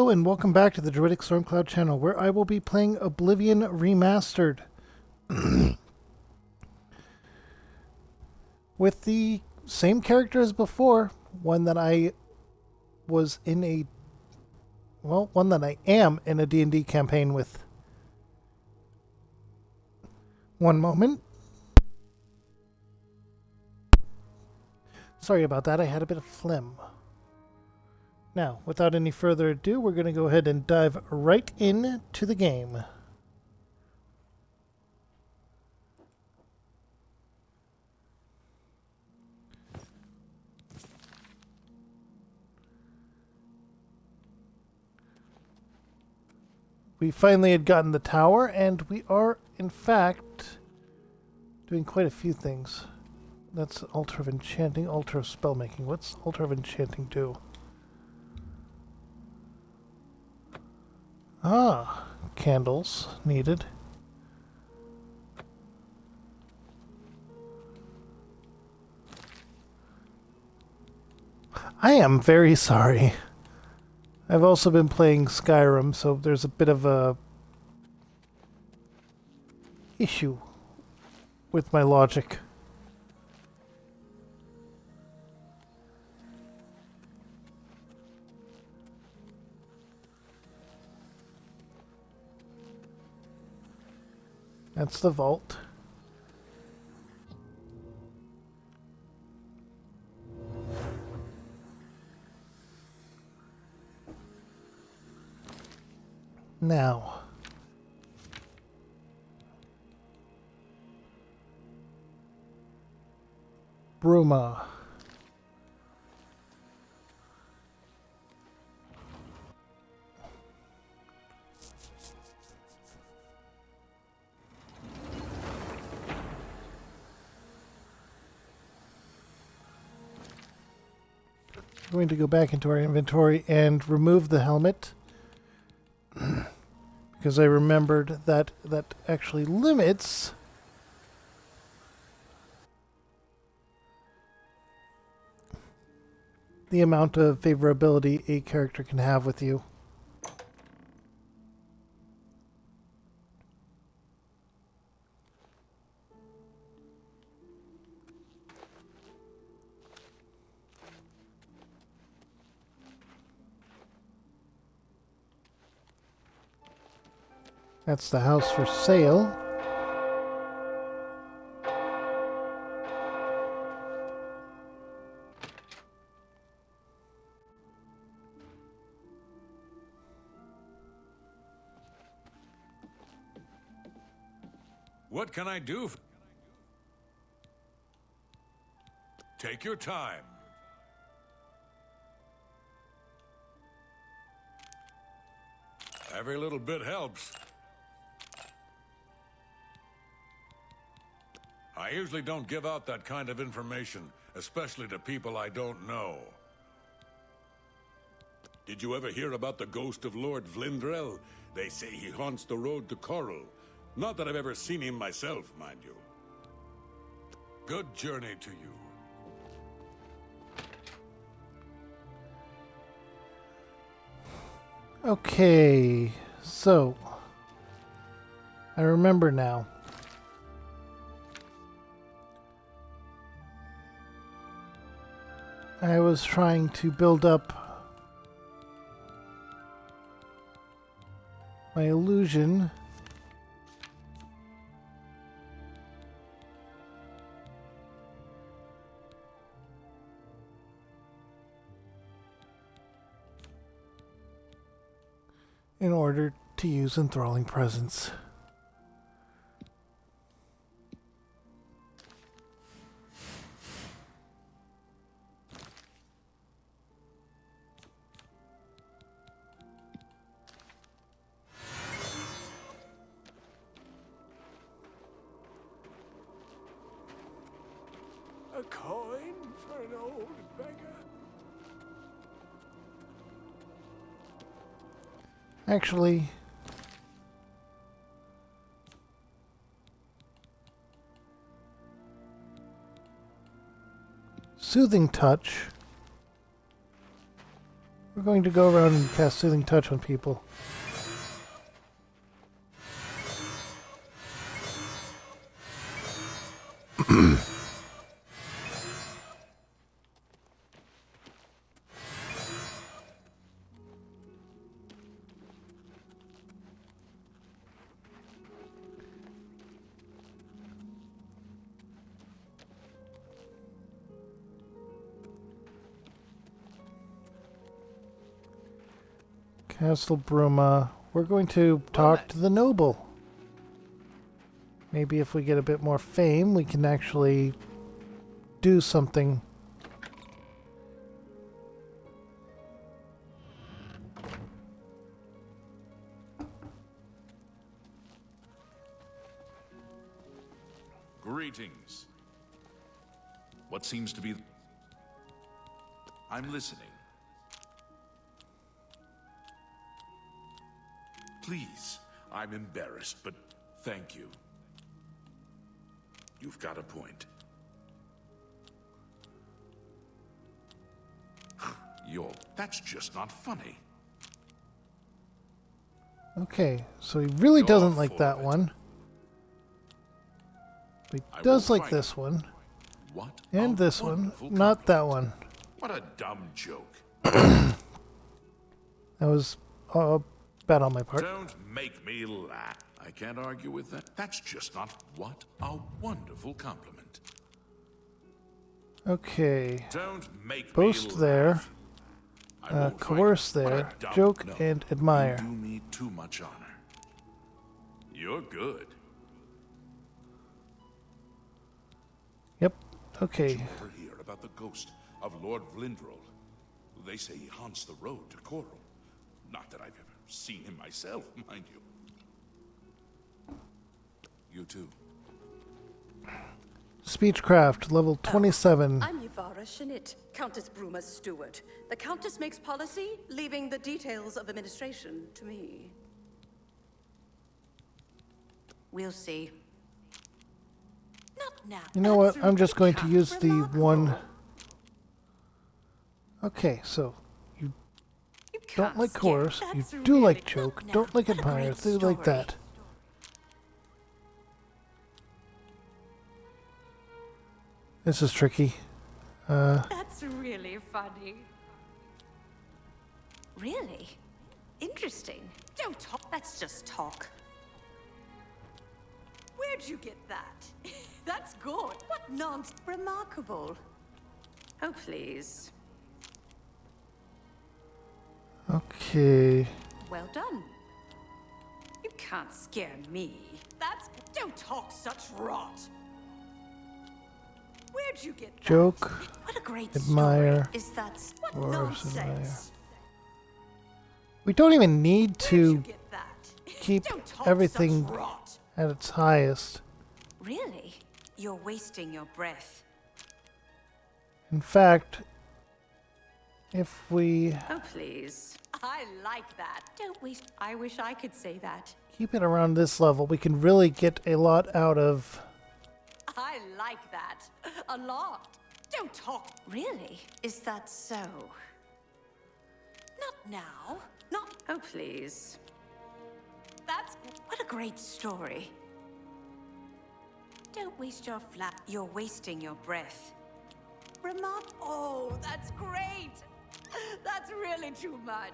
Hello and welcome back to the Druidic Stormcloud channel, where I will be playing Oblivion Remastered. With the same character as before, one that I am in a D&D campaign with. One moment. Sorry about that, I had a bit of phlegm. Now, without any further ado, we're going to go ahead and dive right into the game. We finally had gotten the tower, and we are, in fact, doing quite a few things. That's Altar of Enchanting, Altar of Spellmaking. What's Altar of Enchanting do? Ah, candles needed. I am very sorry. I've also been playing Skyrim, so there's a bit of a issue with my logic. That's the vault. Now, Bruma. I'm going to go back into our inventory and remove the helmet because I remembered that that actually limits the amount of favorability a character can have with you. That's the house for sale. What can I do? Take your time. Every little bit helps. I usually don't give out that kind of information, especially to people I don't know. Did you ever hear about the ghost of Lord Vlindrel? They say he haunts the road to Coral. Not that I've ever seen him myself, mind you. Good journey to you. Okay, so I remember now. I was trying to build up my illusion in order to use Enthralling Presence. A coin for an old beggar? Actually, Soothing Touch We're going to go around and cast Soothing Touch on people. Castle Bruma. We're going to talk to the noble. Maybe if we get a bit more fame, we can actually do something. Greetings. What seems to be... I'm listening. Please, I'm embarrassed, but thank you. You've got a point. That's just not funny. Okay, so he really You're doesn't like full that of it. one. But I he does will like find this one. What? And a this one. wonderful Not that compliment. one. What a dumb joke. That was bad on my part. Don't make me laugh. I can't argue with that. That's just not... What a wonderful compliment. Okay. Don't make Boast me laugh. there. I won't Coerce fight. What a there. dumb- Joke No, and admire. You do me too much honor. You're good. Yep. Okay. Did you ever hear about the ghost of Lord Vlindrel? They say he haunts the road to Coral. Not that I've ever seen him myself, mind you. You too. Speechcraft, level 27. I'm Yvara Shinit, Countess Bruma's steward. The Countess makes policy, leaving the details of administration to me. We'll see. Not now. You know what? That's I'm just going to really use the one... remarkable. Okay, so you You don't can't like skip. coerce, you That's do really like joke, not now. don't like What a admire, great do like story. that. This is tricky. That's really funny. Really? Interesting. Don't talk. Let's just talk. Where'd you get that? That's good. What nonsense. Remarkable. Oh, please. Okay. Well done. You can't scare me. That's... Don't talk such rot. Where'd you get that? Joke, What a great admire, story. Is that... What coerce, nonsense. admire. We don't even need Where'd you to get that? keep Don't talk everything such rot. at its highest. Really? You're wasting your breath. In fact, if we Oh, please. I like that. Don't waste... I wish I could say that. keep it around this level, we can really get a lot out of... I like that. A lot. Don't talk. Really? Is that so? Not now. Not... Oh, please. That's... What a great story. Don't waste your flat... You're wasting your breath. Remark... Oh, that's great. That's really too much.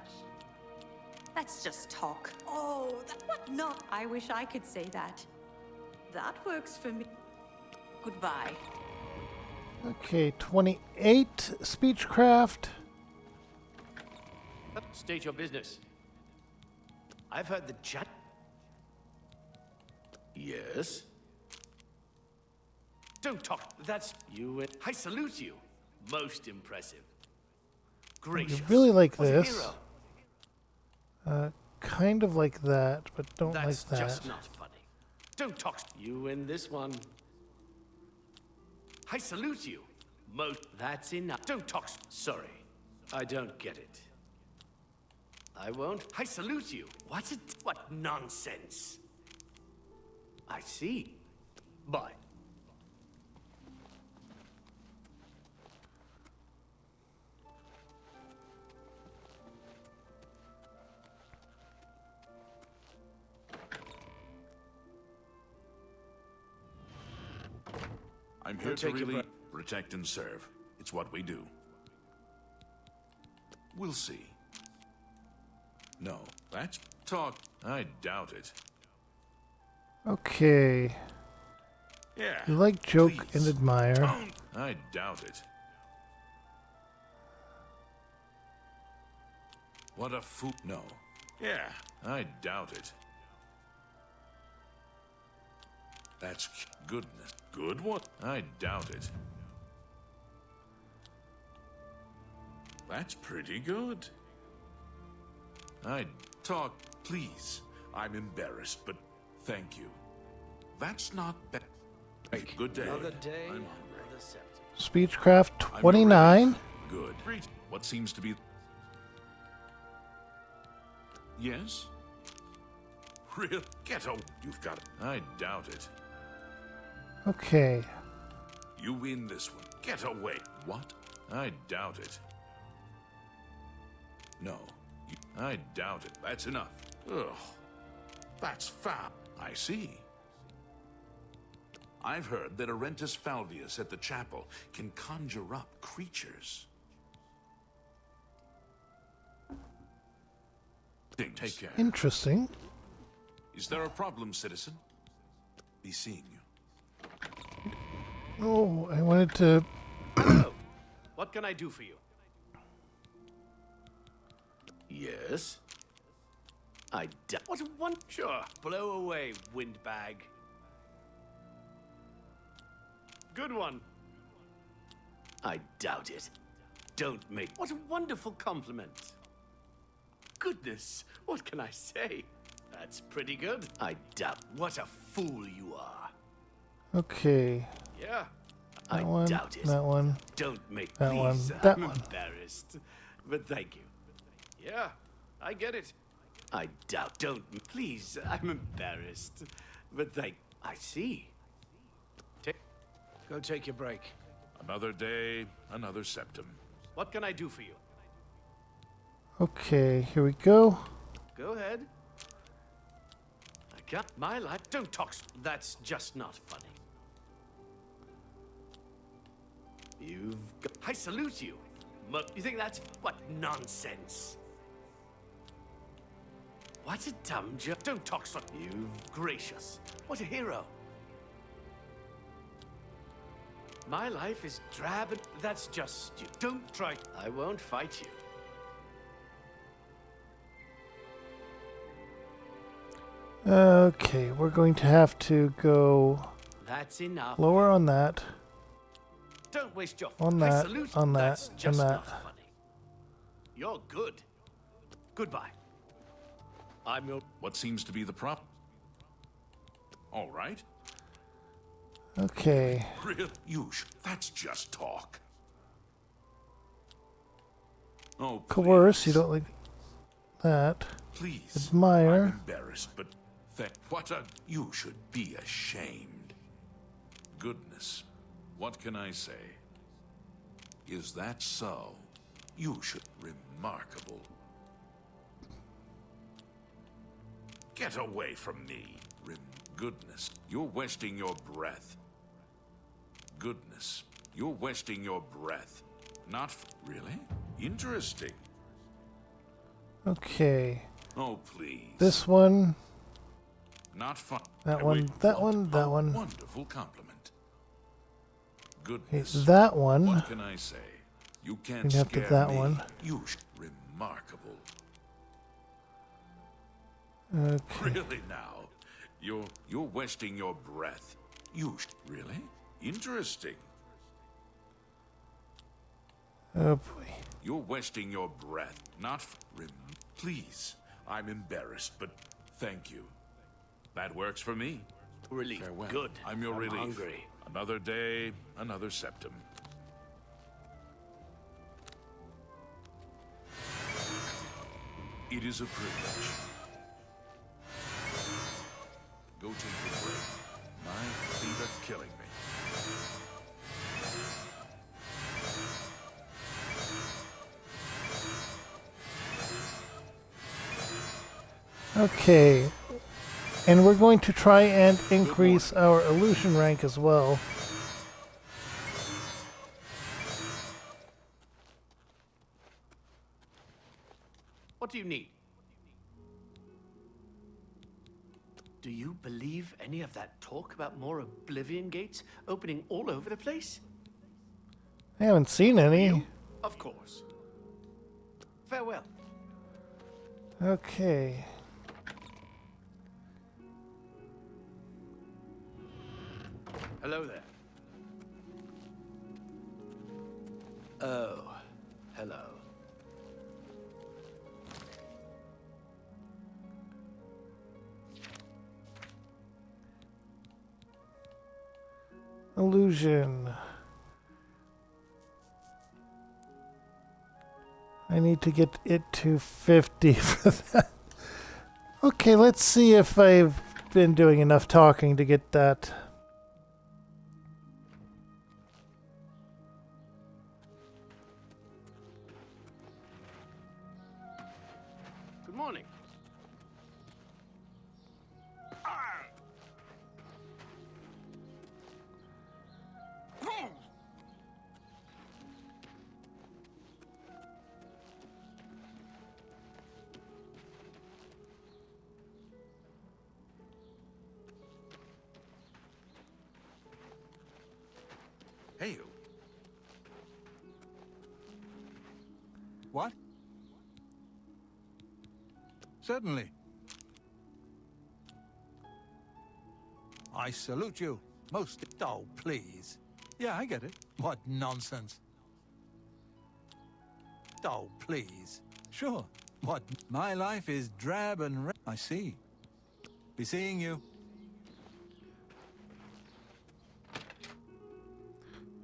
Let's just talk. Oh, what not? I wish I could say that. That works for me. Goodbye. Okay, 28 speechcraft. State your business. I've heard the chat. Yes? Don't talk. That's you. I salute you. Most impressive. Gracious. You really like What a this. hero. Kind of like that, but don't That's like that. just not funny. Don't talk. You win this one. I salute you. Most. That's enough. Don't talk. Sorry, I don't get it. I won't. I salute you. What nonsense. I see. Bye. here to take your really breath. protect and serve. It's what we do. We'll see. No, that's talk. I doubt it. Okay. Yeah. You like joke please. and admire. I doubt it. What a fool. No. Yeah, I doubt it. That's goodness. Good one. I doubt it. That's pretty good. I talk, please. I'm embarrassed, but thank you. That's not bad. Good day. Another day, I'm hungry. another septum. Speechcraft I'm 29. Good. What seems to be... Yes? Real? Get out. You've got it. I doubt it. Okay. You win this one. Get away. What? I doubt it. No. I doubt it. That's enough. Ugh. That's foul. I see. I've heard that Arentus Falvius at the chapel can conjure up creatures. Take care. Interesting. Is there a problem, citizen? Be seeing you. Oh, I wanted to... Hello. What can I do for you? Yes? What a one... Sure. Blow away, windbag. Good one. I doubt it. Don't make... What a wonderful compliment. Goodness, what can I say? That's pretty good. I doubt... What a fool you are. Okay. Yeah. That I one, doubt it. that one. Don't make That please, one, that I'm one. embarrassed. But thank you. Yeah, I get it. I doubt. Don't please. I'm embarrassed. But I see. Go take your break. Another day, another septum. What can I do for you? Okay, here we go. Go ahead. I got my life. Don't talk. That's just not funny. I salute you. You think that's what nonsense? What a dumb joke. Don't talk so. You've gracious. What a hero. My life is drab and that's just you. Don't try. I won't fight you. Okay, we're going to have to go That's enough. lower on that. Don't waste your On I that, salute on you. that, That's on just that. not funny. You're good. Goodbye. I'm your What seems to be the problem? All right. Okay. Real? That's just talk. Oh, Coerce, you please. don't like that. Please. Admire. I'm embarrassed, but you should be ashamed. Goodness. What can I say? Is that so? You should. Remarkable. Get away from me. Goodness. You're wasting your breath. Goodness. You're wasting your breath. Not really? Interesting. Okay. Oh, please. This one, Not fun. that one, that one, that one. Wonderful compliment. Okay, Goodness. that one. What can I say? You can't We'd have to scare that me. one. You remarkable. Okay. Really now? You're wasting your breath. Really? Interesting. Oh boy. You're wasting your breath. Not please. I'm embarrassed, but thank you. That works for me. relief. Farewell. Good. I'm your relief. Hungry. Another day, another septum. It is a privilege. Go take a break. My feet are killing me. Okay. And we're going to try and increase our illusion rank as well. What do you need? Do you believe any of that talk about more Oblivion gates opening all over the place? I haven't seen any. Of course. Farewell. Okay. Hello there. Oh, hello. Illusion. I need to get it to 50 for that. Okay, let's see if I've been doing enough talking to get that. Good morning. Hey, you. What? Certainly. I salute you. Most... Oh, please. Yeah, I get it. What nonsense. Oh, please. Sure. What? My life is drab and... I see. Be seeing you.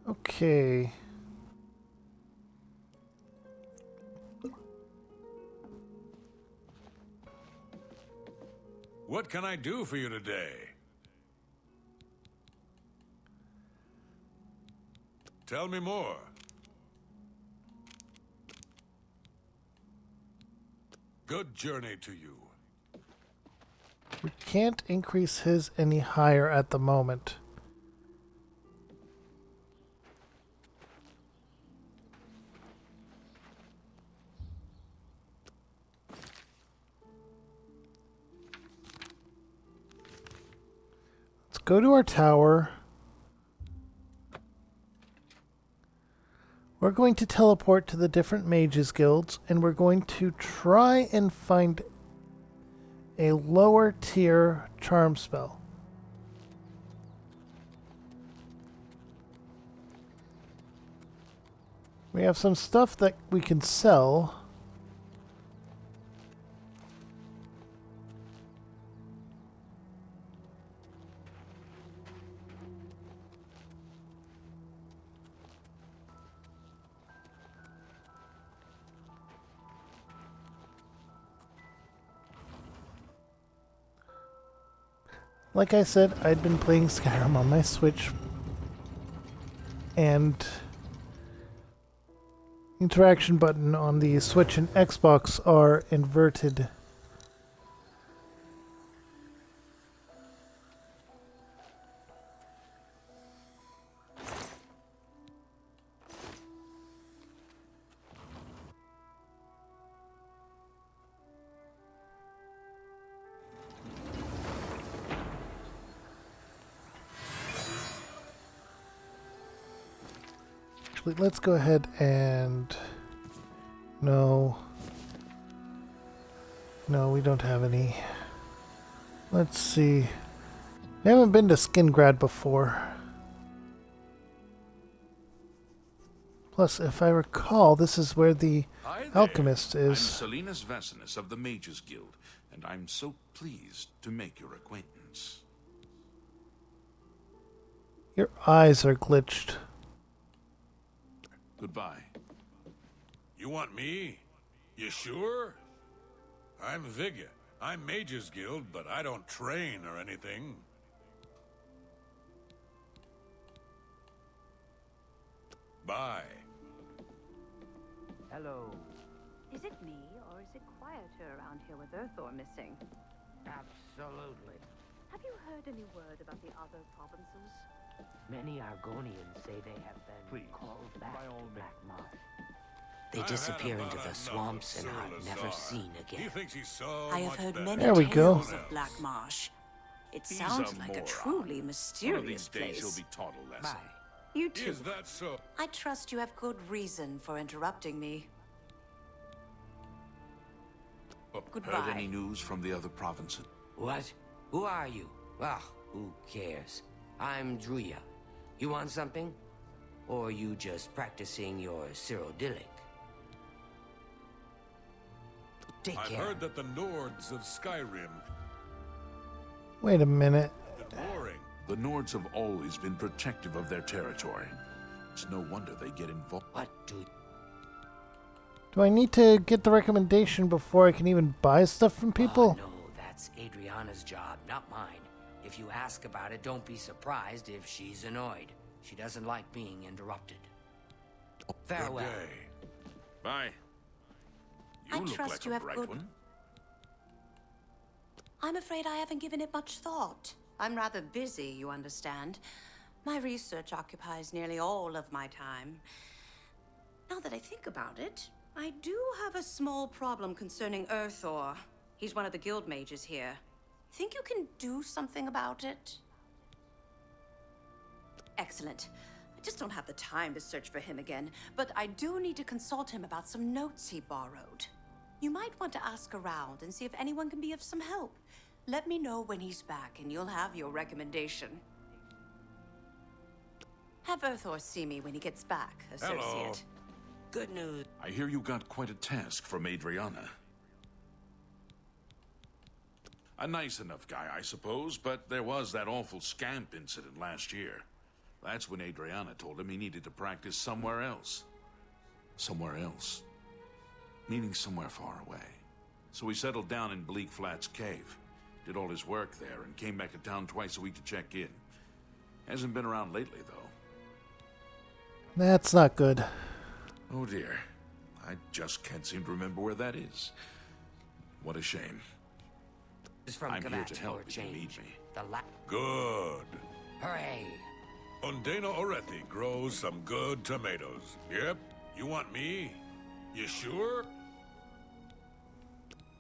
Okay. What can I do for you today? Tell me more. Good journey to you. We can't increase his any higher at the moment. Let's go to our tower. We're going to teleport to the different mages guilds, and we're going to try and find a lower tier charm spell. We have some stuff that we can sell. Like I said, I'd been playing Skyrim on my Switch, and interaction button on the Switch and Xbox are inverted. Let's go ahead and... No, we don't have any. Let's see. We haven't been to Skingrad before. Plus, if I recall, this is where the Hi there. alchemist I'm is. Salinas Vassinus of the Mages Guild, and I'm so pleased to make your acquaintance. Your eyes are glitched. Goodbye. You want me? You sure? I'm Vigga. I'm Mages Guild, but I don't train or anything. Bye. Hello. Is it me, or is it quieter around here with Earthor missing? Absolutely. Have you heard any word about the other provinces? Many Argonians say they have been called back to Black Marsh. They I've disappear had into about the enough swamps of and are Cyril never Azar. seen He again. thinks he's so I have much heard better many There we go. tales of Black Marsh. It He's sounds a like a moron. truly One of mysterious these days he'll place. be taught a lesson. Bye. You too. Is that so? I trust you have good reason for interrupting me. Goodbye. Heard any news from the other provinces? What? Who are you? Ah, who cares? I'm Druya. You want something? Or you just practicing your Cyrodiilic? Take I've care. heard that the Nords of Skyrim Wait a minute. are warring. The Nords have always been protective of their territory. It's no wonder they get involved. What do Do I need to get the recommendation before I can even buy stuff from people? Oh, no, that's Adriana's job, not mine. If you ask about it, don't be surprised if she's annoyed. She doesn't like being interrupted. Farewell. Good day. Bye. I You look trust like you a have bright good- one. I'm afraid I haven't given it much thought. I'm rather busy, you understand. My research occupies nearly all of my time. Now that I think about it, I do have a small problem concerning Earthor. He's one of the guild mages here. Think you can do something about it? Excellent. I just don't have the time to search for him again, but I do need to consult him about some notes he borrowed. You might want to ask around and see if anyone can be of some help. Let me know when he's back, and you'll have your recommendation. Have Earthor see me when he gets back, Associate. Hello. Good news. I hear you got quite a task from Adriana. A nice enough guy, I suppose, but there was that awful scamp incident last year. That's when Adriana told him he needed to practice somewhere else. Somewhere else. Meaning somewhere far away. So he settled down in Bleak Flats Cave. Did all his work there and came back to town twice a week to check in. Hasn't been around lately, though. That's not good. Oh dear. I just can't seem to remember where that is. What a shame. Is from I'm here Kvatch to for help a if you need change. me. Good. Hooray! Undana Orethi grows some good tomatoes. Yep. You want me? You sure?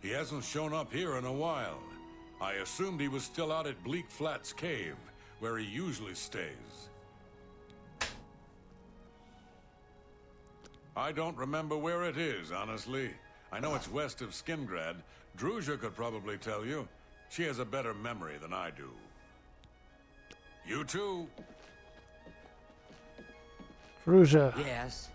He hasn't shown up here in a while. I assumed he was still out at Bleak Flats Cave, where he usually stays. I don't remember where it is, honestly. I know it's west of Skingrad. Druzia could probably tell you. She has a better memory than I do. You too. Druzia. Yes.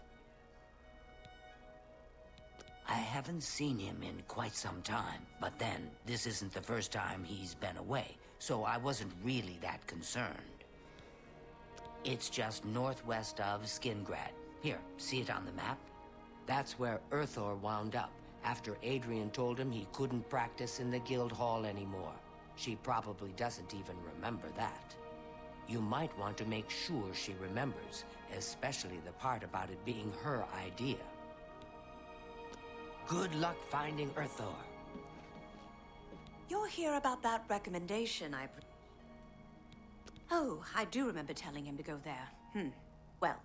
I haven't seen him in quite some time, but then, this isn't the first time he's been away, so I wasn't really that concerned. It's just northwest of Skingrad. Here, see it on the map? That's where Earthor wound up, after Adrian told him he couldn't practice in the guild hall anymore. She probably doesn't even remember that. You might want to make sure she remembers, especially the part about it being her idea. Good luck finding Earthor. You're here about that recommendation Oh, I do remember telling him to go there. Well,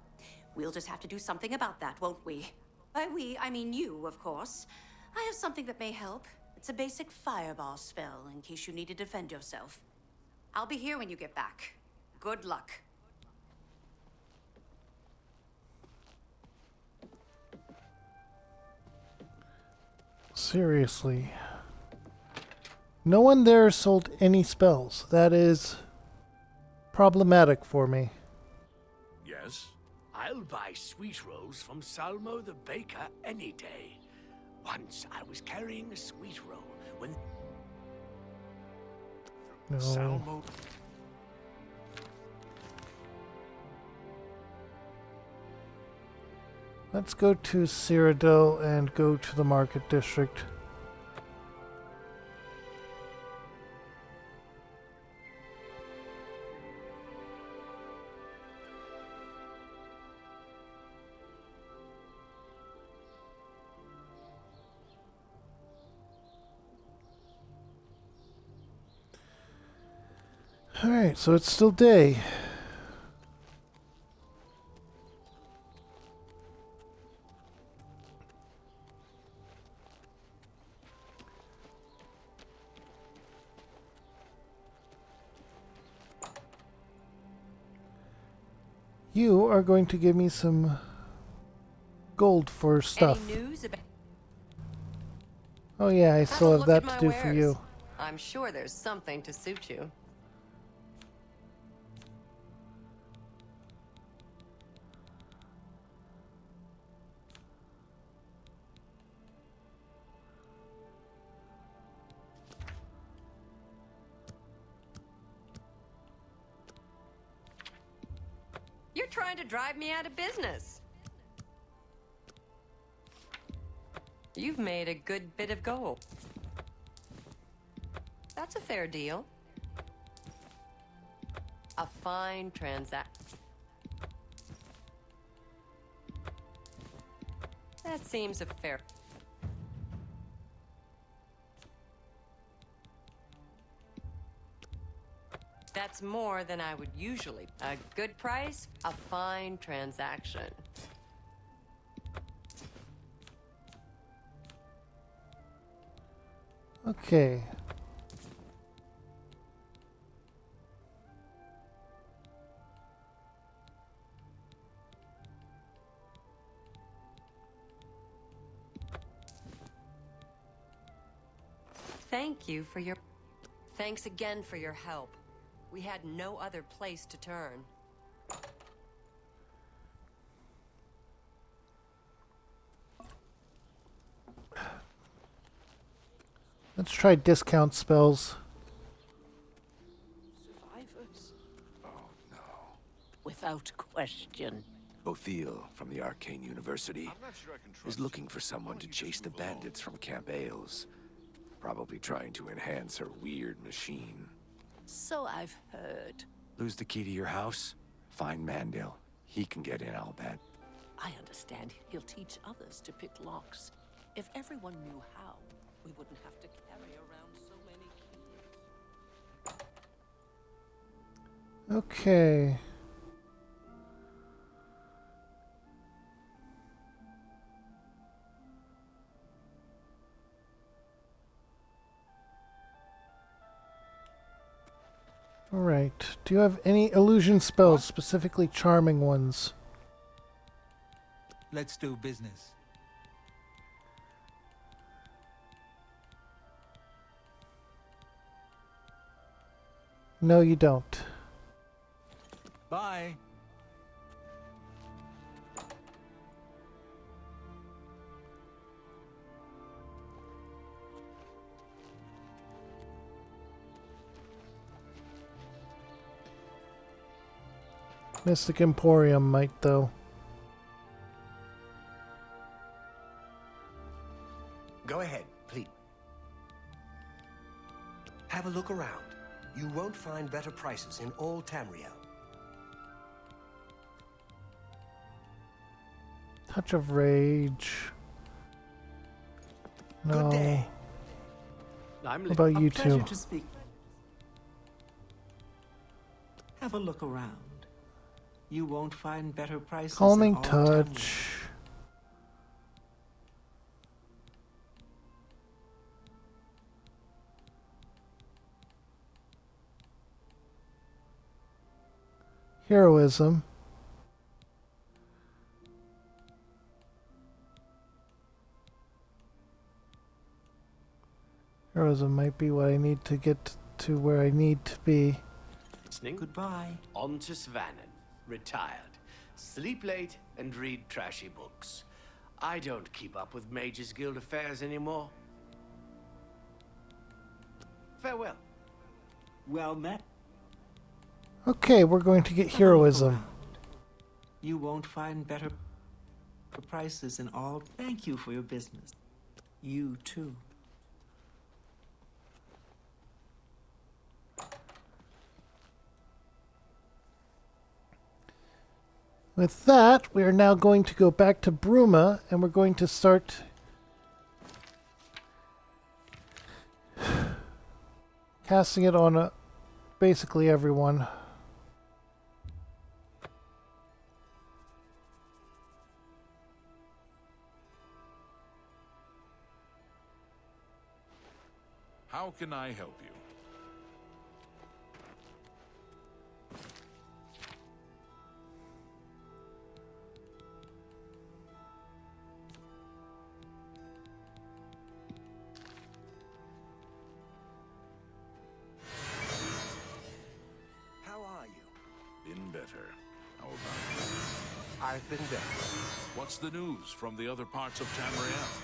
we'll just have to do something about that, won't we? By we, I mean you, of course. I have something that may help. It's a basic fireball spell, in case you need to defend yourself. I'll be here when you get back. Good luck. Seriously. No one there sold any spells. That is problematic for me. Yes? I'll buy sweet rolls from Salmo the baker any day. Once I was carrying a sweet roll when No. Salmo... Let's go to Cyrodiil and go to the market district. Alright, so it's still day. You are going to give me some gold for stuff. Any news about... Oh yeah, I Have still a have look that at to my do for you. wares. I'm sure there's something to suit you. You're trying to drive me out of business. You've made a good bit of gold. That's a fair deal. A fine transaction. That seems a fair... That's more than I would usually. A good price, a fine transaction. Okay. Thank you for your... Thanks again for your help. We had no other place to turn. Let's try discount spells. Survivors? Without question. Othiel from the Arcane University is looking for someone to chase the bandits from Camp Ailes. Probably trying to enhance her weird machine. So I've heard. Lose the key to your house? Find Mandel. He can get in, I'll bet. I understand he'll teach others to pick locks. If everyone knew how, we wouldn't have to carry around so many keys. Okay. Alright. Do you have any illusion spells, specifically charming ones? Let's do business. No, you don't. Bye. Mystic Emporium might, though. Go ahead, please. Have a look around. You won't find better prices in all Tamriel. Touch of Rage. No. Good day. What about you two? To speak. Have a look around. You won't find better prices. Calming in all Touch. Heroism. Heroism might be what I need to get to where I need to be. Listening. Goodbye. On to Svannon. Retired. Sleep late and read trashy books. I don't keep up with Mages Guild affairs anymore. Farewell. Well met. Okay, we're going to get heroism. You won't find better prices in all. Thank you for your business. You too. With that, we are now going to go back to Bruma, and we're going to start casting it on basically everyone. How can I help you? I've been there. What's the news from the other parts of Tamriel?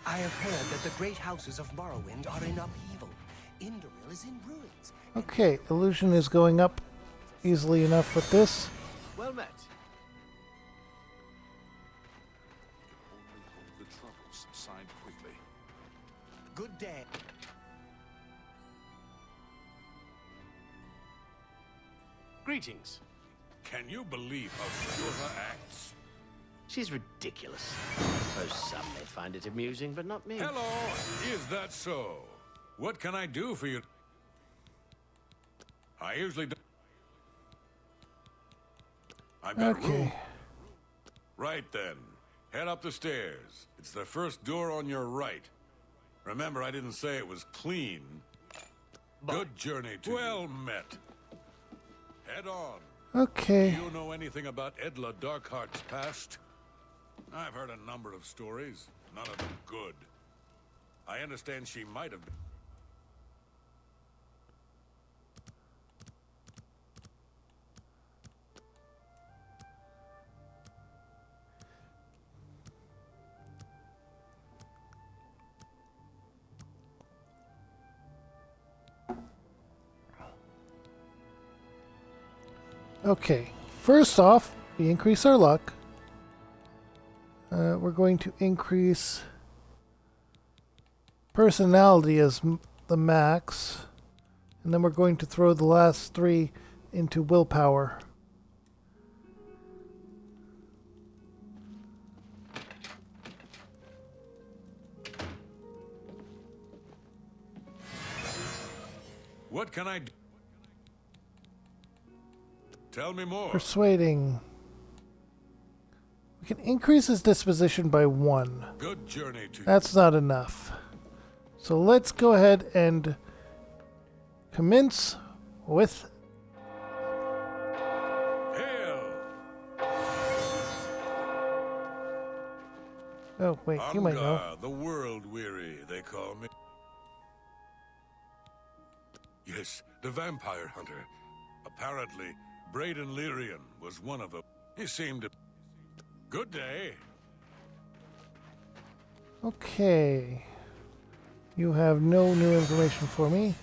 I have heard that the great houses of Morrowind are in upheaval. Indoril is in ruins. Okay, illusion is going up easily enough with this. Well met. Only hope the troubles subside quickly. Good day. Greetings. Can you believe how Shura acts? She's ridiculous. Suppose some may find it amusing, but not me. Hello, is that so? What can I do for you? I usually do. I've got room. Right then. Head up the stairs. It's the first door on your right. Remember, I didn't say it was clean. Good journey to you. Well met. Head on. Okay. Do you know anything about Edla Darkheart's past? I've heard a number of stories, none of them good. I understand she might have been. Okay, first off, we increase our luck. We're going to increase personality as the max. And then we're going to throw the last 3 into willpower. What can I do? Tell me more. Persuading. We can increase his disposition by 1. Good journey to you. That's not enough. So let's go ahead and commence with... Hail! Oh, wait, you might know. Umgar, the world weary, they call me. Yes, the vampire hunter. Apparently, Braden Lyrian was one of them. He seemed to... Good day. Okay. You have no new information for me.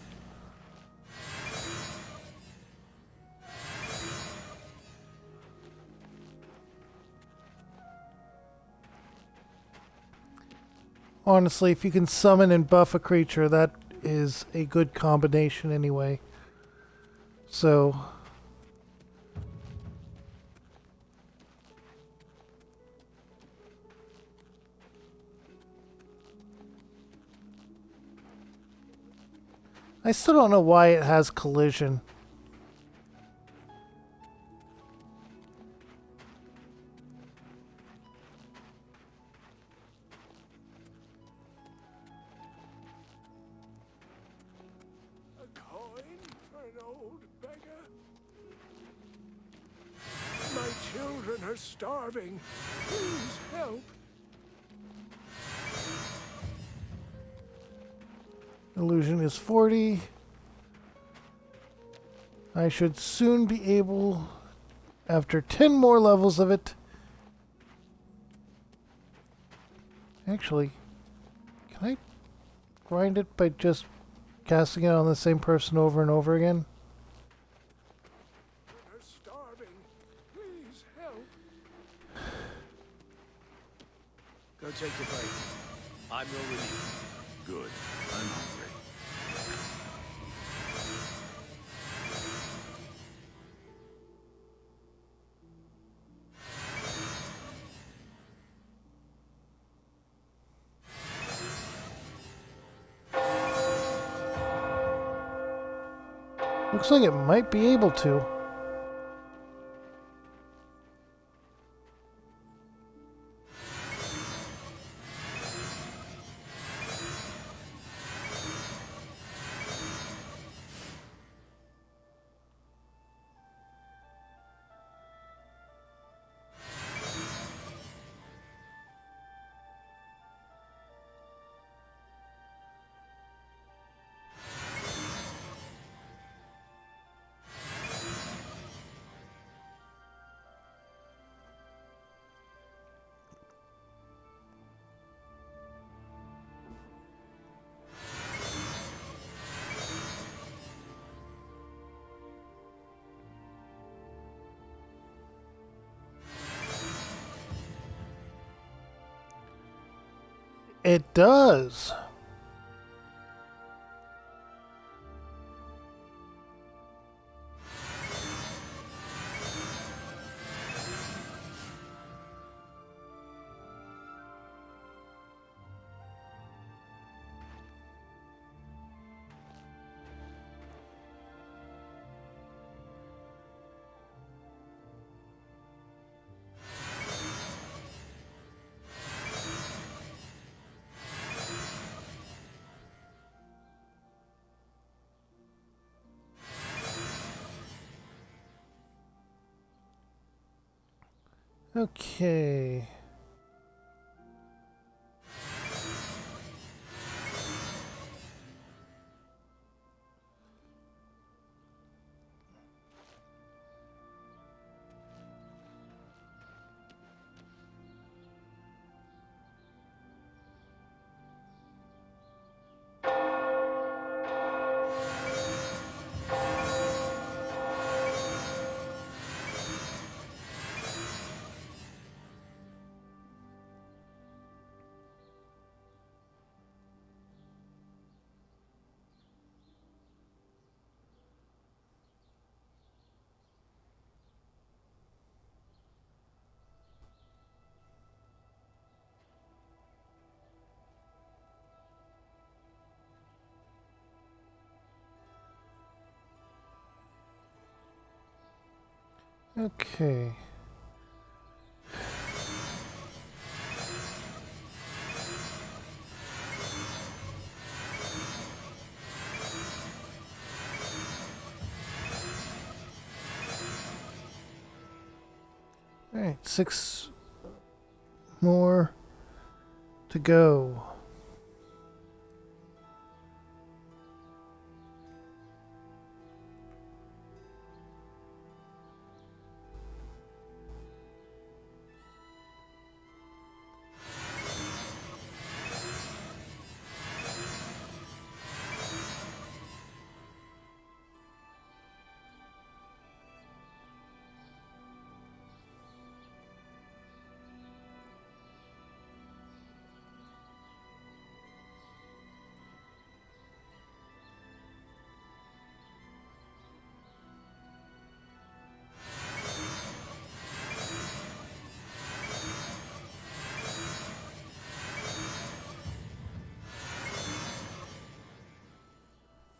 Honestly, if you can summon and buff a creature, that is a good combination anyway. So... I still don't know why it has collision. A coin for an old beggar? My children are starving. Please help. Illusion is 40. I should soon be able, after 10 more levels of it... Actually, can I grind it by just casting it on the same person over and over again? They're starving. Please help. Go take your break. I'm your relief. Good. I'm hungry. Looks like it might be able to. It does. Okay. Okay. All right, 6 more to go.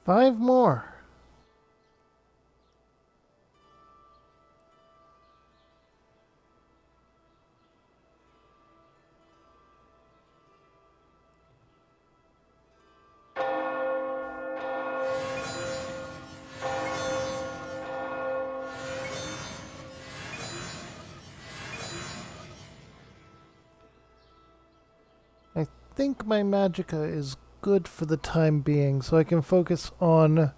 Five more. I think my magicka is good for the time being, so I can focus on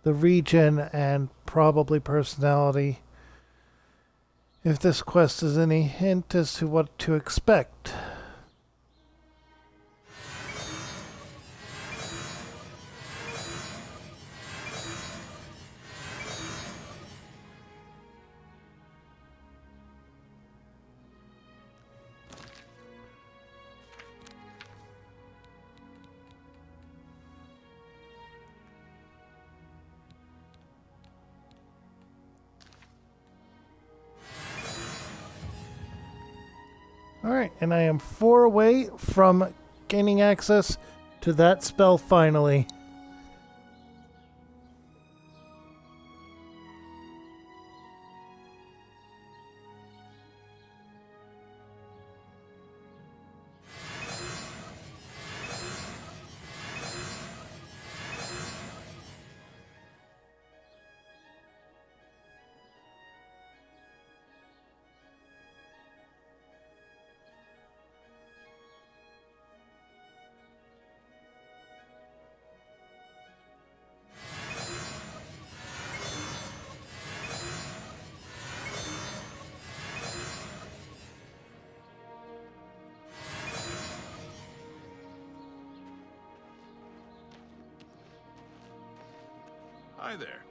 the region and probably personality. If this quest is any hint as to what to expect. Alright, and I am 4 away from gaining access to that spell finally. Hi there.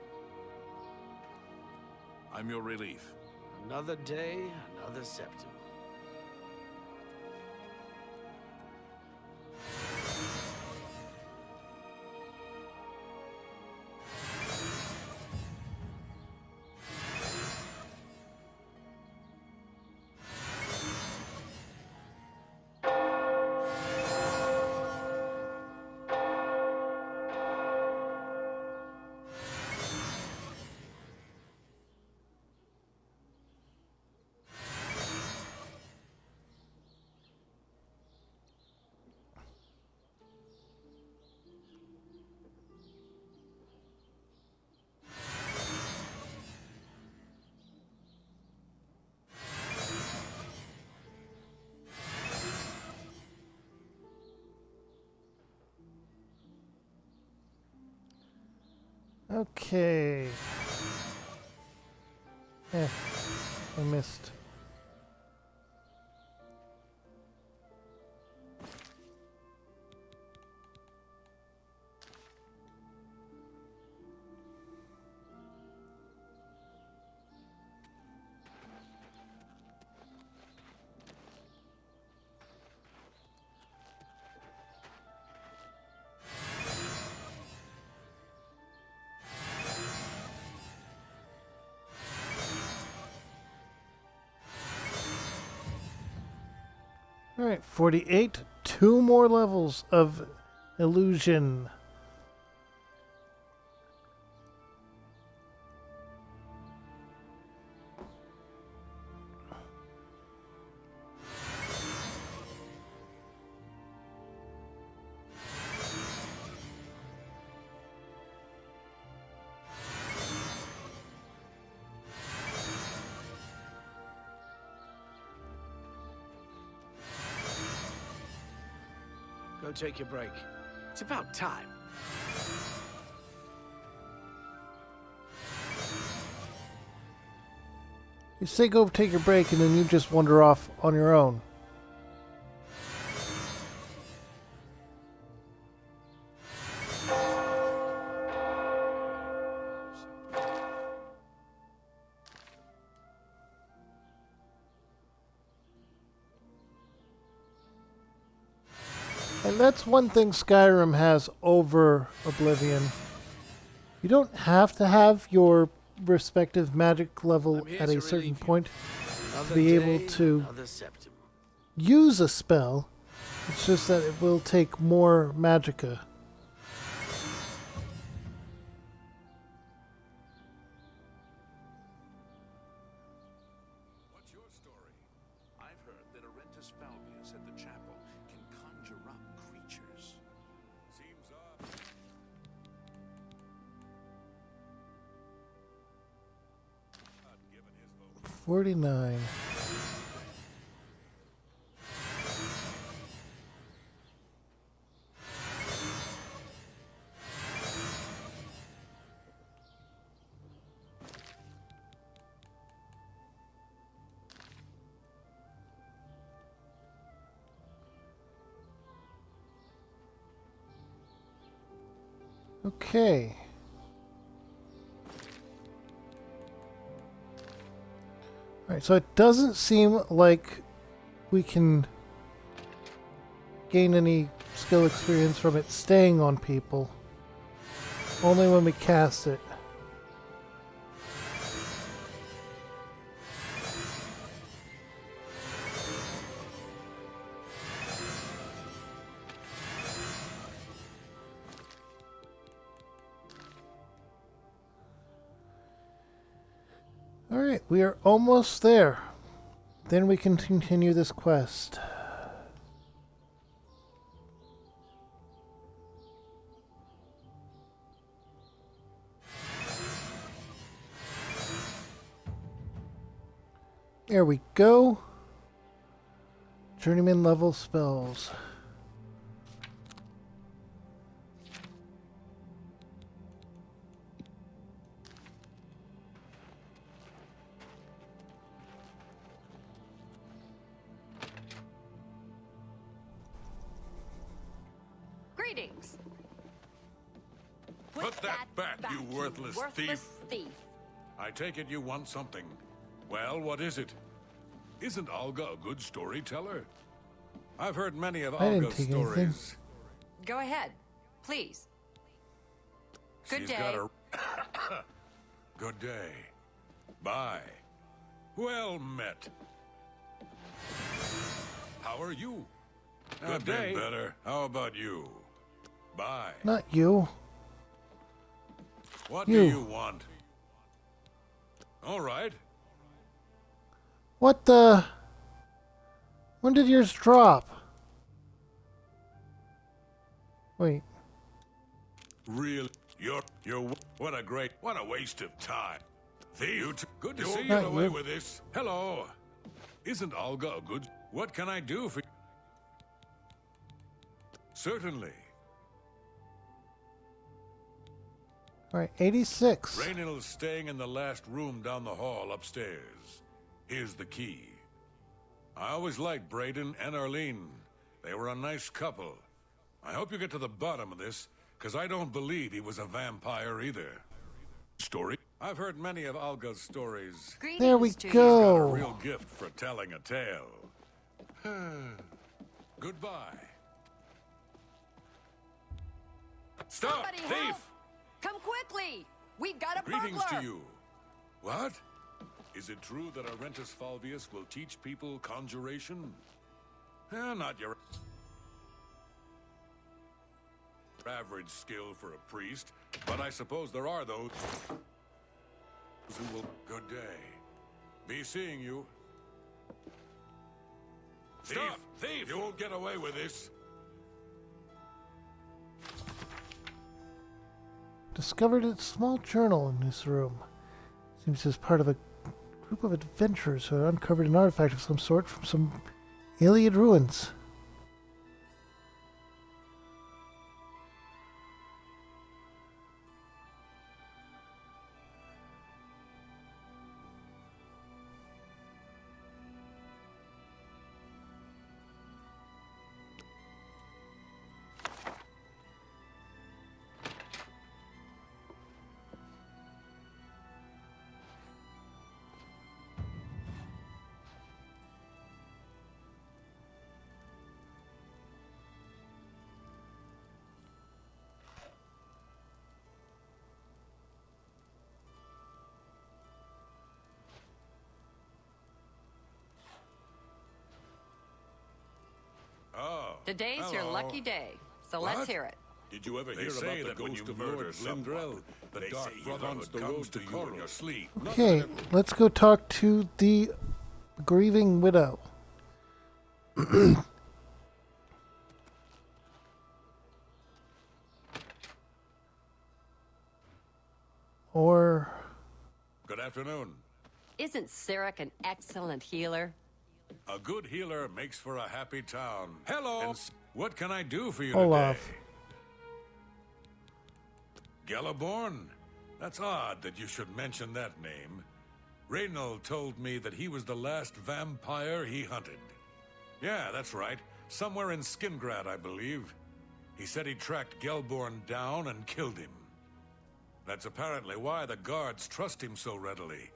I'm your relief. Another day, another September. Okay. I missed. Alright, 48. 2 more levels of illusion. Go take your break. It's about time. You say go take your break and then you just wander off on your own. And that's one thing Skyrim has over Oblivion. You don't have to have your respective magic level at a certain point to be able to use a spell. It's just that it will take more magicka. What's your story? I've heard that Arentus Falvius at the chapel can conjure up creatures. Seems odd. 49. Okay. Alright, so it doesn't seem like we can gain any skill experience from it staying on people. Only when we cast it. Alright, we are almost there. Then we can continue this quest. There we go. Journeyman level spells. Greetings. Put that back, you worthless thief. I take it you want something. Well, what is it? Isn't Olga a good storyteller? I've heard many of I didn't Olga's take anything. stories. Go ahead, please. Good She's day. got a good day. Bye. Well met. How are you? Good day. Better. How about you? Bye. Not you. What You. do you want? All right. What the? When did yours drop? Wait. Real. What a waste of time. Thief. Good to see you Not away you. with this. Hello. Isn't Olga a good? What can I do for? Certainly. All right, 86. Raynill's staying in the last room down the hall upstairs. Here's the key. I always liked Braden and Arlene. They were a nice couple. I hope you get to the bottom of this, because I don't believe he was a vampire either. Story? I've heard many of Alga's stories. There we He's got a go. real gift for telling a tale. Goodbye. Stop, Somebody thief! help! Come quickly! We got a Greetings burglar! to you. What? Is it true that Arentus Falvius will teach people conjuration? Not your average skill for a priest, but I suppose there are those who will... Good day. Be seeing you. Stop! Thief! You won't get away with this. Discovered a small journal in this room. Seems as part of a group of adventurers who had uncovered an artifact of some sort from some Iliad ruins. Oh. Today's your hello. lucky day, so What? let's hear it. Did you ever hear about the ghost of Lord Lindrell? The dark brother haunts the road to you in your sleep. Okay, let's go talk to the grieving widow. Or... Good afternoon. Isn't Sarek an excellent healer? A good healer makes for a happy town. Hello. And what can I do for you Olaf. today? Geliborn? That's odd that you should mention that name. Reynold told me that he was the last vampire he hunted. Yeah, that's right. Somewhere in Skingrad, I believe. He said he tracked Gelborn down and killed him. That's apparently why the guards trust him so readily.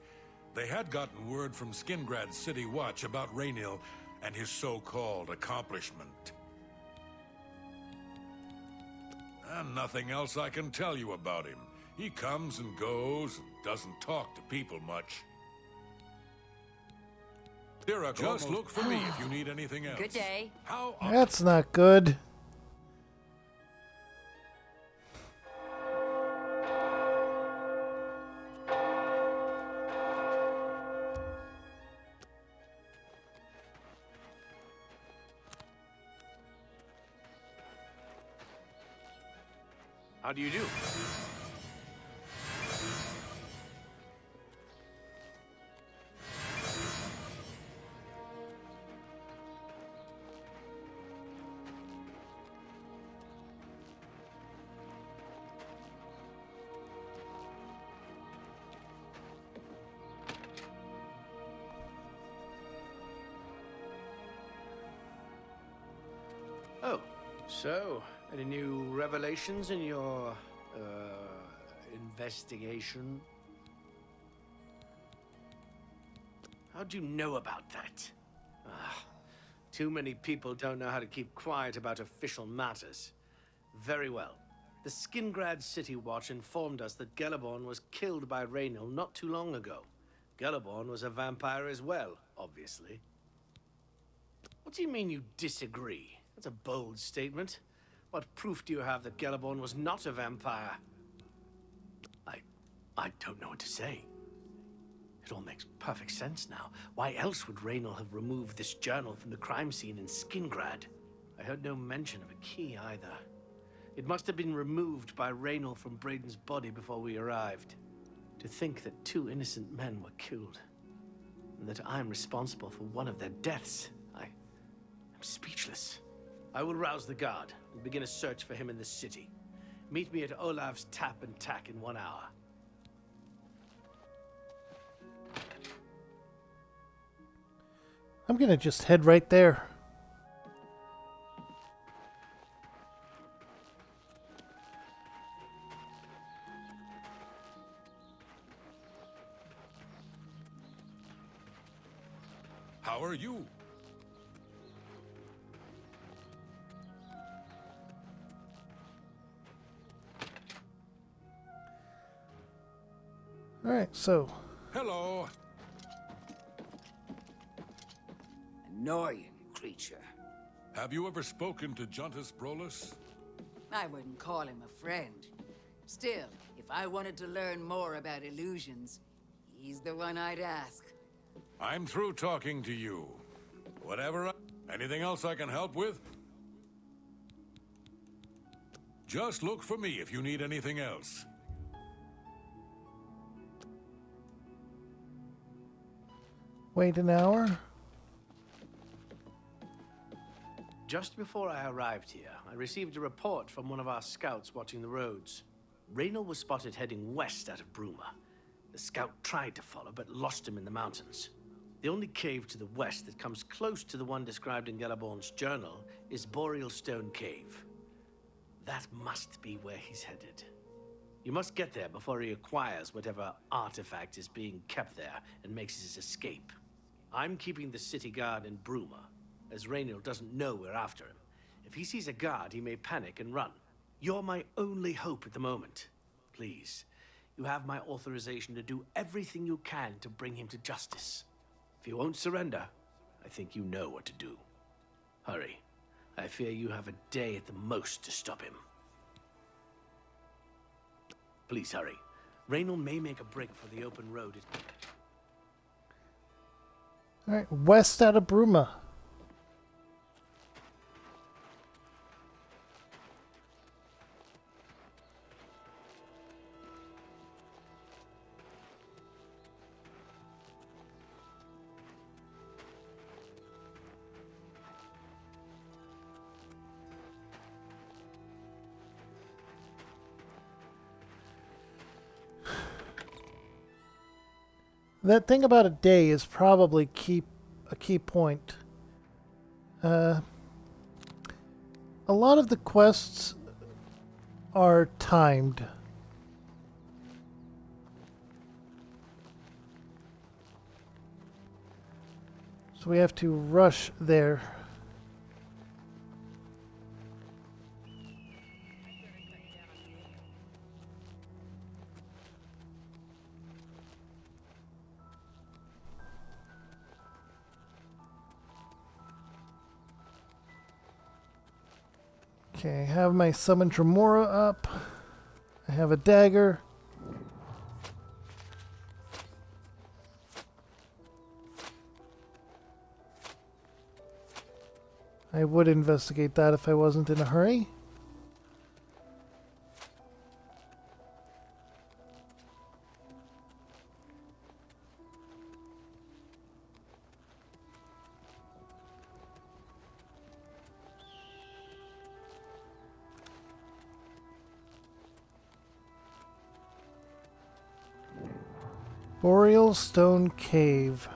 They had gotten word from Skingrad's City Watch about Raynil and his so-called accomplishment. And nothing else I can tell you about him. He comes and goes and doesn't talk to people much. Dira, just look for me if you need anything else. Good day. How That's not good. How do you do? Oh, so, any new revelations in your, investigation? How'd you know about that? Too many people don't know how to keep quiet about official matters. Very well. The Skingrad City Watch informed us that Geliborn was killed by Raynil not too long ago. Geliborn was a vampire as well, obviously. What do you mean you disagree? That's a bold statement. What proof do you have that Geliborn was not a vampire? I don't know what to say. It all makes perfect sense now. Why else would Raynil have removed this journal from the crime scene in Skingrad? I heard no mention of a key either. It must have been removed by Raynil from Braden's body before we arrived. To think that 2 innocent men were killed, and that I'm responsible for one of their deaths, I'm speechless. I will rouse the guard and begin a search for him in the city. Meet me at Olaf's Tap and Tack in 1 hour. I'm gonna just head right there. How are you? Alright, so Hello. Annoying creature. Have you ever spoken to Juntus Brolus? I wouldn't call him a friend. Still, if I wanted to learn more about illusions, he's the one I'd ask. I'm through talking to you. Anything else I can help with? Just look for me if you need anything else. wait an hour. Just before I arrived here, I received a report from one of our scouts watching the roads. Raynor was spotted heading west out of Bruma. The scout tried to follow, but lost him in the mountains. The only cave to the west that comes close to the one described in Galaborn's journal is Boreal Stone Cave. That must be where he's headed. You must get there before he acquires whatever artifact is being kept there and makes his escape. I'm keeping the city guard in Bruma, as Raynor doesn't know we're after him. If he sees a guard, he may panic and run. You're my only hope at the moment. Please, you have my authorization to do everything you can to bring him to justice. If he won't surrender, I think you know what to do. Hurry. I fear you have a day at the most to stop him. Please hurry. Raynor may make a break for the open road. Alright, west out of Bruma. That thing about a day is probably a key point. A lot of the quests are timed. So we have to rush there. Okay, I have my Summon Tremora up. I have a dagger. I would investigate that if I wasn't in a hurry. Boreal Stone Cave.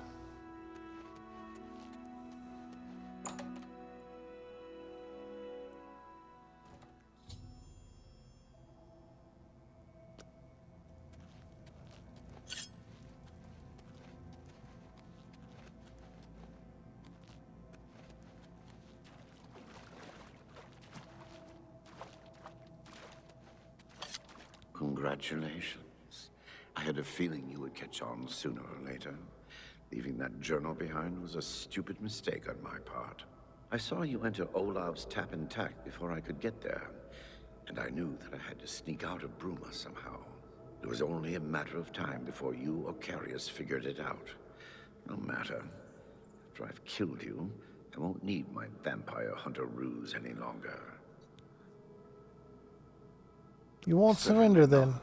Congratulations. I had a feeling you would catch on sooner or later. Leaving that journal behind was a stupid mistake on my part. I saw you enter Olaf's Tap and Tack before I could get there, and I knew that I had to sneak out of Bruma somehow. It was only a matter of time before you or Carius figured it out. No matter. After I've killed you, I won't need my vampire hunter ruse any longer. You won't surrender then.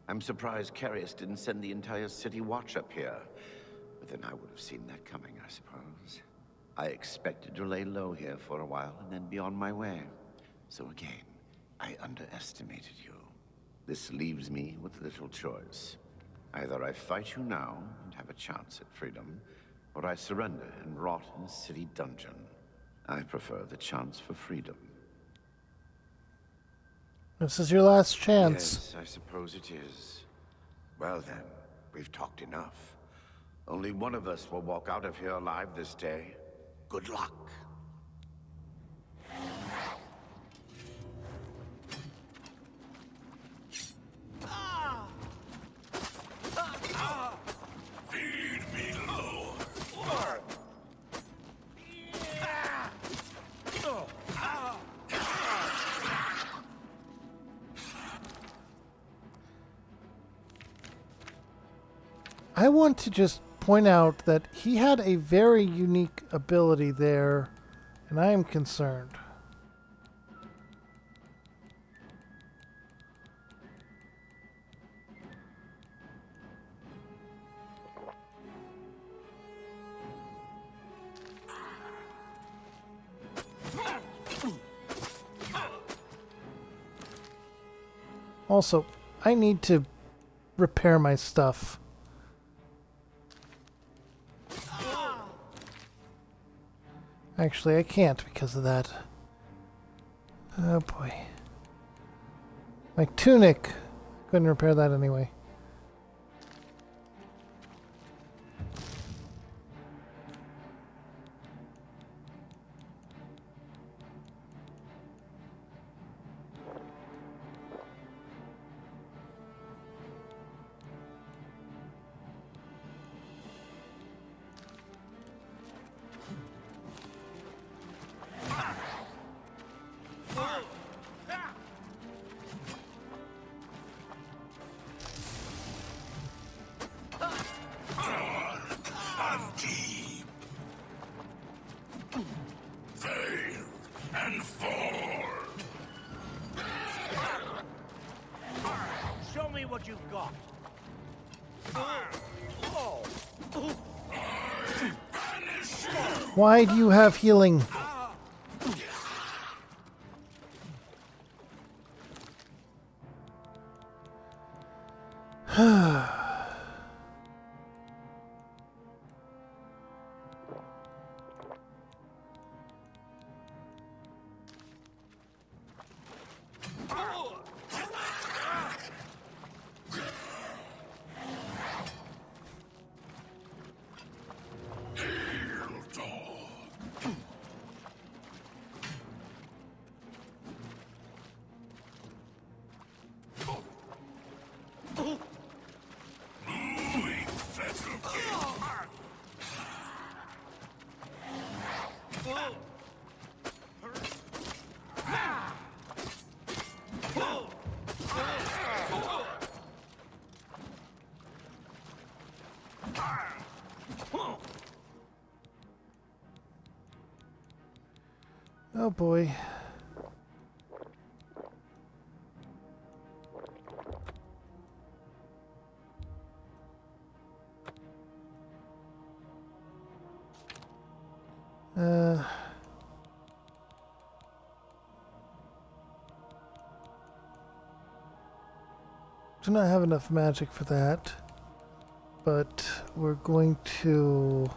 I'm surprised Carius didn't send the entire city watch up here. But then I would have seen that coming, I suppose. I expected to lay low here for a while and then be on my way. So again, I underestimated you. This leaves me with little choice. Either I fight you now and have a chance at freedom, or I surrender and rot in a city dungeon. I prefer the chance for freedom. This is your last chance. Yes, I suppose it is. Well then, we've talked enough. Only one of us will walk out of here alive this day. Good luck. Feed me, Lord. I want to just point out that he had a very unique ability there, and I am concerned. Also, I need to repair my stuff. Actually, I can't because of that. Oh boy. My tunic. Couldn't repair that anyway. Show me what you've got. Why do you have healing? Oh boy. Do not have enough magic for that, but we're going to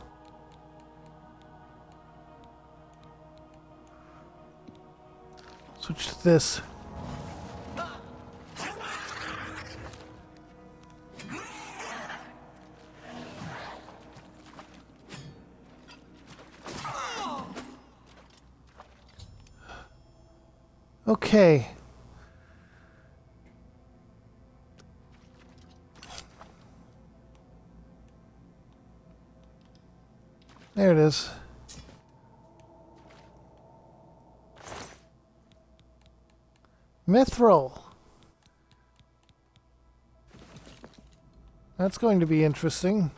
switch to this. Okay. There it is. Mithril. That's going to be interesting.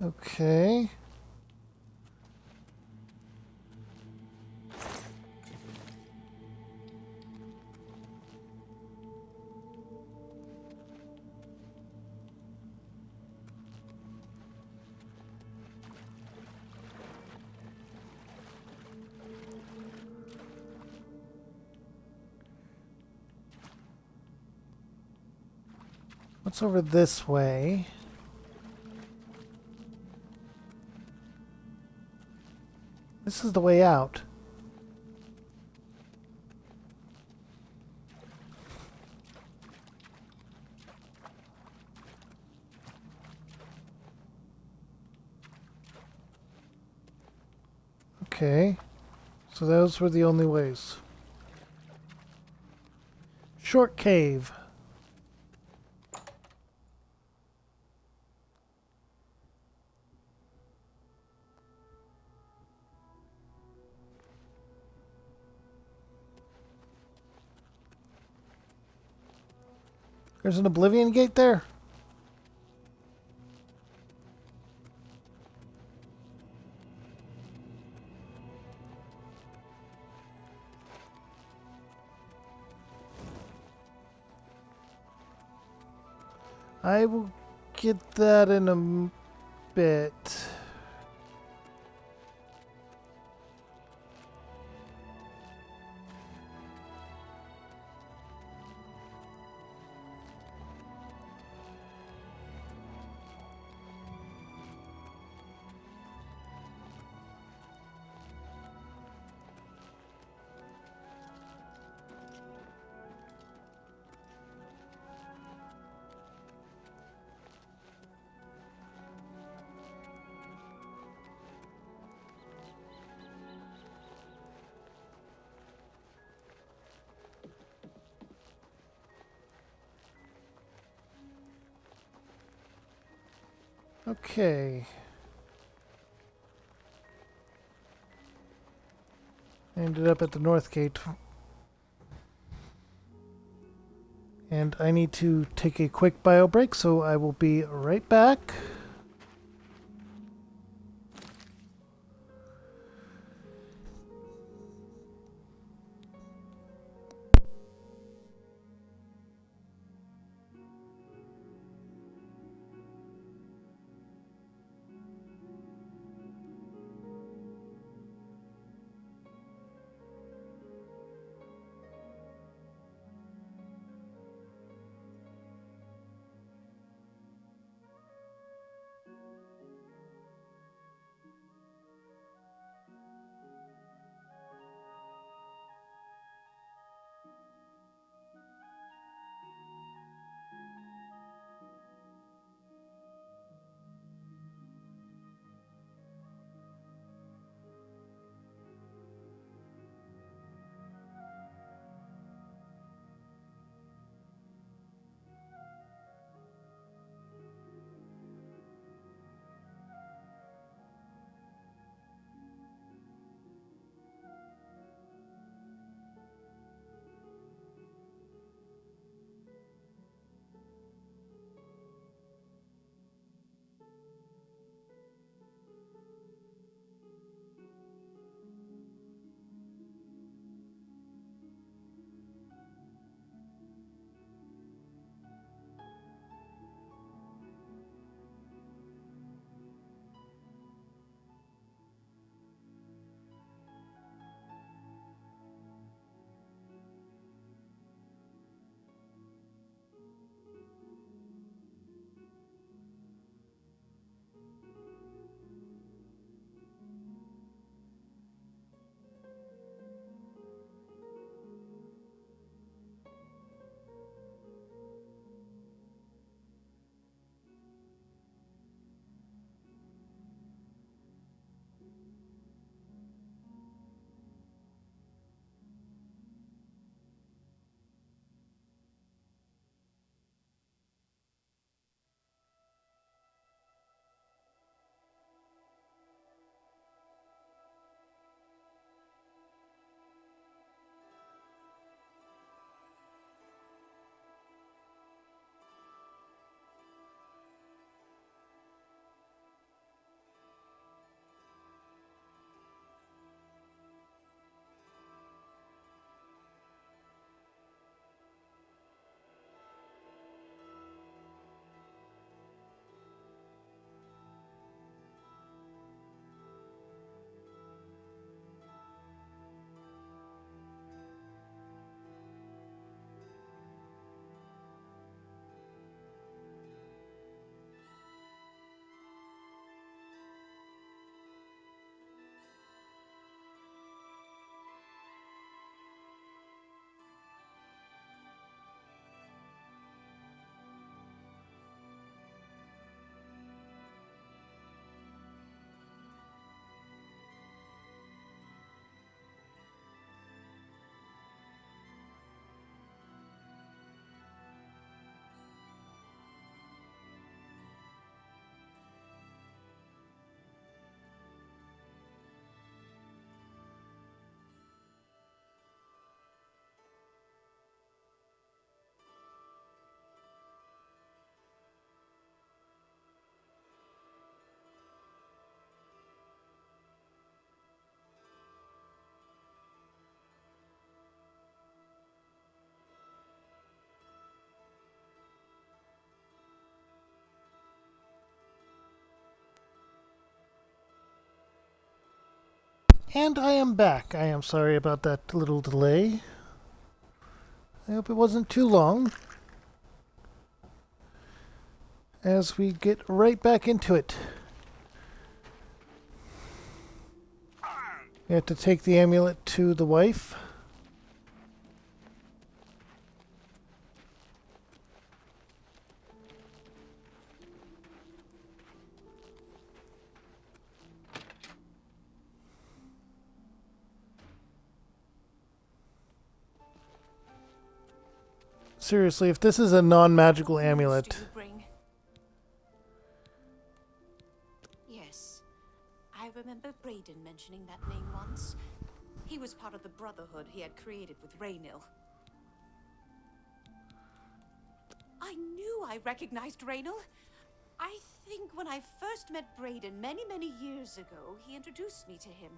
Okay. What's over this way? This is the way out. Okay. So those were the only ways. Short cave. There's an Oblivion gate there. I will get that in a bit. Okay. I ended up at the north gate. And I need to take a quick bio break, so I will be right back. And I am back. I am sorry about that little delay. I hope it wasn't too long. As we get right back into it. We have to take the amulet to the wife. Seriously, if this is a non-magical amulet... Yes. I remember Braden mentioning that name once. He was part of the Brotherhood he had created with Raynil. I knew I recognized Raynil. I think when I first met Braden many years ago, he introduced me to him.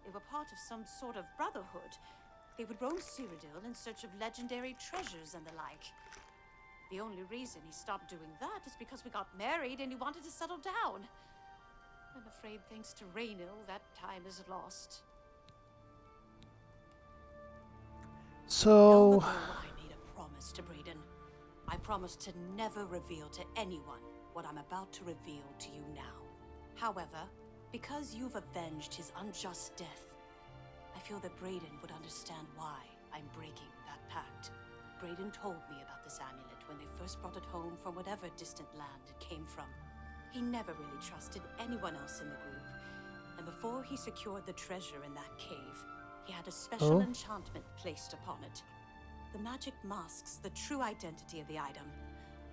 They were part of some sort of brotherhood. They would roam Cyrodiil in search of legendary treasures and the like. The only reason he stopped doing that is because we got married and he wanted to settle down. I'm afraid thanks to Raynil, that time is lost. So... I made a promise to Braden. I promised to never reveal to anyone what I'm about to reveal to you now. However, because you've avenged his unjust death, I feel that Braden would understand why I'm breaking that pact. Braden told me about this amulet when they first brought it home from whatever distant land it came from. He never really trusted anyone else in the group, and before he secured the treasure in that cave, he had a special enchantment placed upon it. The magic masks the true identity of the item.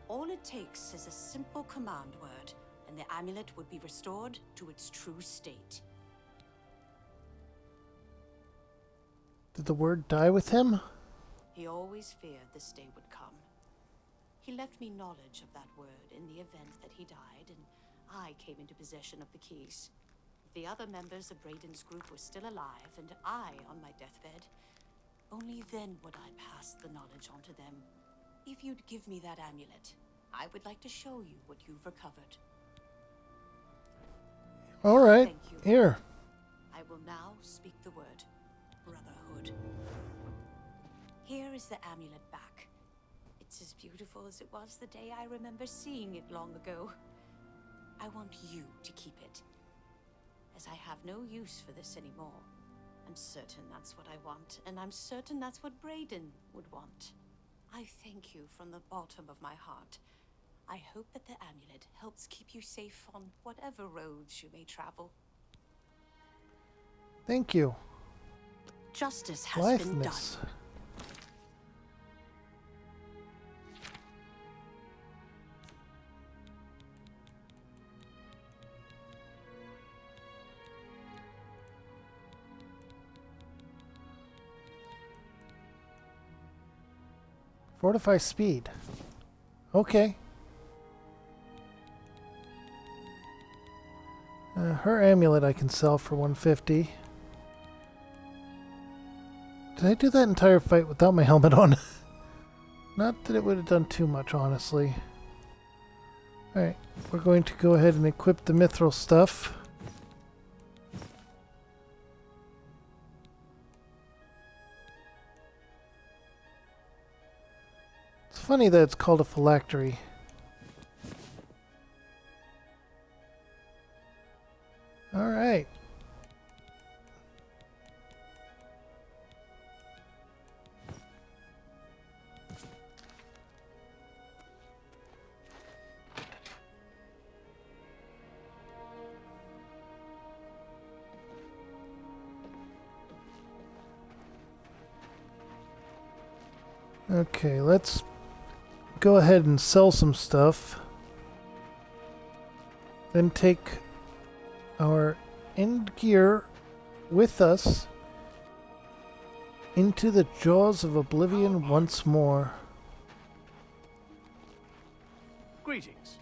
All it takes is a simple command word, and the amulet would be restored to its true state. Did the word die with him? He always feared this day would come. He left me knowledge of that word in the event that he died, and I came into possession of the keys. If the other members of Braden's group were still alive, and I on my deathbed, only then would I pass the knowledge on to them. If you'd give me that amulet, I would like to show you what you've recovered. All right, Thank you. here. I will now speak the word Brotherhood. Here is the amulet back. It's as beautiful as it was the day I remember seeing it long ago. I want you to keep it, as I have no use for this anymore. I'm certain that's what I want, and I'm certain that's what Braden would want. I thank you from the bottom of my heart. I hope that the amulet helps keep you safe on whatever roads you may travel. Thank you. Justice has been done. Blitheness. Fortify speed. Okay. Her amulet I can sell for 150. Did I do that entire fight without my helmet on? Not that it would have done too much, honestly. Alright, we're going to go ahead and equip the mithril stuff. It's funny that it's called a phylactery. Alright. Okay, let's go ahead and sell some stuff. Then take our end gear with us into the jaws of Oblivion once more. Greetings.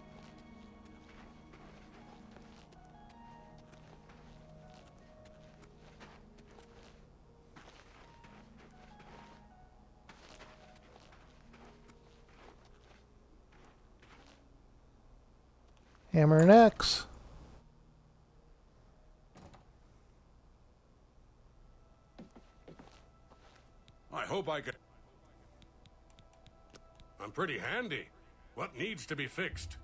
Hammer and axe. hope I can... I'm pretty handy. What needs to be fixed?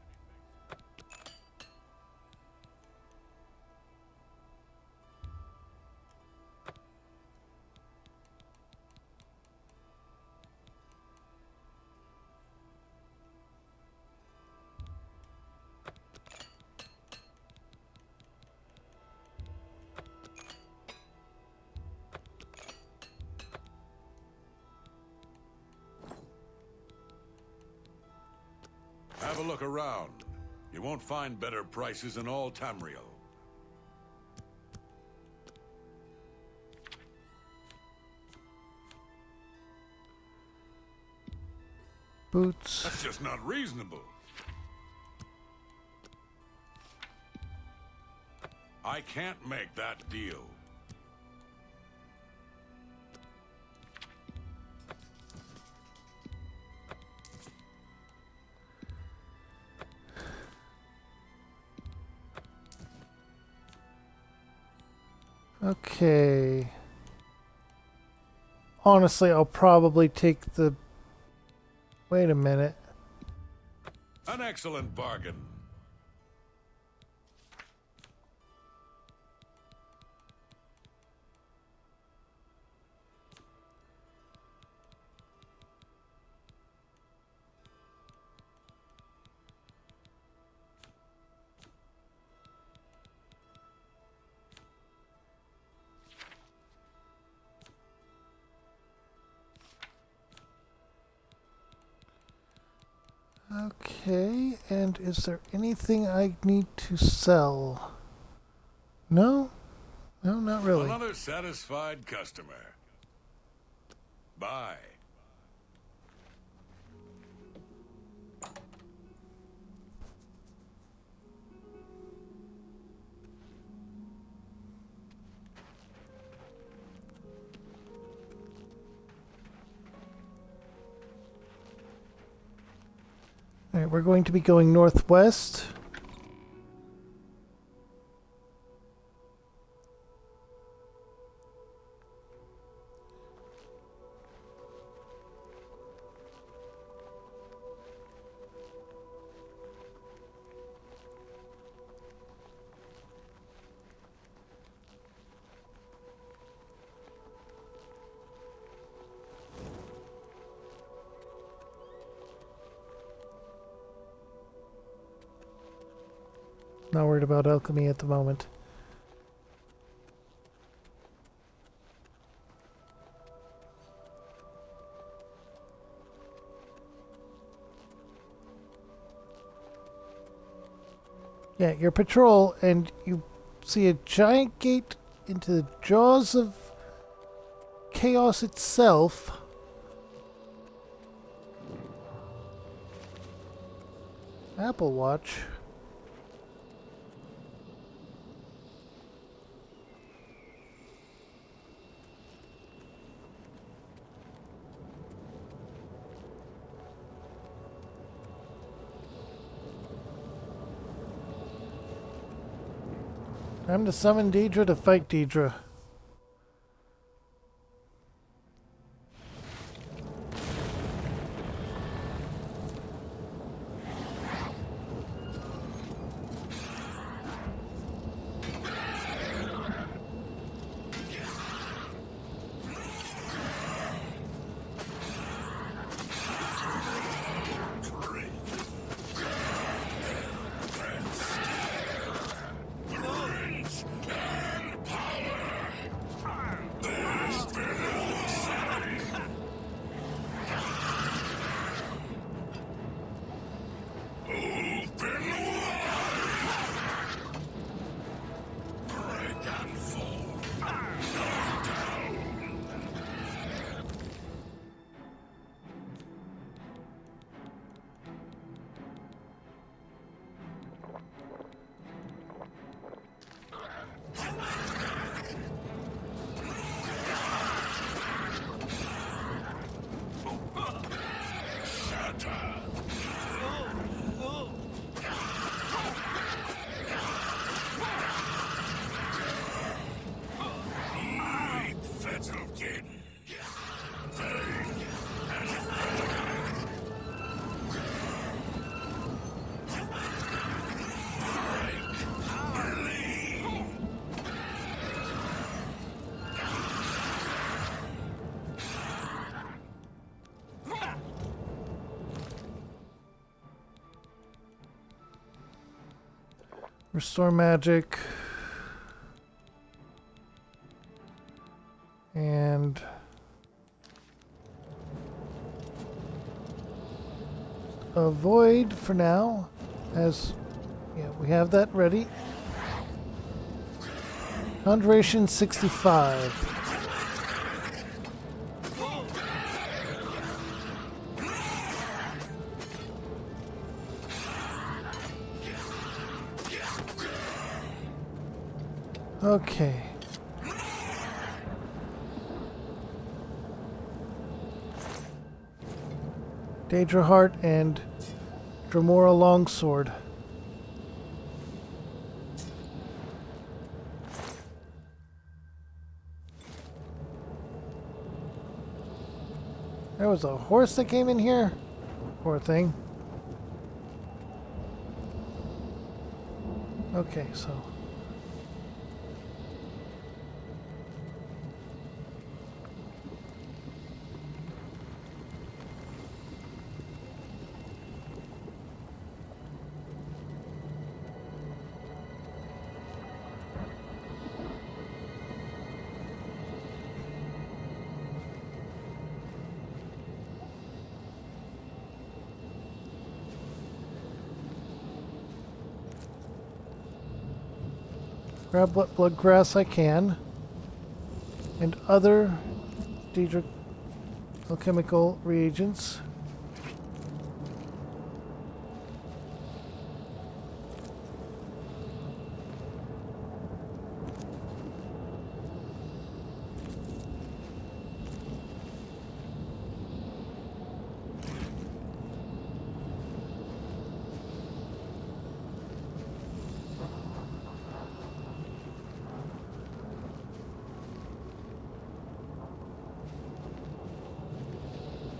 Have a look around. You won't find better prices in all Tamriel. Boots. That's just not reasonable. I can't make that deal. Okay. Honestly, I'll probably take the... Wait a minute. An excellent bargain. Okay, and is there anything I need to sell? No? No, not really. Another satisfied customer. Bye. Alright, we're going to be going northwest. Not worried about alchemy at the moment. Yeah, your patrol, and you see a giant gate into the jaws of chaos itself. Apple Watch. Time to summon Deidre to fight Deidre. Restore magic. And avoid for now, as yeah, we have that ready. Conjuration 65. Okay. Daedra Heart and Dremora Longsword. There was a horse that came in here? Poor thing. Okay, so... grab what blood grass I can, and other Daedric alchemical reagents.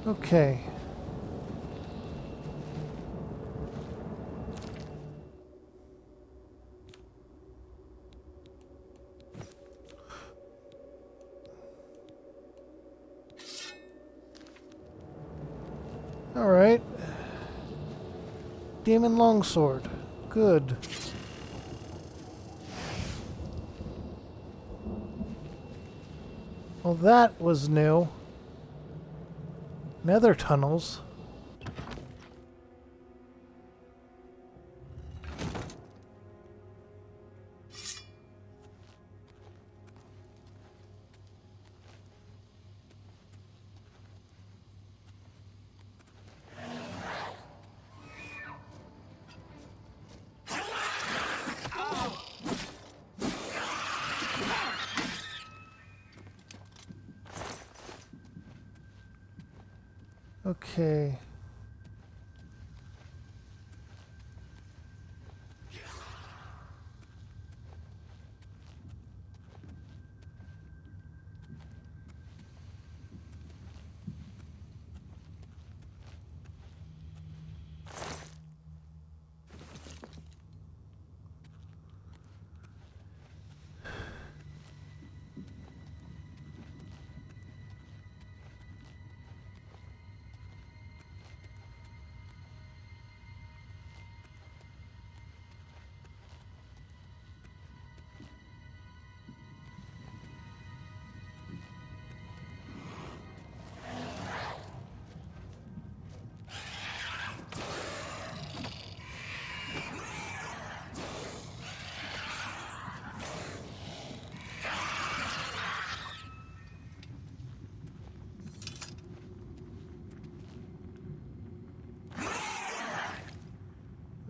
Okay. All right. Demon Longsword. Good. Well, that was new. Nether tunnels. Okay.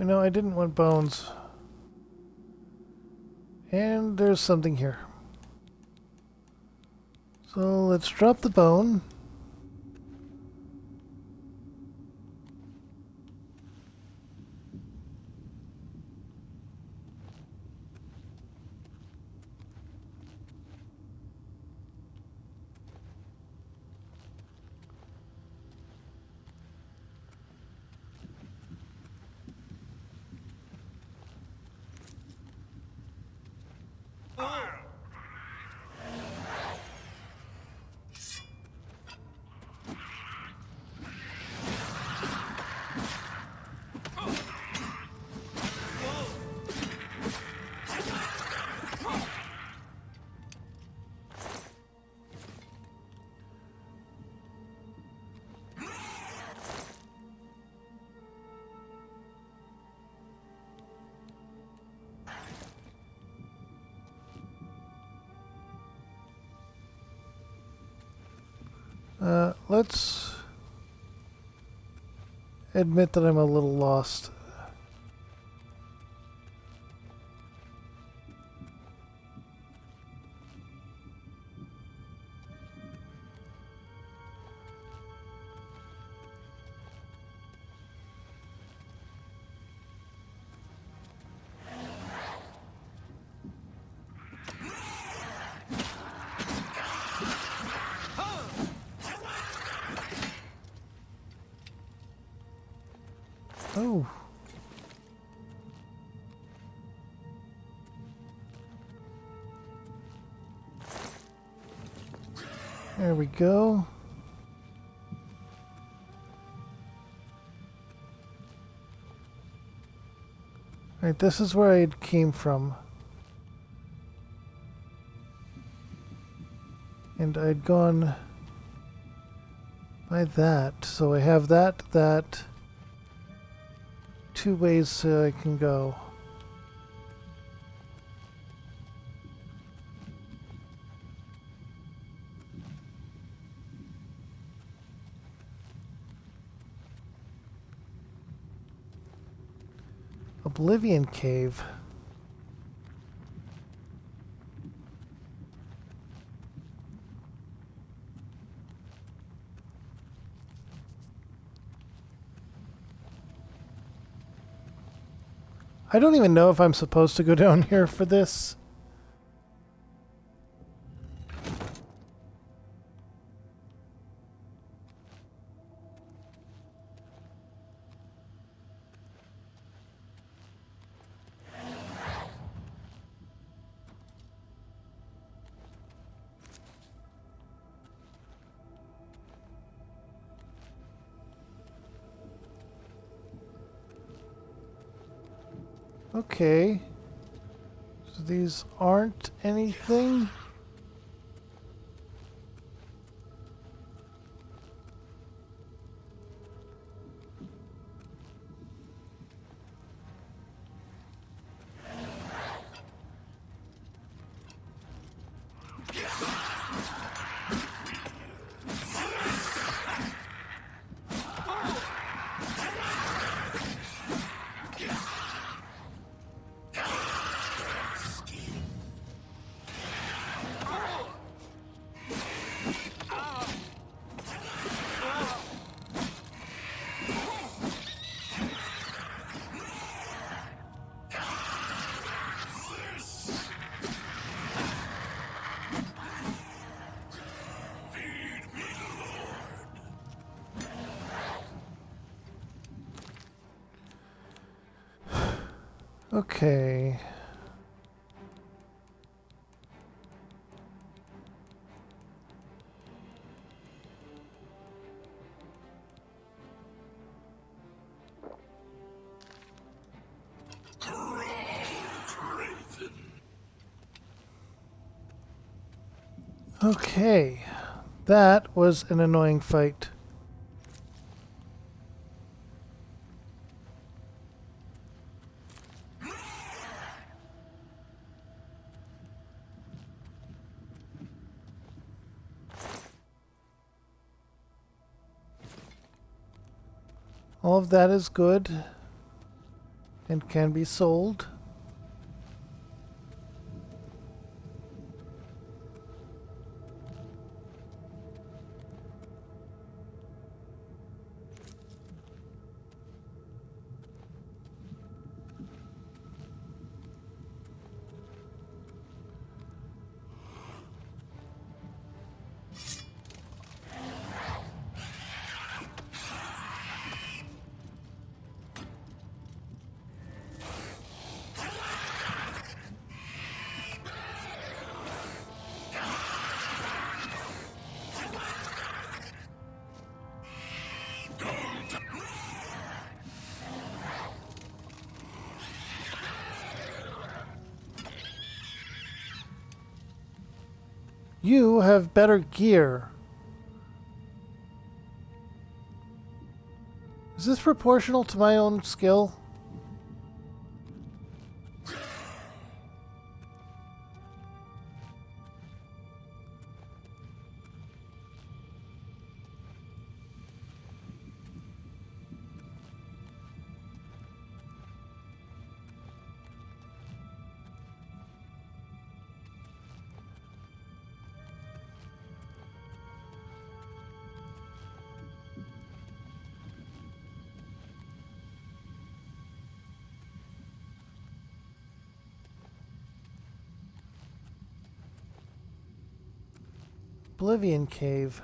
No, I didn't want bones. And there's something here. So let's drop the bone. let's admit that I'm a little lost. Oh. There we go. Right, this is where I came from. And I'd gone by that. So I have that. Two ways I can go. Oblivion Cave. I don't even know if I'm supposed to go down here for this. Okay. So these aren't anything? Okay. Okay. That was an annoying fight. All of that is good and can be sold. You have better gear. Is this proportional to my own skill? Oblivion Cave.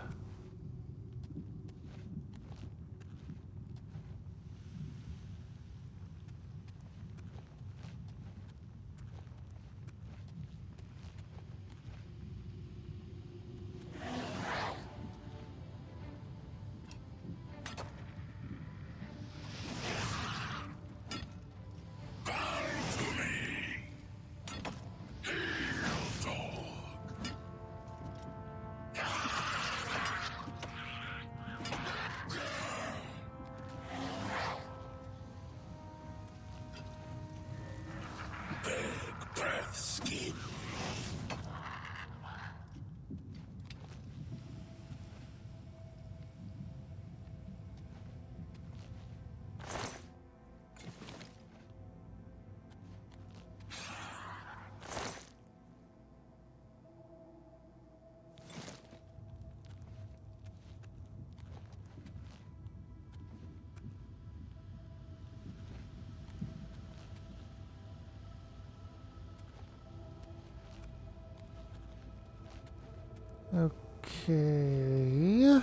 Okay.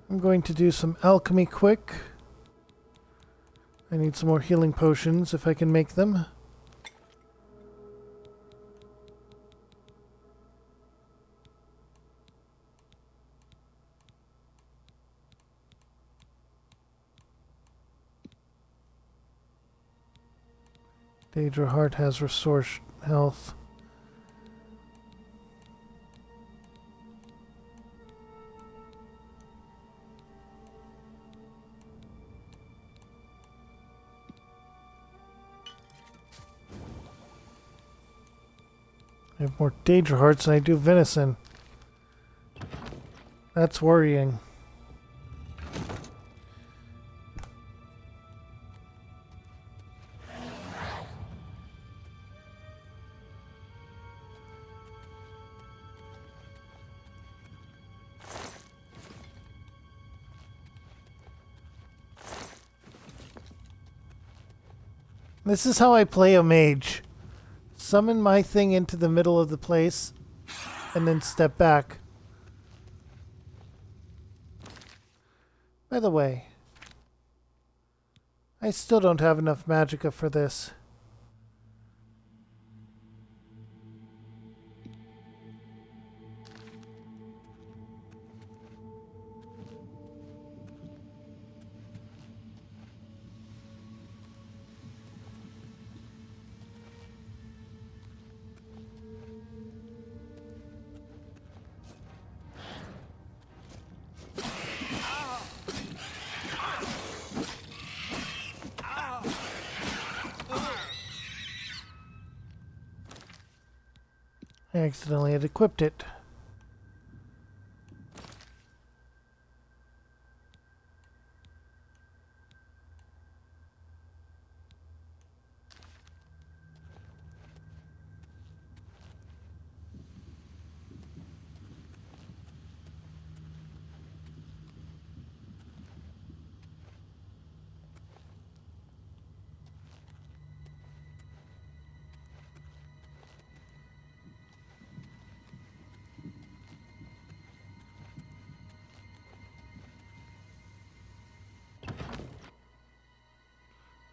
I'm going to do some alchemy quick. I need some more healing potions if I can make them. Daedra Heart has restore health. I have more Daedra Hearts than I do venison. That's worrying. This is how I play a mage. Summon my thing into the middle of the place, and then step back. By the way, I still don't have enough magicka for this. I accidentally had equipped it.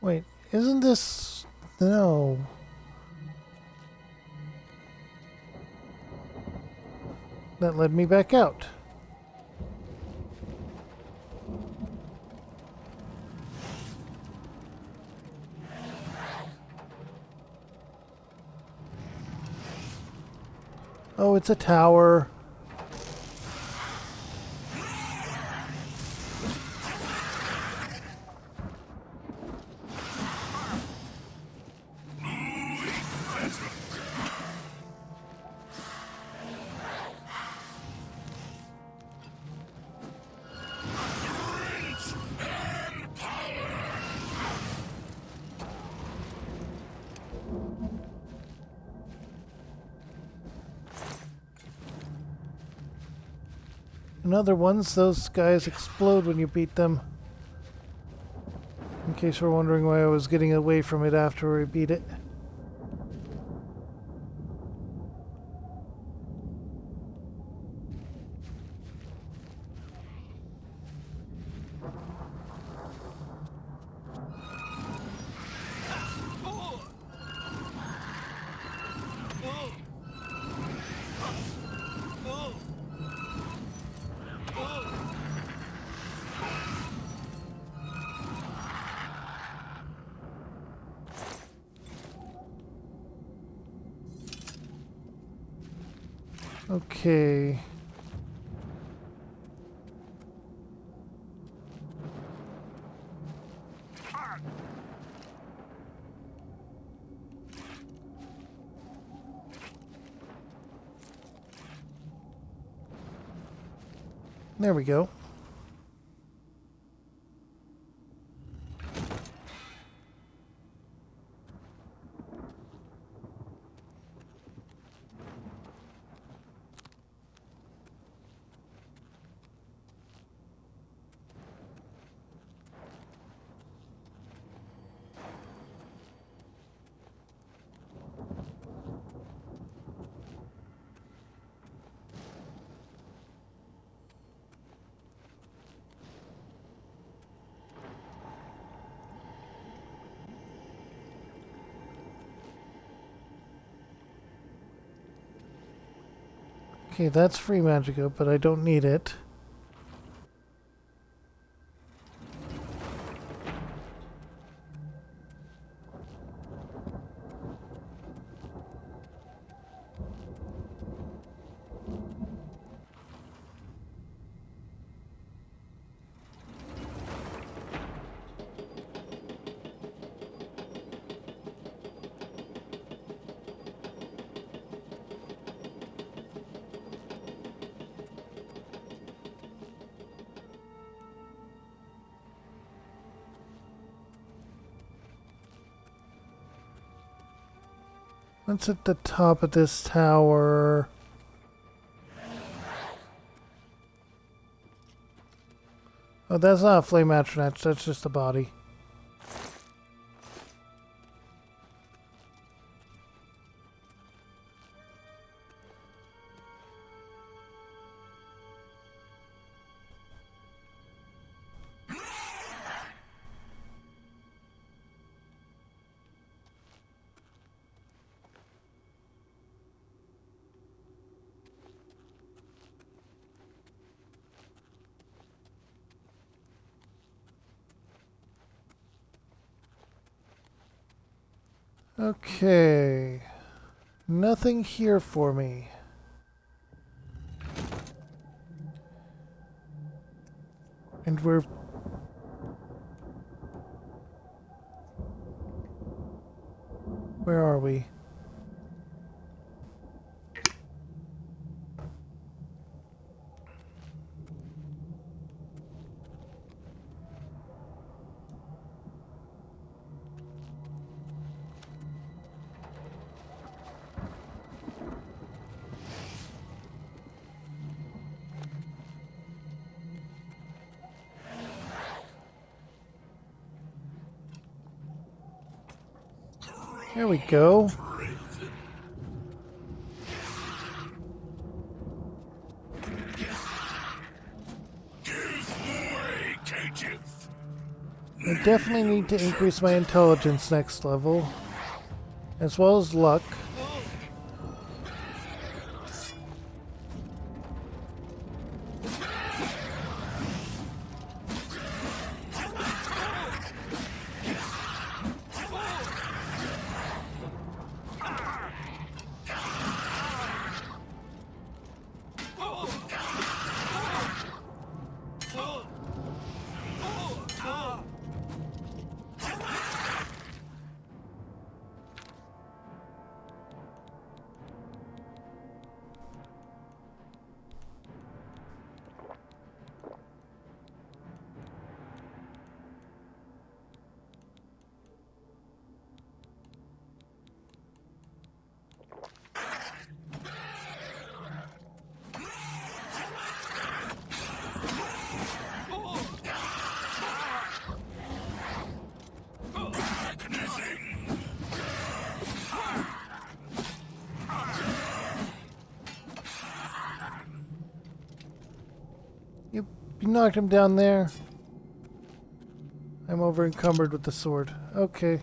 Wait, isn't this... No. That led me back out. Oh, it's a tower. And other ones, those guys explode when you beat them. In case we're wondering why I was getting away from it after we beat it. Okay. There we go. Okay, that's free magicka, but I don't need it. What's at the top of this tower? Oh, that's not a flame atronach, that's just a body. Okay. Nothing here for me. And we're... Where are we? There we go. I definitely need to increase my intelligence next level, as well as luck. You knocked him down there. I'm over encumbered with the sword. Okay.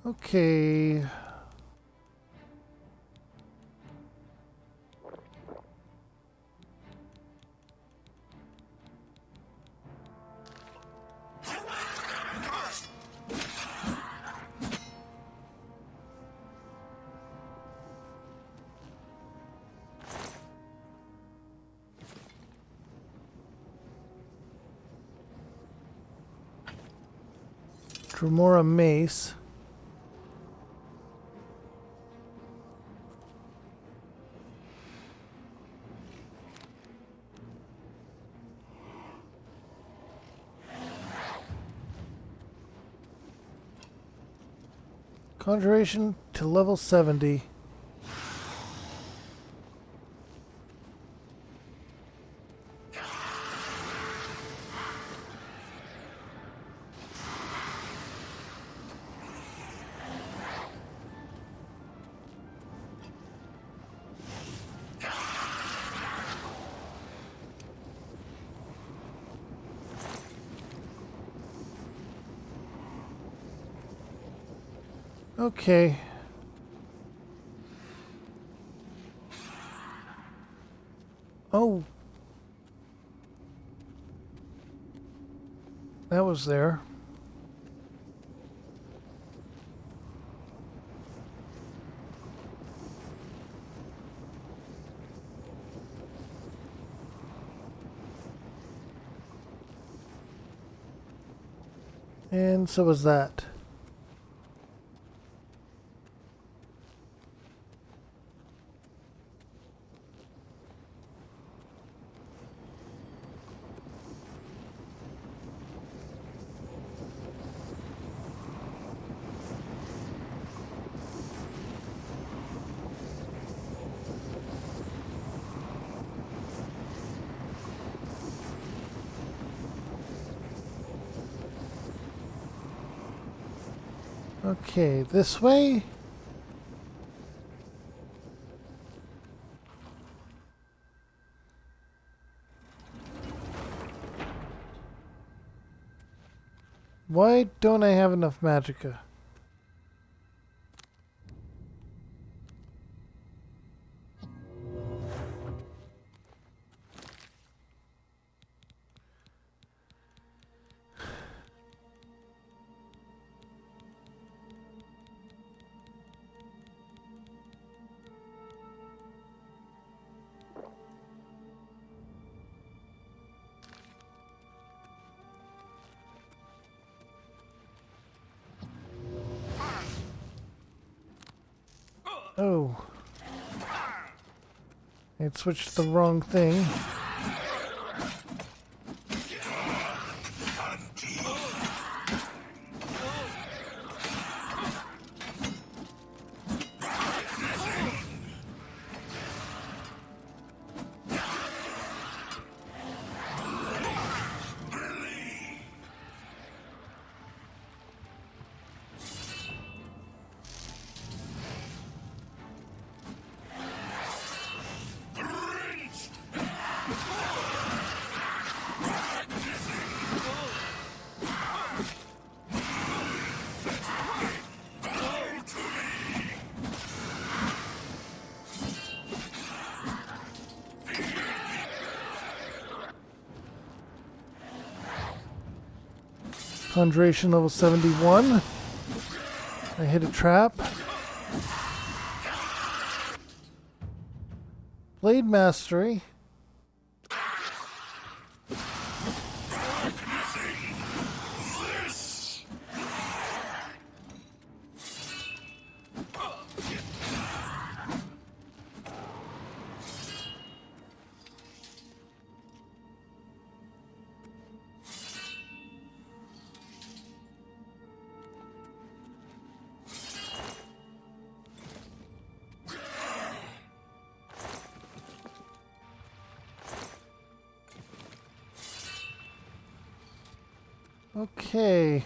Okay. Tremora Mace. Conjuration to level 70. Okay. Oh. That was there. And so was that. Okay, this way? Why don't I have enough magicka? Oh. It switched the wrong thing. Conjuration level 71. I hit a trap. Blade Mastery. Okay.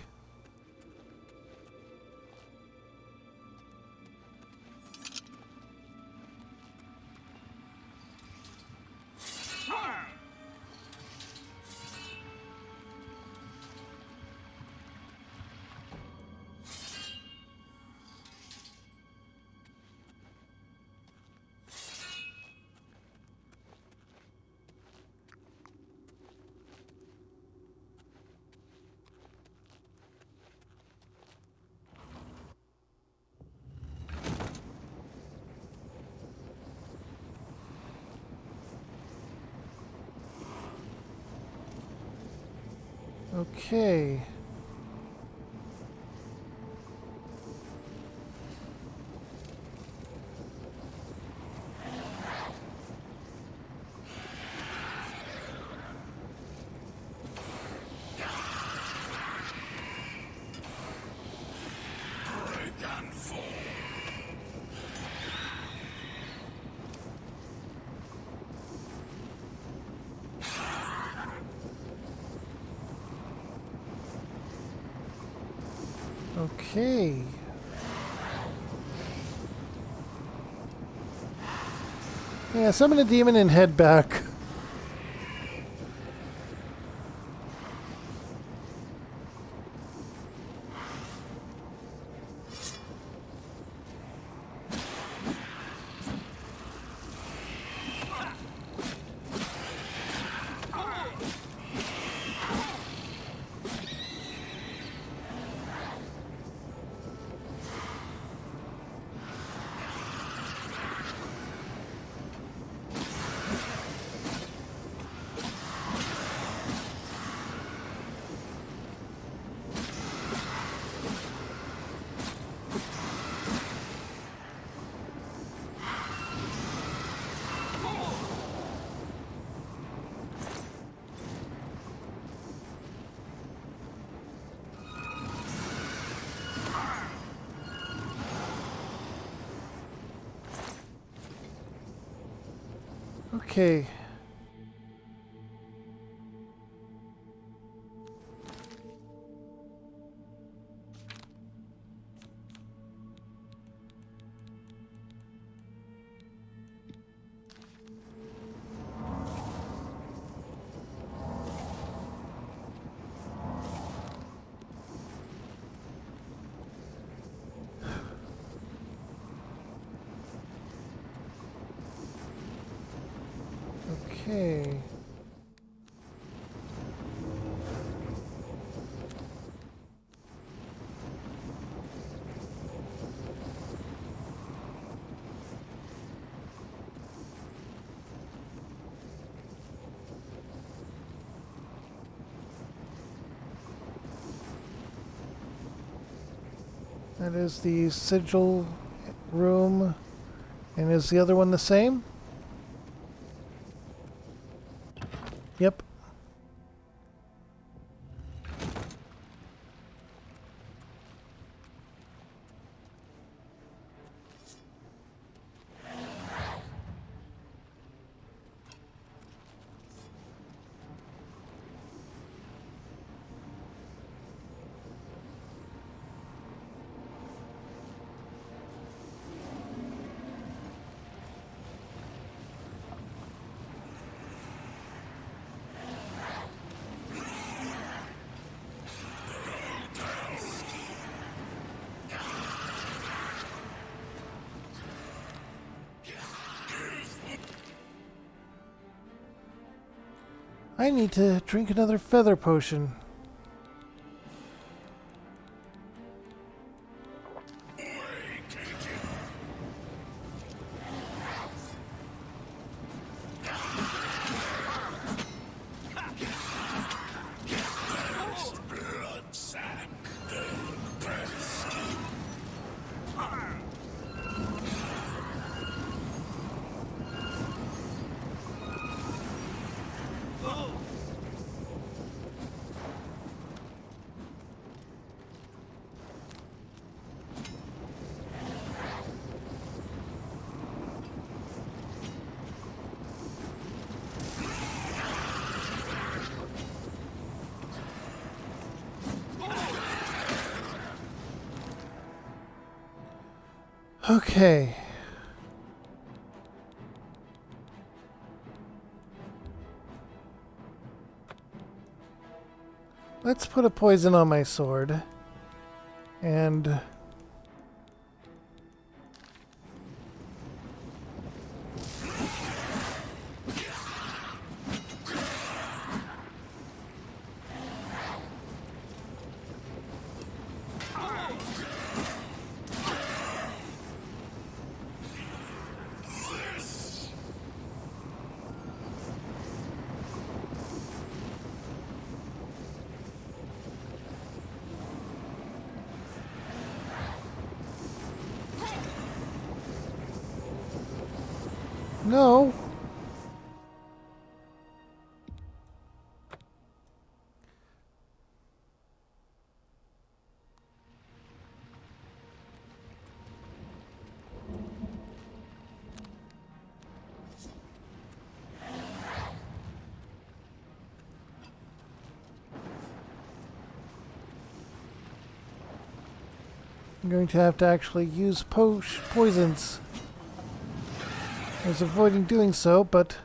Okay. Okay. Yeah, summon a demon and head back. Okay. Okay. That is the sigil room. And is the other one the same? Yep. I need to drink another feather potion. Okay. Let's put a poison on my sword. And... No! I'm going to have to actually use poisons. I was avoiding doing so, but...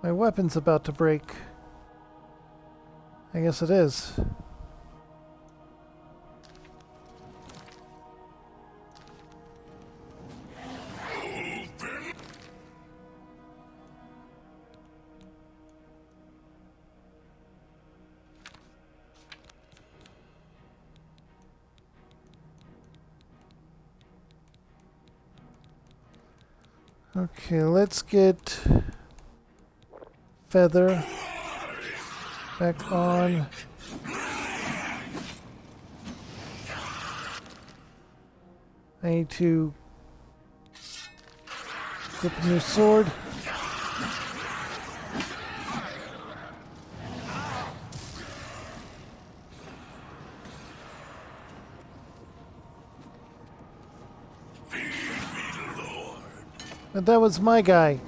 my weapon's about to break. I guess it is. Okay, let's get Feather back on. I need to equip a new sword. But that was my guy.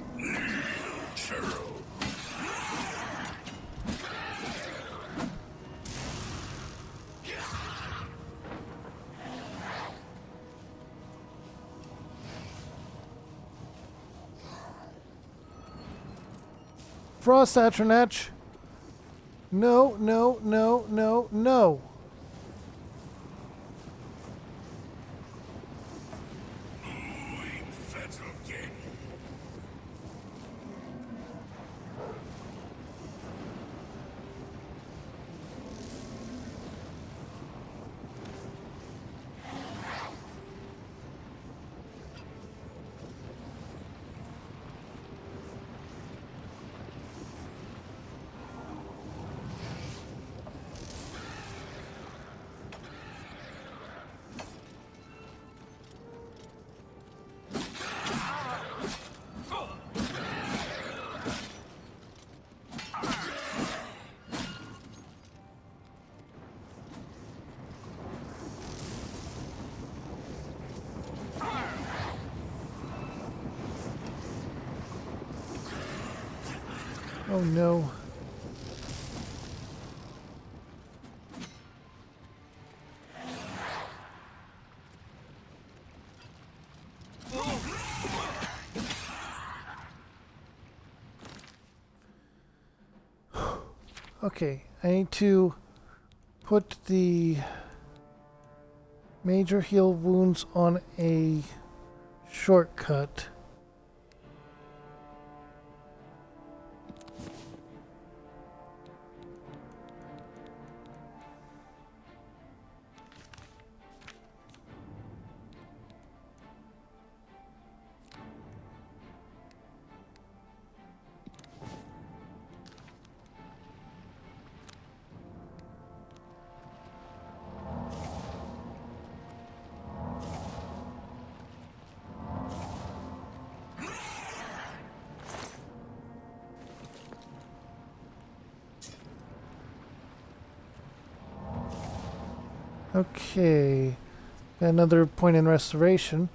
Frost Atronach. No, no, no, no, no. Oh no. Okay, I need to put the major heal wounds on a shortcut. Okay. Got another point in restoration.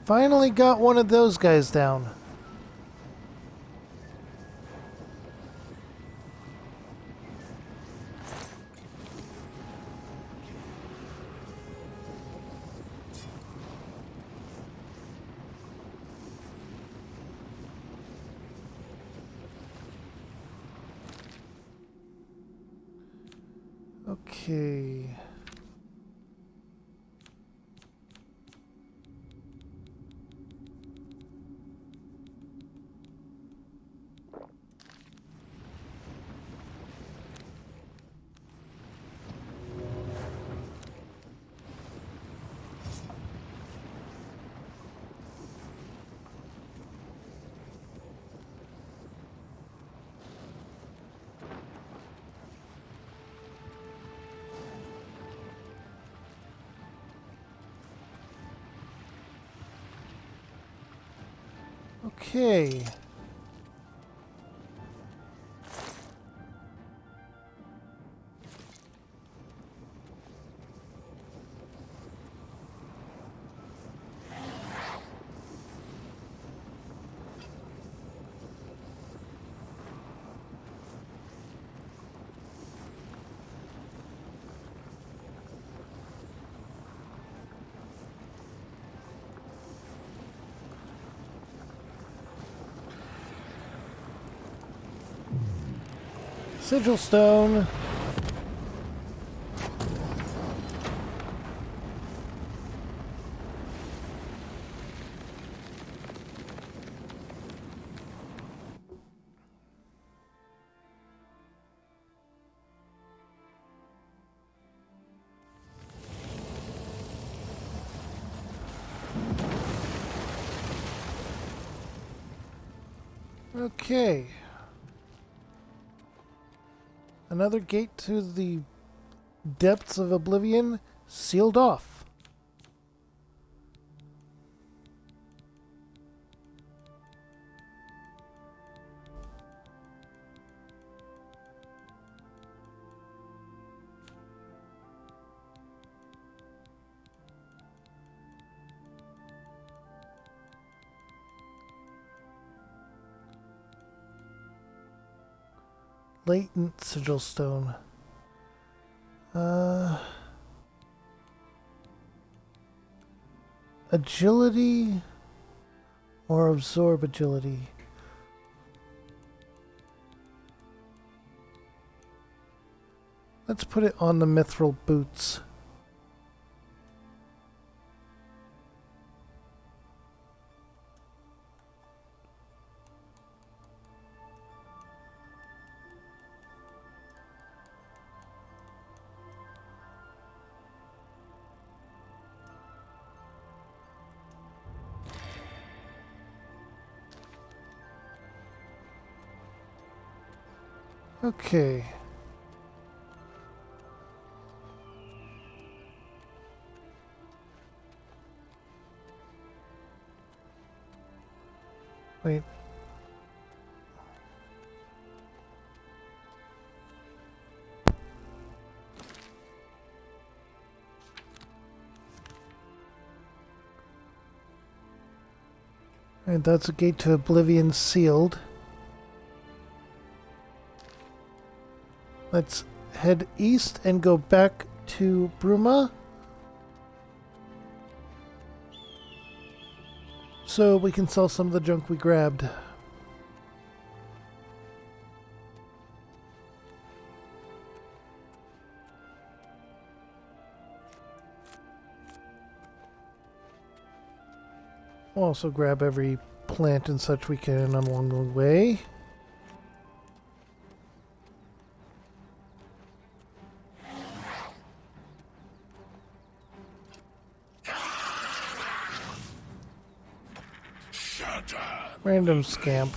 Finally got one of those guys down. Okay. Okay. Sigil stone. Okay. Another gate to the depths of Oblivion sealed off. Latent sigil stone. Agility or absorb agility? Let's put it on the mithril boots. Okay. Wait. Alright, that's a gate to Oblivion sealed. Let's head east and go back to Bruma, so we can sell some of the junk we grabbed. We'll also grab every plant and such we can along the way. Random scamp.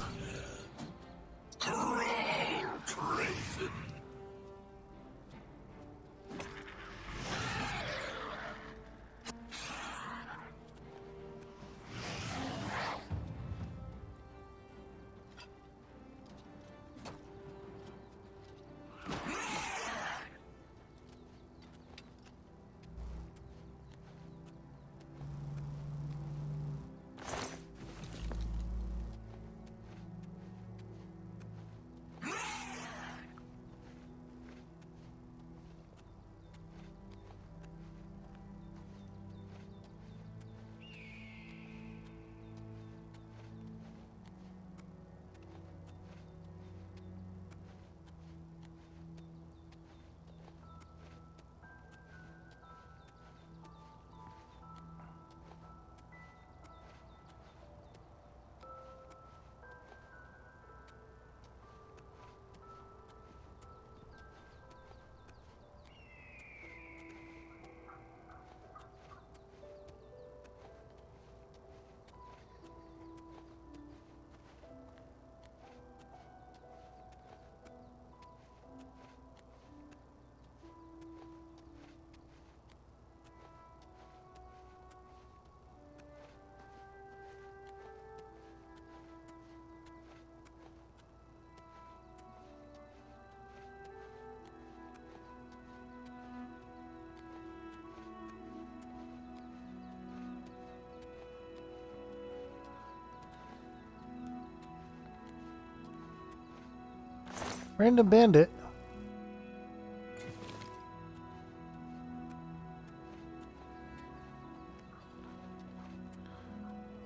Random bandit.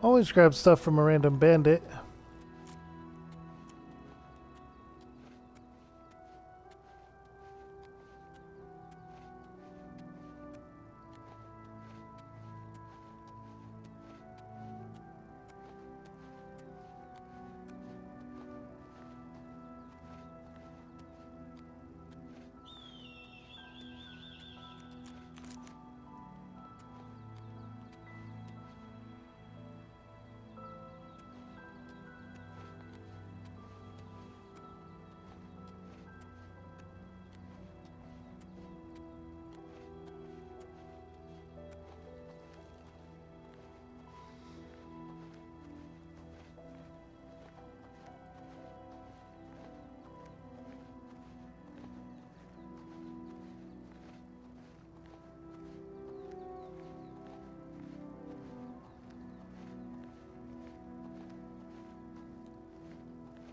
Always grab stuff from a random bandit.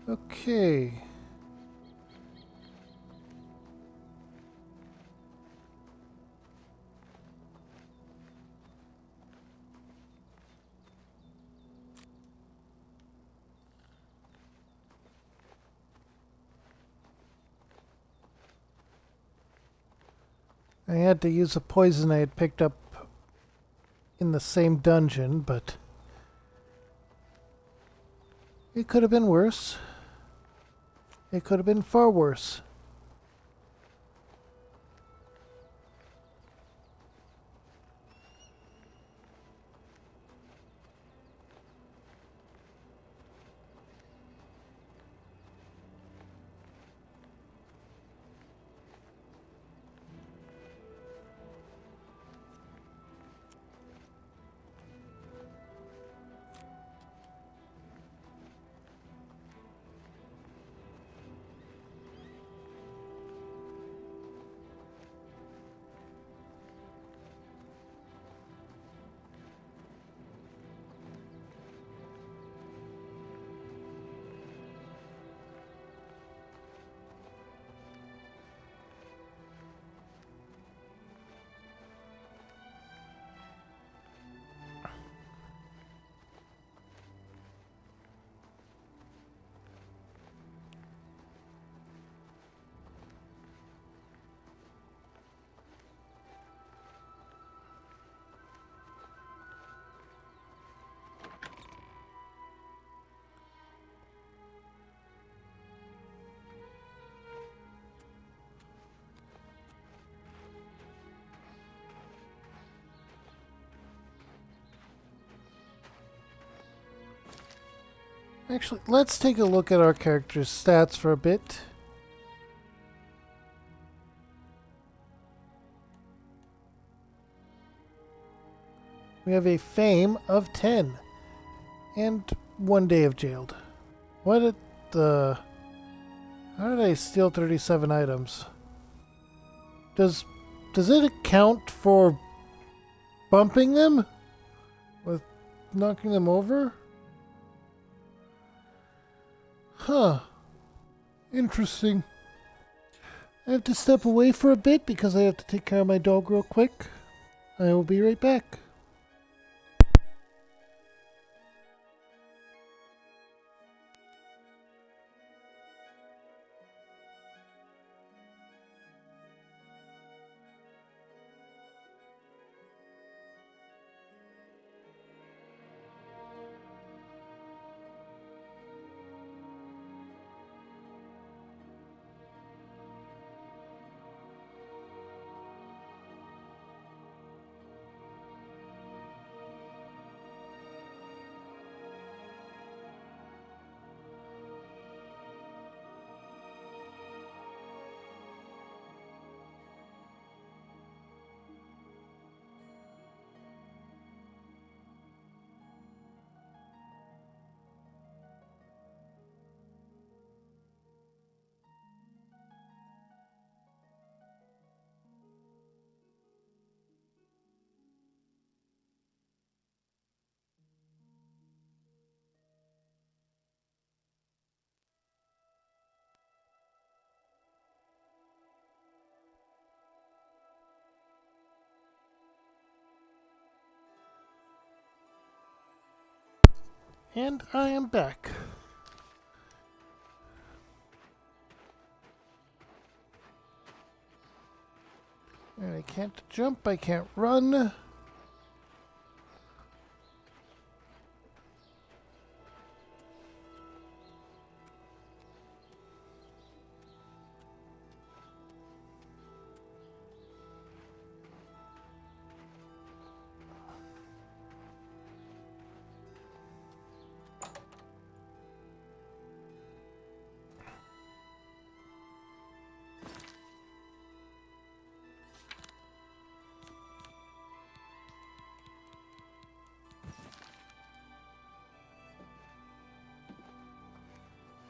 Okay. I had to use a poison I had picked up in the same dungeon, but it could have been worse. It could have been far worse. Actually, let's take a look at our character's stats for a bit. We have a fame of 10 and 1 day of jailed. What did the... How did I steal 37 items? Does it account for bumping them? With knocking them over? Huh. Interesting. I have to step away for a bit because I have to take care of my dog real quick. I will be right back. And I am back. And I can't jump, I can't run.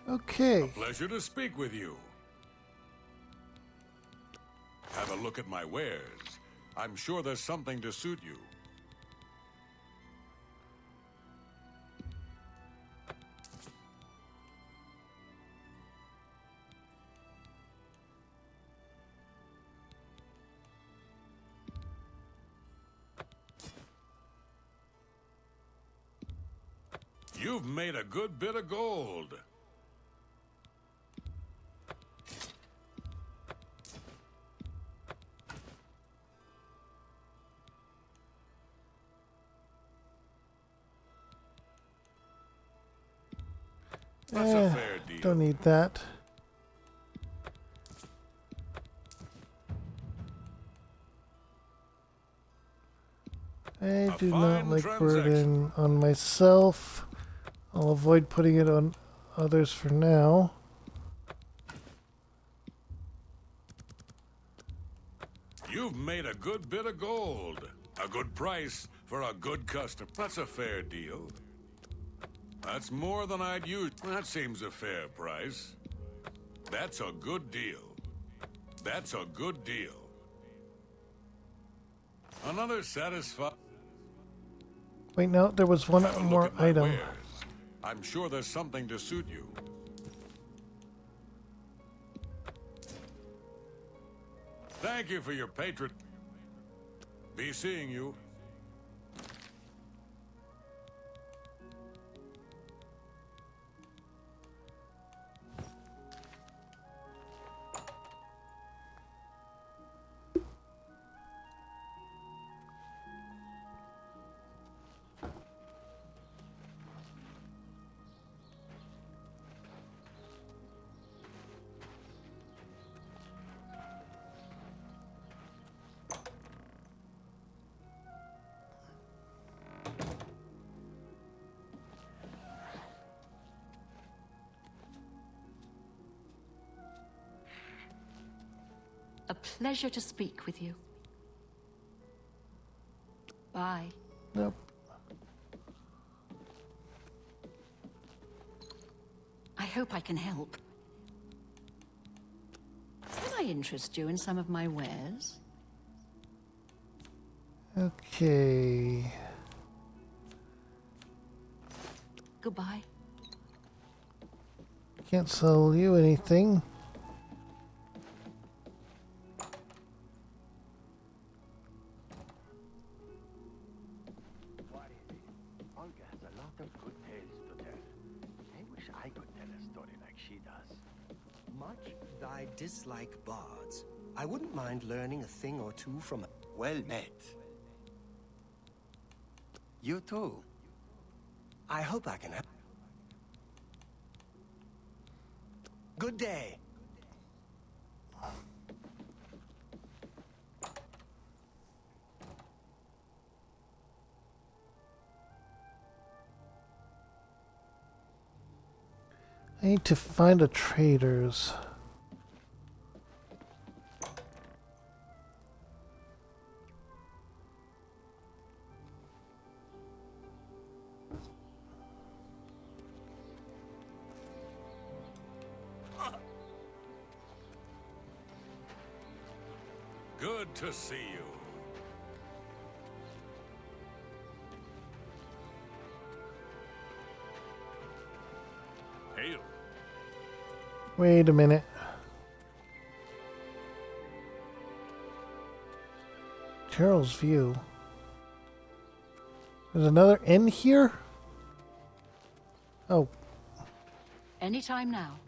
Okay. A pleasure to speak with you. Have a look at my wares. I'm sure there's something to suit you. You've made a good bit of gold. That's a fair deal. Don't need that. I do not like burden on myself. I'll avoid putting it on others for now. You've made a good bit of gold. A good price for a good customer. That's a fair deal. That's more than I'd use. That seems a fair price. That's a good deal. That's a good deal. Another satisfied... Wait, no, there was one more item. Wares. I'm sure there's something to suit you. Thank you for your patron. Be seeing you. A pleasure to speak with you. Bye. Nope. I hope I can help. Can I interest you in some of my wares? Okay. Goodbye. Can't sell you anything. What is it? Olga has a lot of good tales to tell. I wish I could tell a story like she does. Much thy dislike bards, I wouldn't mind learning a thing or two from a... Well met. You too. I hope I can help. Good day. I need to find a trader's. Good to see you. Hail. Wait a minute. Charles View. There's another inn here? Oh. Anytime now.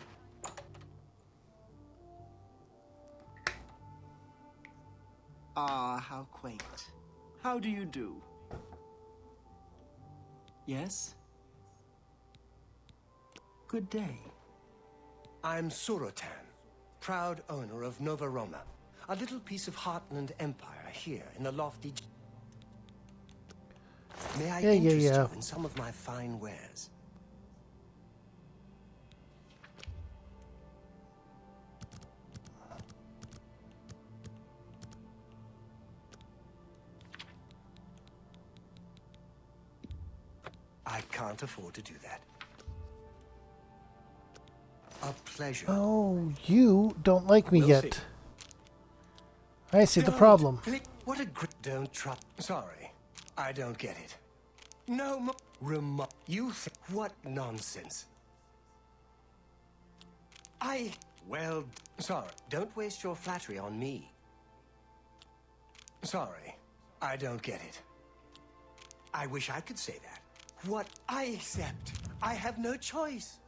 Ah, how quaint. How do you do? Yes? Good day. I'm Surotan, proud owner of Nova Roma, a little piece of Heartland Empire here in the lofty... May I interest you in some of my fine wares? I can't afford to do that. A pleasure. Oh, you don't like me We'll yet. see. I see the Don't problem. What a great... Don't trust... Sorry, I don't get it. No more... You think... What nonsense. Well... Sorry, don't waste your flattery on me. Sorry, I don't get it. I wish I could say that. What I accept. I have no choice.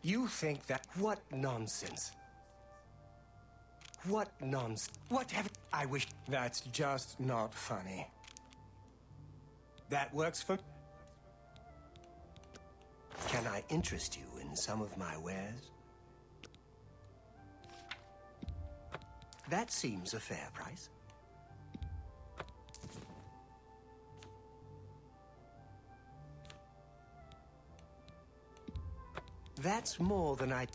You think that... What nonsense. What nonsense. What have... I wish... That's just not funny. That works for... Can I interest you in some of my wares? That seems a fair price. That's more than I...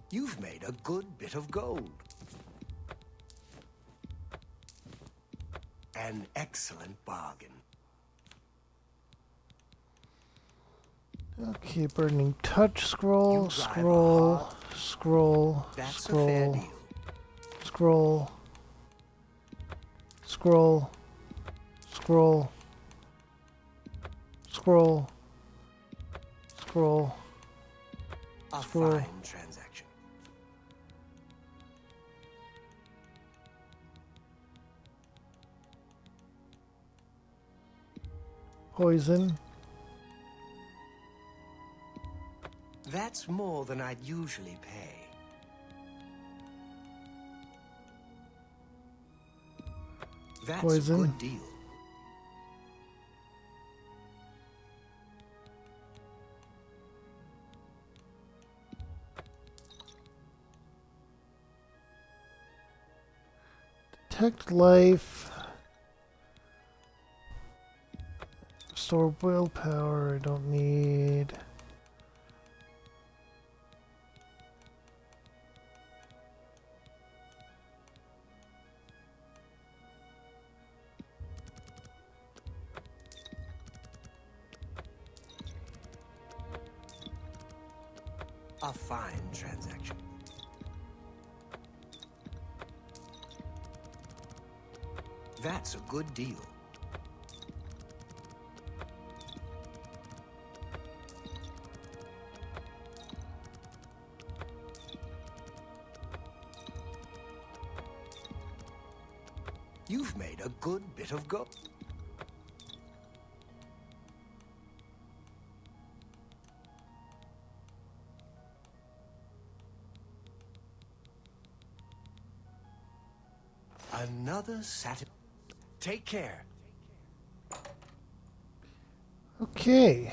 You've made a good bit of gold. An excellent bargain. Okay, burning touch scroll, scroll, scroll, That's a fair scroll, deal. scroll, scroll, scroll, scroll, scroll, A scroll. fine transaction. Poison. That's more than I'd usually pay. That's Poison. a good deal. Detect life. Restore willpower. I don't need. A fine transaction. That's a good deal. You've made a good bit of gold. Another Saturday. Take care. Okay.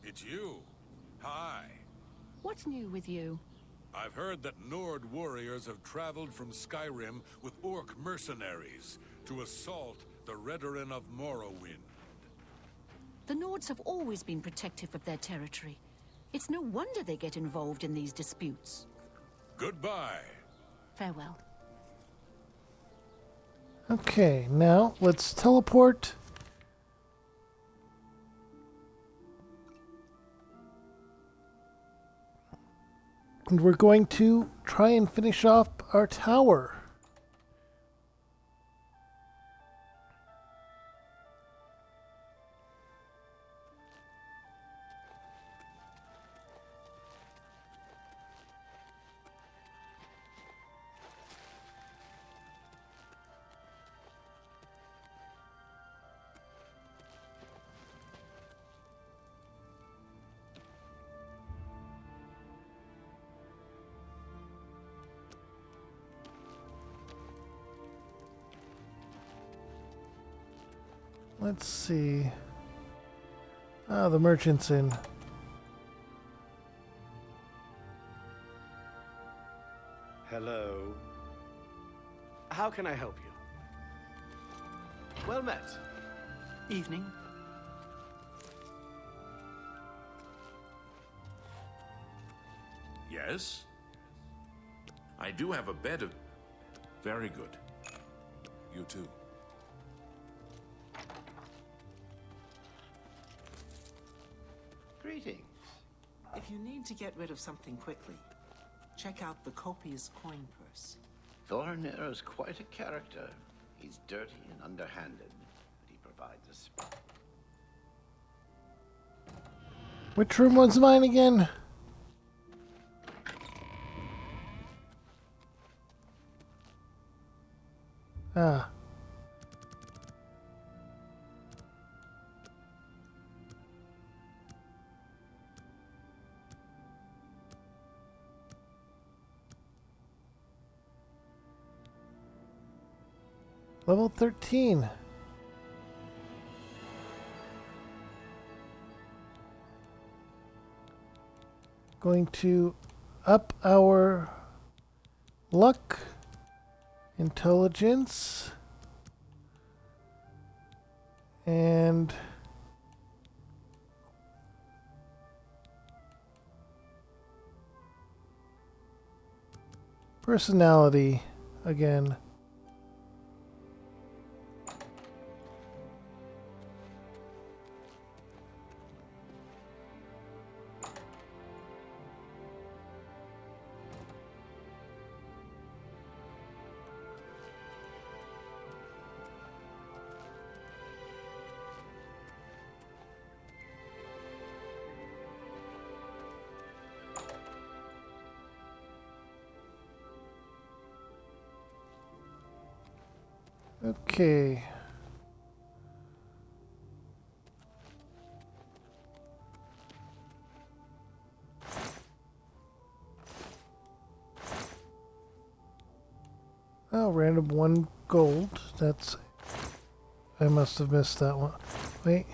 It's you. Hi. What's new with you? I've heard that Nord warriors have traveled from Skyrim with Orc mercenaries to assault the Redoran of Morrowind. The Nords have always been protective of their territory. It's no wonder they get involved in these disputes. Goodbye. Farewell. Okay, now let's teleport. And we're going to try and finish off our tower. Let's see. Ah, the merchant's in. Hello. How can I help you? Well met. Evening. Yes? I do have a bed of... Very good. You too. Greetings. If you need to get rid of something quickly, check out the copious coin purse. Thornir is quite a character. He's dirty and underhanded, but he provides us. Which room was mine again? Ah. Level 13. Going to up our luck, intelligence, and personality again. Okay. Oh, random 1 gold. That's... I must have missed that one. Wait.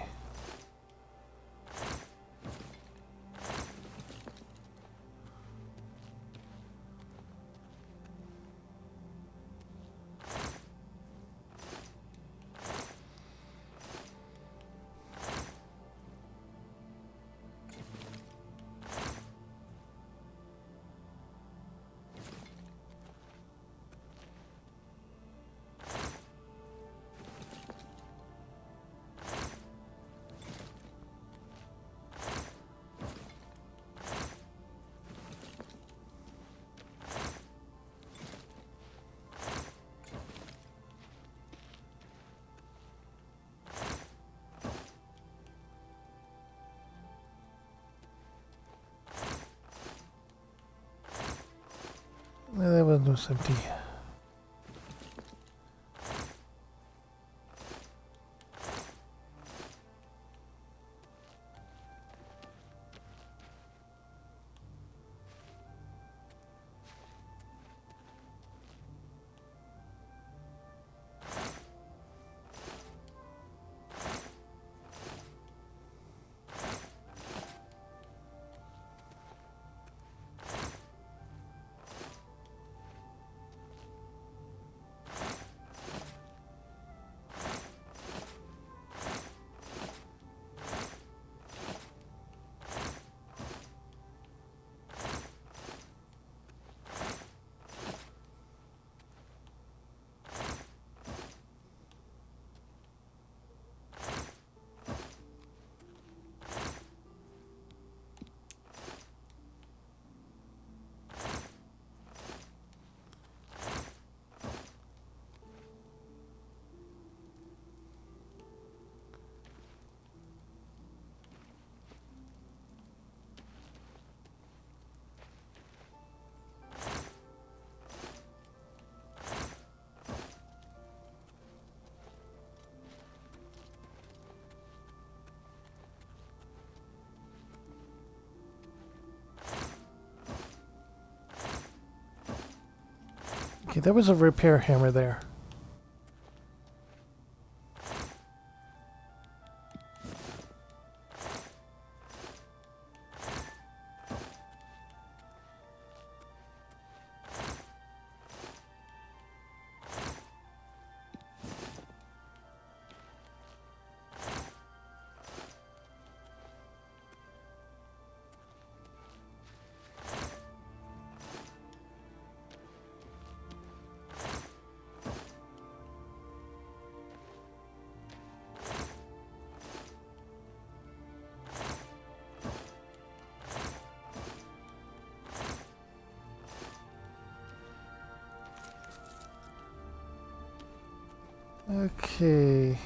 That one was empty. Okay, there was a repair hammer there. Okay.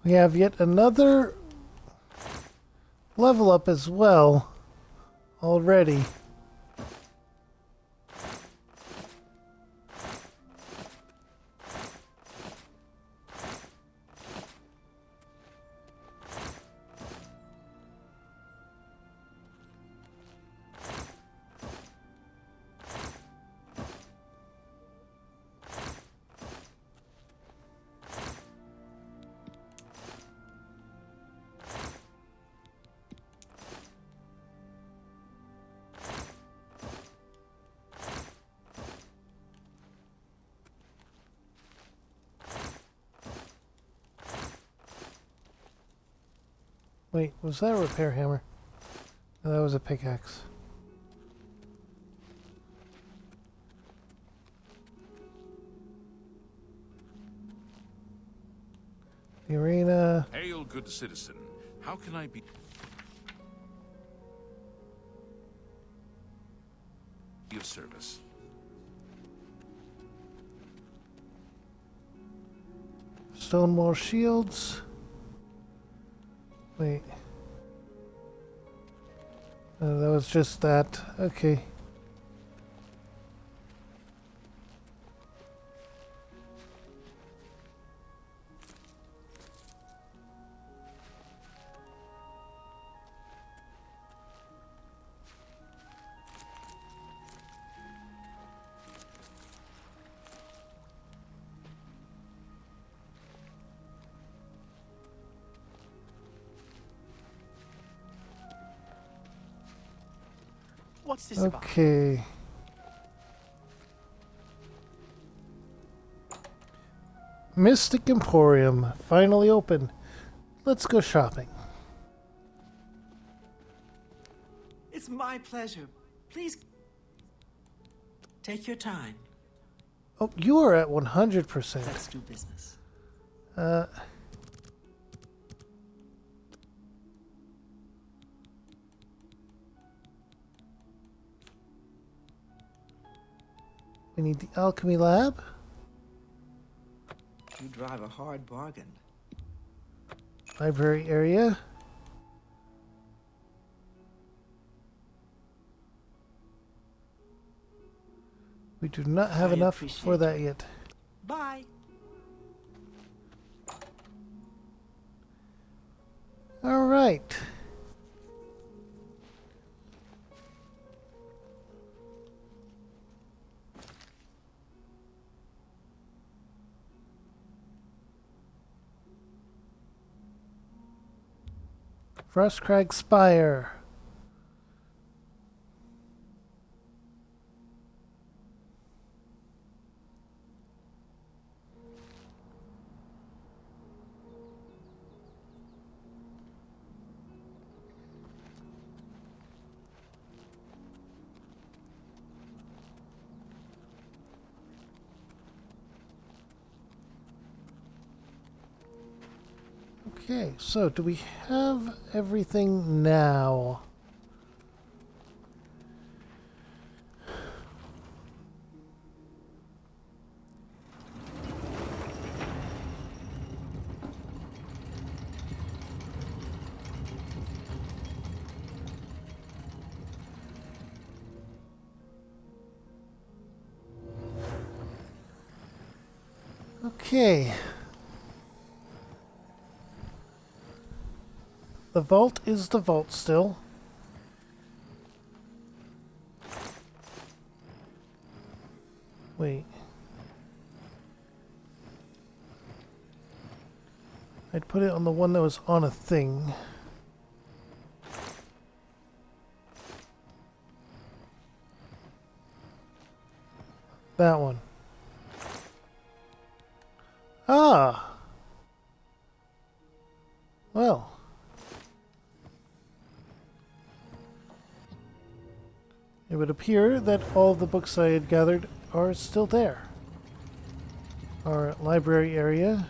We have yet another level up as well already. Wait, was that a repair hammer? No, that was a pickaxe. The arena. Hail, good citizen. How can I be... of service? Stonewall shields. Wait. That was just that. Okay. What's this about? Okay. Mystic Emporium, finally open. Let's go shopping. It's my pleasure. Please take your time. Oh, you are at 100%. Let's do business. We need the alchemy lab. You drive a hard bargain. Library area. We do not have I enough for appreciate that yet. Bye. All right. Frostcrag Spire. Okay, so do we have everything now? Okay. The vault is the vault still. Wait. I'd put it on the one that was on a thing. That one. Ah! Well. It would appear that all the books I had gathered are still there. Our library area.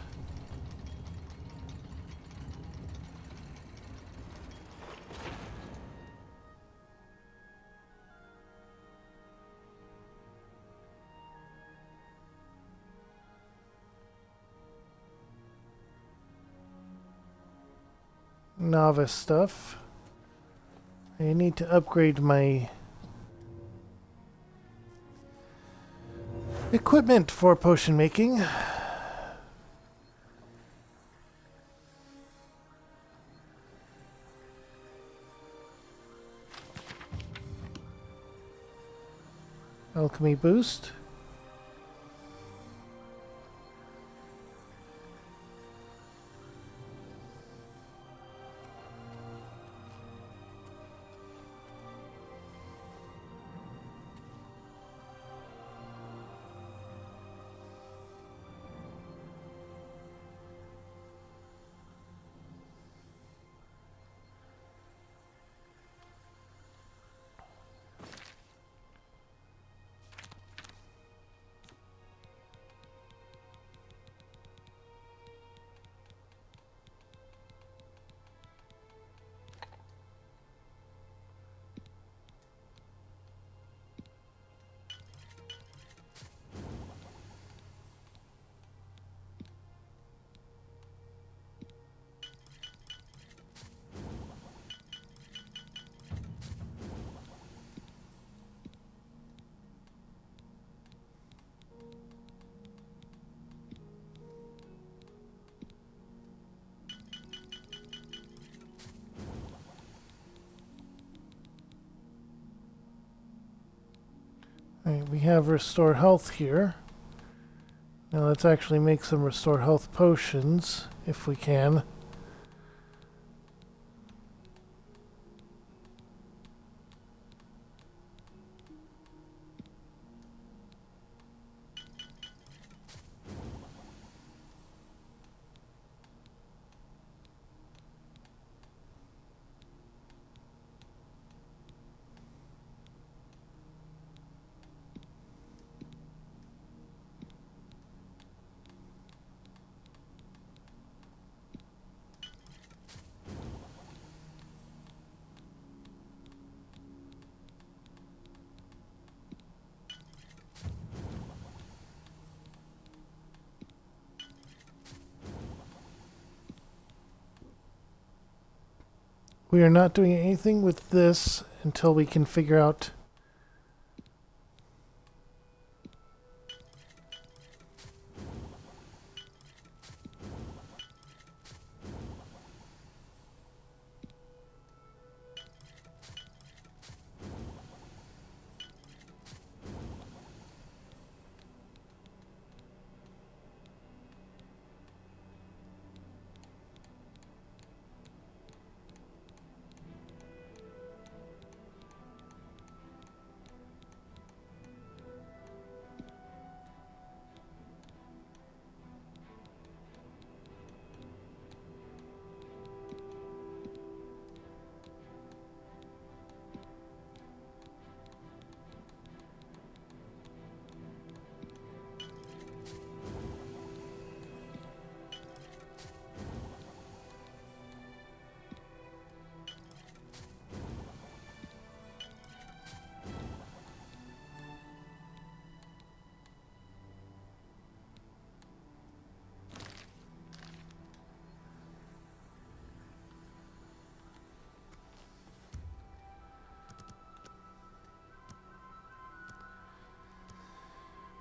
Novice stuff. I need to upgrade my equipment for potion making. Alchemy boost. Alright, we have restore health here. Now let's actually make some restore health potions, if we can. We are not doing anything with this until we can figure out...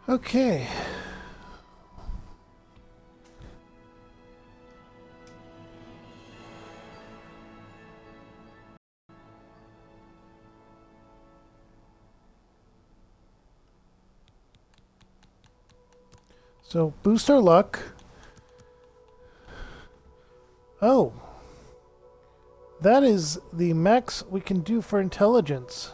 Okay. So, boost our luck. Oh. That is the max we can do for intelligence.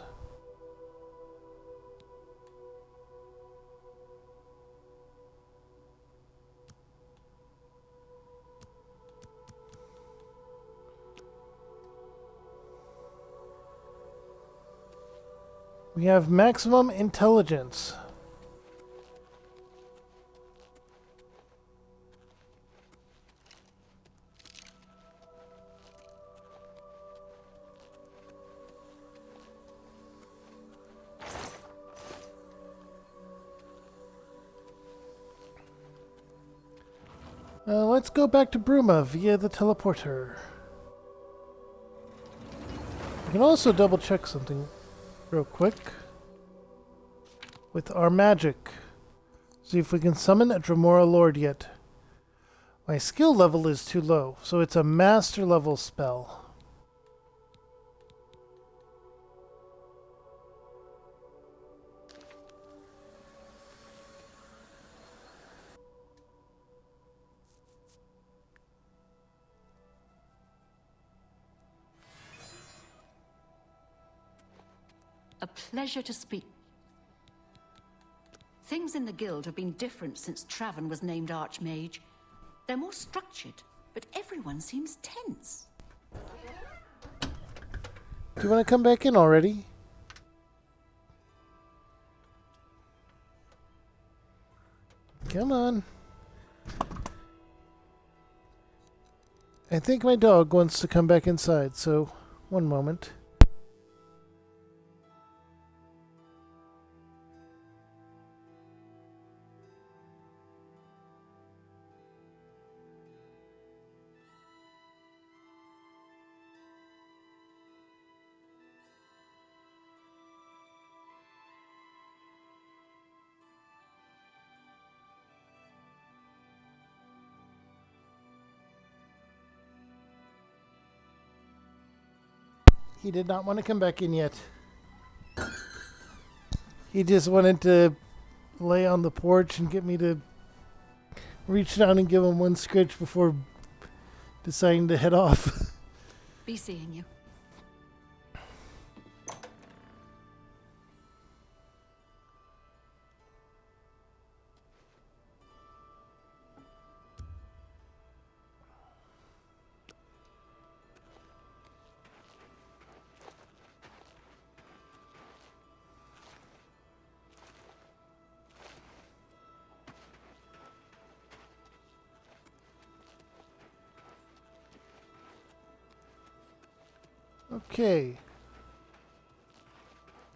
We have maximum intelligence. Let's go back to Bruma via the teleporter. I can also double check something real quick with our magic. See if we can summon a Dremora Lord yet. My skill level is too low, so it's a master level spell. A pleasure to speak. Things in the guild have been different since Traven was named Archmage. They're more structured, but everyone seems tense. Do you want to come back in already? Come on. I think my dog wants to come back inside, so one moment. He did not want to come back in yet. He just wanted to lay on the porch and get me to reach down and give him one scratch before deciding to head off. Be seeing you. Okay.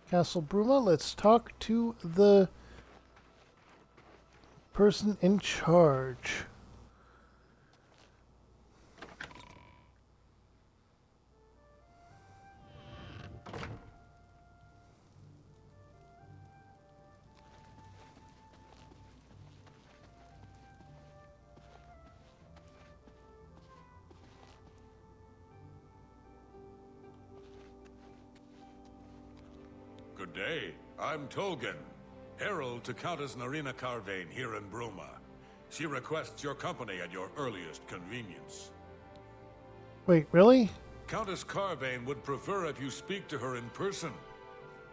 Castle Bruma, let's talk to the person in charge. Good day. I'm Tolgan, herald to Countess Narina Carvane here in Bruma. She requests your company at your earliest convenience. Wait, really? Countess Carvane would prefer if you speak to her in person.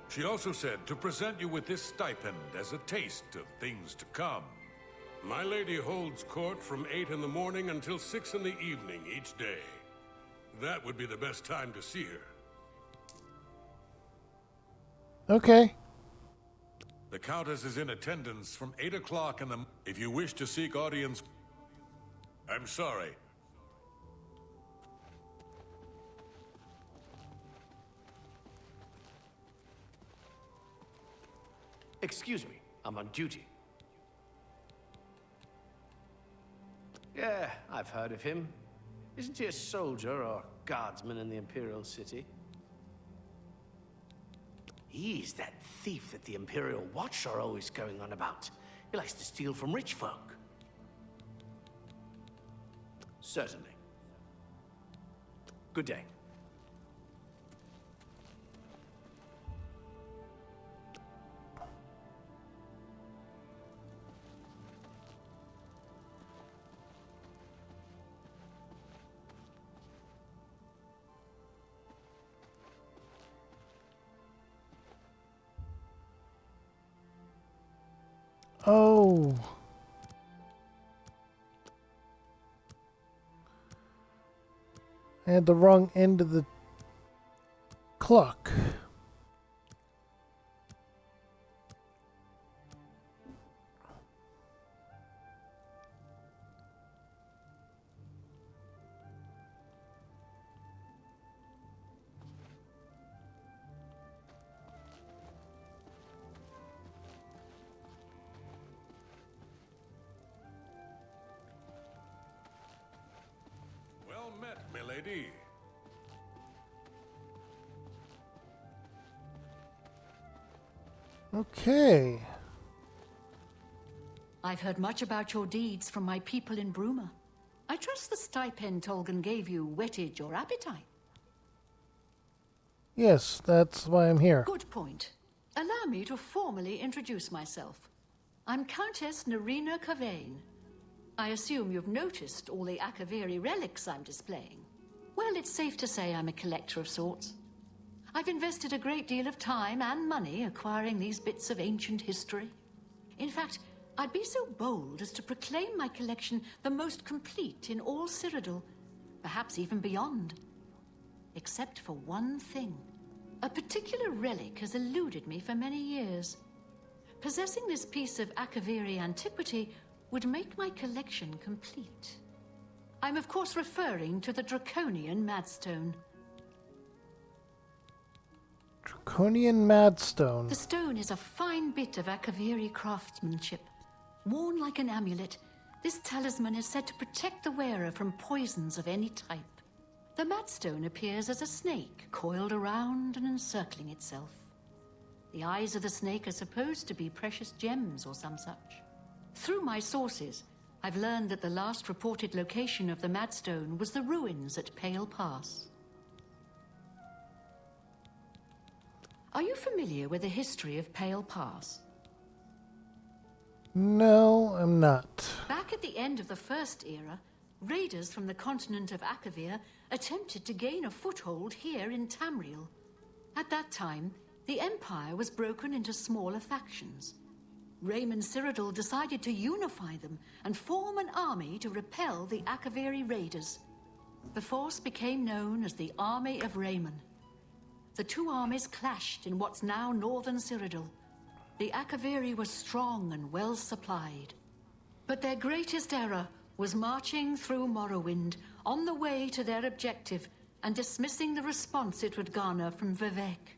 She also said to present you with this stipend as a taste of things to come. My lady holds court from 8 in the morning until 6 in the evening each day. That would be the best time to see her. Okay. The Countess is in attendance from 8 o'clock in the... If you wish to seek audience... I'm sorry. Excuse me, I'm on duty. Yeah, I've heard of him. Isn't he a soldier or guardsman in the Imperial City? He's that thief that the Imperial Watch are always going on about. He likes to steal from rich folk. Certainly. Good day. Oh. I had the wrong end of the clock. Well met, milady. Okay. I've heard much about your deeds from my people in Bruma. I trust the stipend Tolgan gave you whetted your appetite. Yes, that's why I'm here. Good point. Allow me to formally introduce myself. I'm Countess Narina Carvane. I assume you've noticed all the Akaviri relics I'm displaying. Well, it's safe to say I'm a collector of sorts. I've invested a great deal of time and money acquiring these bits of ancient history. In fact, I'd be so bold as to proclaim my collection the most complete in all Cyrodiil, perhaps even beyond. Except for one thing. A particular relic has eluded me for many years. Possessing this piece of Akaviri antiquity would make my collection complete. I'm of course referring to the Draconian Madstone. Draconian Madstone. The stone is a fine bit of Akaviri craftsmanship. Worn like an amulet, this talisman is said to protect the wearer from poisons of any type. The Madstone appears as a snake, coiled around and encircling itself. The eyes of the snake are supposed to be precious gems or some such. Through my sources, I've learned that the last reported location of the Madstone was the ruins at Pale Pass. Are you familiar with the history of Pale Pass? No, I'm not. Back at the end of the First Era, raiders from the continent of Akavir attempted to gain a foothold here in Tamriel. At that time, the Empire was broken into smaller factions. Raymond Cyrodiil decided to unify them and form an army to repel the Akaviri raiders. The force became known as the Army of Raymond. The two armies clashed in what's now northern Cyrodiil. The Akaviri were strong and well supplied. But their greatest error was marching through Morrowind on the way to their objective and dismissing the response it would garner from Vivek.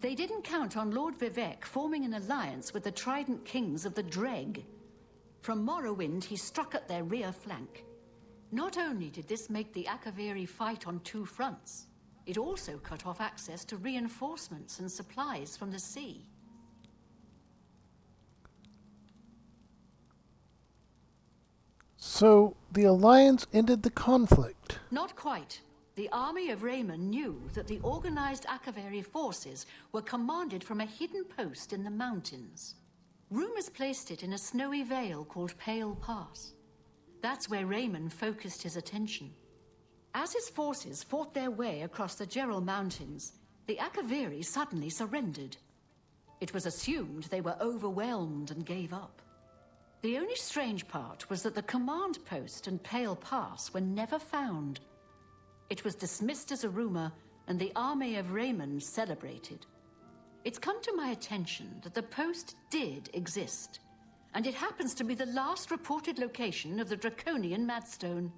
They didn't count on Lord Vivek forming an alliance with the Trident Kings of the Dreg. From Morrowind, he struck at their rear flank. Not only did this make the Akaviri fight on two fronts, it also cut off access to reinforcements and supplies from the sea. So, the Alliance ended the conflict. Not quite. the army of Raymond knew that the organized Akaveri forces were commanded from a hidden post in the mountains. Rumors placed it in a snowy vale called Pale Pass. That's where Raymond focused his attention. As his forces fought their way across the Gerald Mountains, the Akaveri suddenly surrendered. It was assumed they were overwhelmed and gave up. The only strange part was that the command post and Pale Pass were never found. It was dismissed as a rumor, and the army of Raymond celebrated. It's come to my attention that the post did exist, and it happens to be the last reported location of the Draconian Madstone.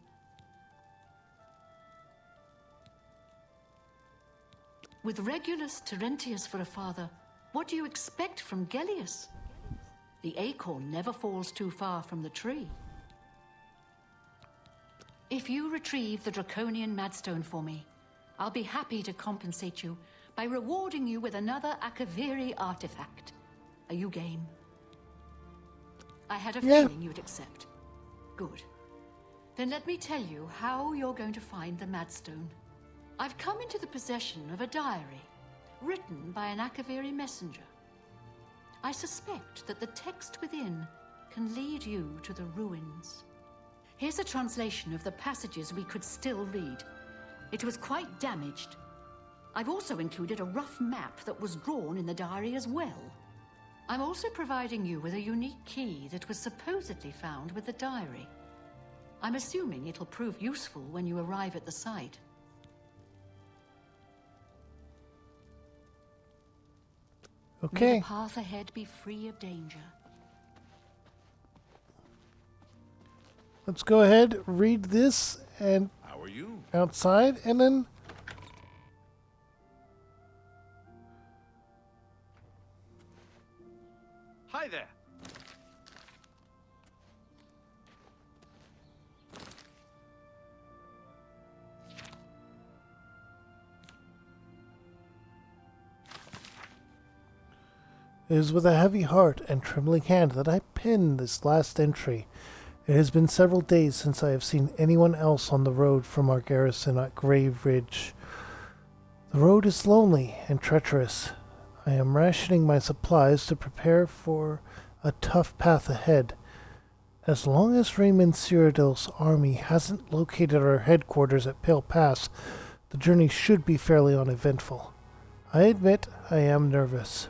With Regulus Terentius for a father, what do you expect from Gellius? The acorn never falls too far from the tree. If you retrieve the Draconian Madstone for me, I'll be happy to compensate you by rewarding you with another Akaviri artifact. Are you game? I had a feeling you'd accept. Good. Then let me tell you how you're going to find the Madstone. I've come into the possession of a diary, written by an Akaviri messenger. I suspect that the text within can lead you to the ruins. Here's a translation of the passages we could still read. It was quite damaged. I've also included a rough map that was drawn in the diary as well. I'm also providing you with a unique key that was supposedly found with the diary. I'm assuming it'll prove useful when you arrive at the site. Okay. May the path ahead be free of danger. Let's go ahead, read this, and How are you? outside, and then Hi there. it is with a heavy heart and trembling hand that I pen this last entry. It has been several days since I have seen anyone else on the road from our garrison at Grave Ridge. The road is lonely and treacherous. I am rationing my supplies to prepare for a tough path ahead. As long as Raymond Cyrodiil's army hasn't located our headquarters at Pale Pass, the journey should be fairly uneventful. I admit I am nervous.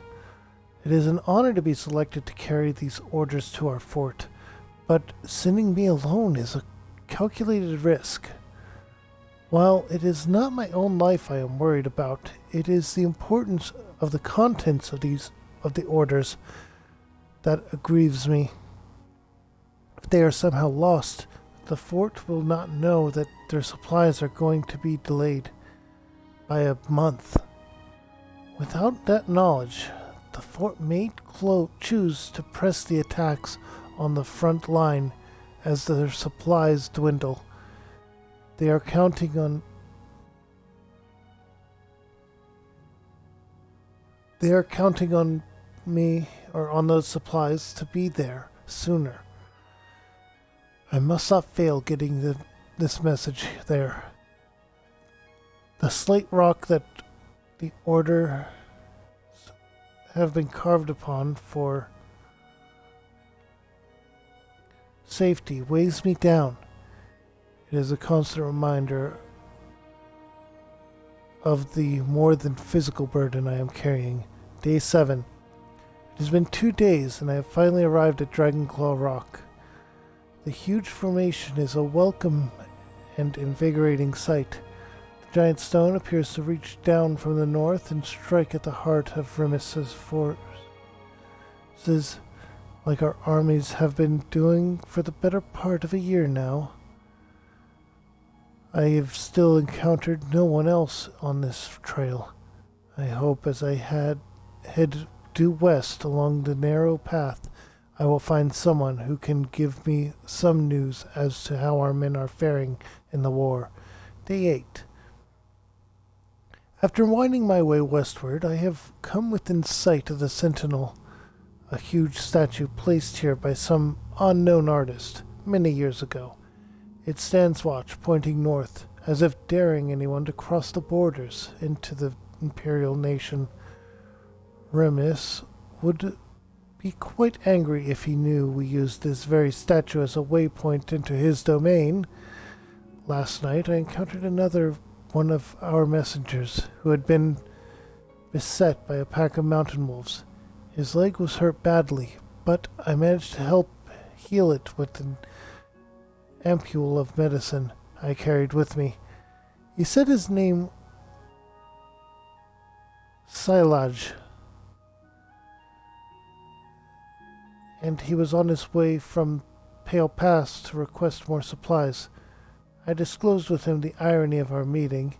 It is an honor to be selected to carry these orders to our fort, but sending me alone is a calculated risk. While it is not my own life I am worried about, it is the importance of the contents of the orders that grieves me. If they are somehow lost, the fort will not know that their supplies are going to be delayed by a month. Without that knowledge, the fort may choose to press the attacks on the front line as their supplies dwindle. They are counting on me or on those supplies to be there sooner. I must not fail getting this message there. The slate rock that the order have been carved upon for safety weighs me down. It is a constant reminder of the more than physical burden I am carrying. Day 7. It has been 2 days and I have finally arrived at Dragonclaw Rock. The huge formation is a welcome and invigorating sight. The giant stone appears to reach down from the north and strike at the heart of Remus's forces, like our armies have been doing for the better part of a year now. I have still encountered no one else on this trail. I hope as I head due west along the narrow path, I will find someone who can give me some news as to how our men are faring in the war. Day 8. After winding my way westward, I have come within sight of the Sentinel, a huge statue placed here by some unknown artist many years ago. It stands watch, pointing north, as if daring anyone to cross the borders into the imperial nation. Remus would be quite angry if he knew we used this very statue as a waypoint into his domain. Last night I encountered another one of our messengers who had been beset by a pack of mountain wolves. His leg was hurt badly, but I managed to help heal it with an ampule of medicine I carried with me. He said his name Silaj, and he was on his way from Pale Pass to request more supplies. I disclosed with him the irony of our meeting,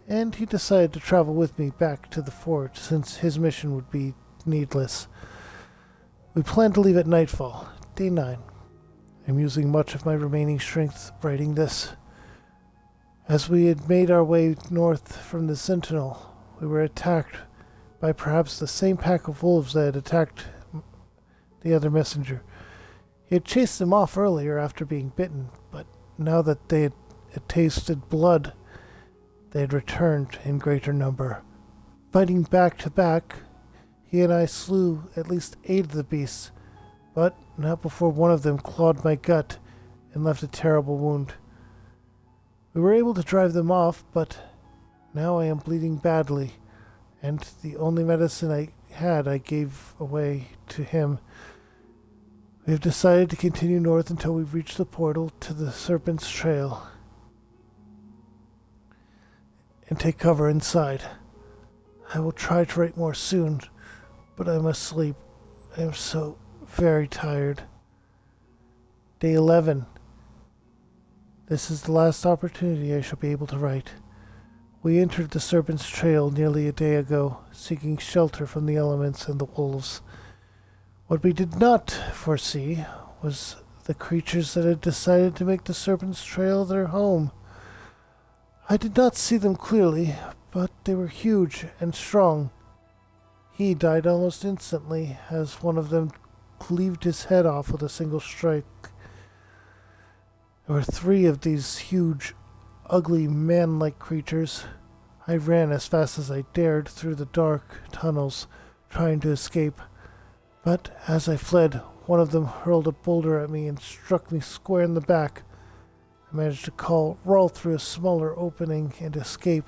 and he decided to travel with me back to the fort since his mission would be needless. We plan to leave at nightfall, day 9. I'm using much of my remaining strength writing this. As we had made our way north from the Sentinel, we were attacked by perhaps the same pack of wolves that had attacked the other messenger. He had chased them off earlier after being bitten, but now that they had tasted blood, they had returned in greater number. Fighting back to back, he and I slew at least 8 of the beasts, but not before one of them clawed my gut and left a terrible wound. We were able to drive them off, but now I am bleeding badly, and the only medicine I had I gave away to him. We have decided to continue north until we reach the portal to the Serpent's Trail and take cover inside. I will try to write more soon, but I must sleep. I am so very tired. Day 11. This is the last opportunity I shall be able to write. We entered the Serpent's Trail nearly a day ago, seeking shelter from the elements and the wolves. What we did not foresee was the creatures that had decided to make the Serpent's Trail their home. I did not see them clearly, but they were huge and strong. He died almost instantly as one of them cleaved his head off with a single strike. There were 3 of these huge, ugly, man-like creatures. I ran as fast as I dared through the dark tunnels, trying to escape. But as I fled, one of them hurled a boulder at me and struck me square in the back. I managed to roll through a smaller opening and escape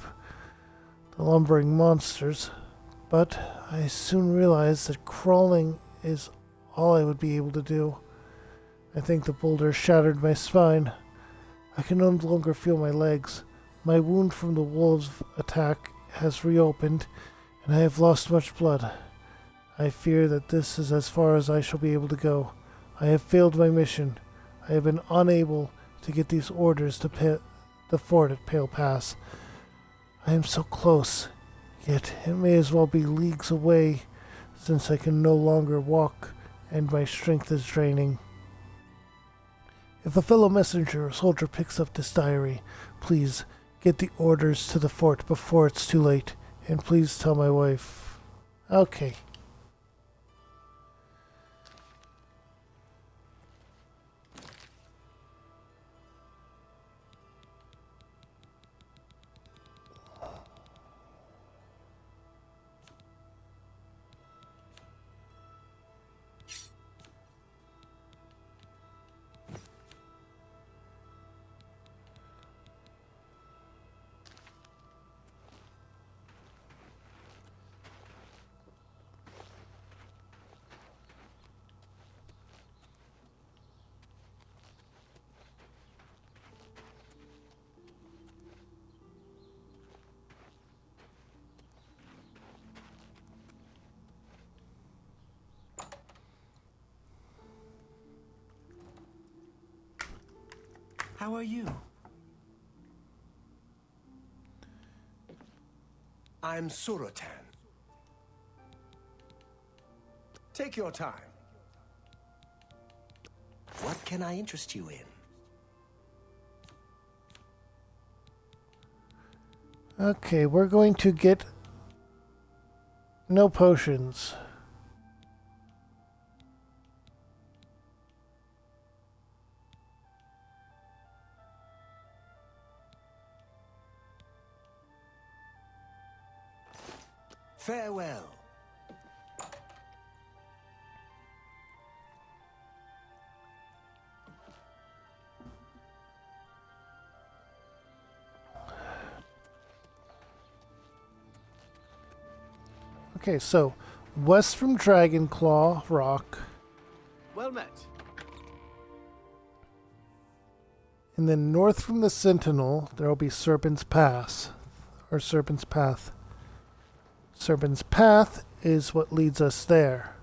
the lumbering monsters, but I soon realized that crawling is all I would be able to do. I think the boulder shattered my spine. I can no longer feel my legs. My wound from the wolves' attack has reopened, and I have lost much blood. I fear that this is as far as I shall be able to go. I have failed my mission. I have been unable to get these orders to the fort at Pale Pass. I am so close, yet it may as well be leagues away, since I can no longer walk and my strength is draining. If a fellow messenger or soldier picks up this diary, please get the orders to the fort before it's too late, and please tell my wife. Okay. How are you? I'm Surotan. Take your time. What can I interest you in? Okay, we're going to get no potions. Farewell. Okay, so west from Dragonclaw Rock, Well met. and then north from the Sentinel, there will be Serpent's Pass, or Serpent's Path. Serpent's Path is what leads us there.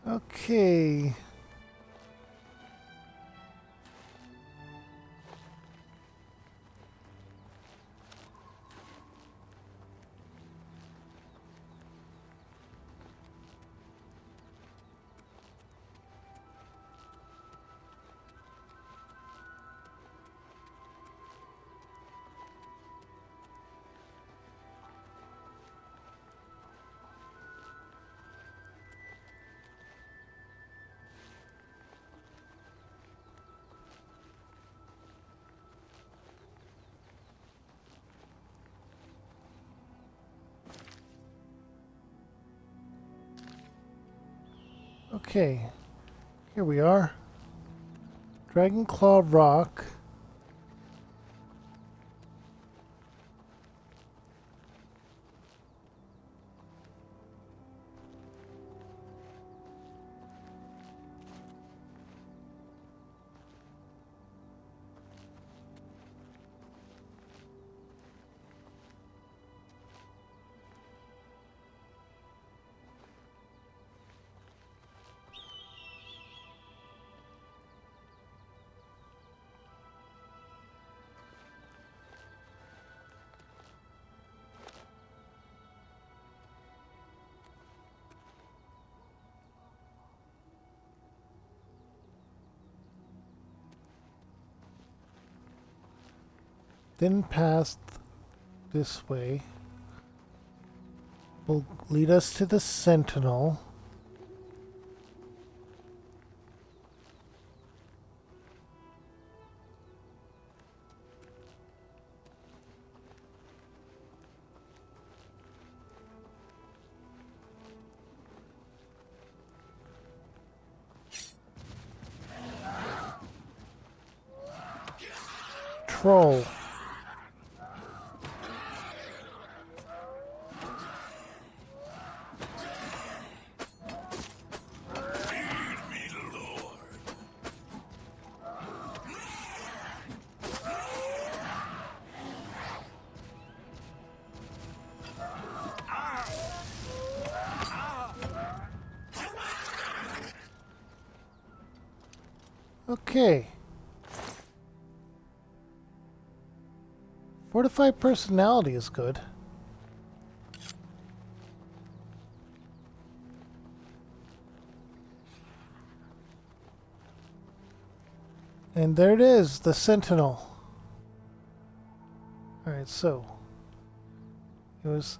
Okay. Okay, here we are. Dragonclaw Rock. Then past this way will lead us to the Sentinel. Troll. Okay. Fortified personality is good. And there it is, the Sentinel. Alright, so it was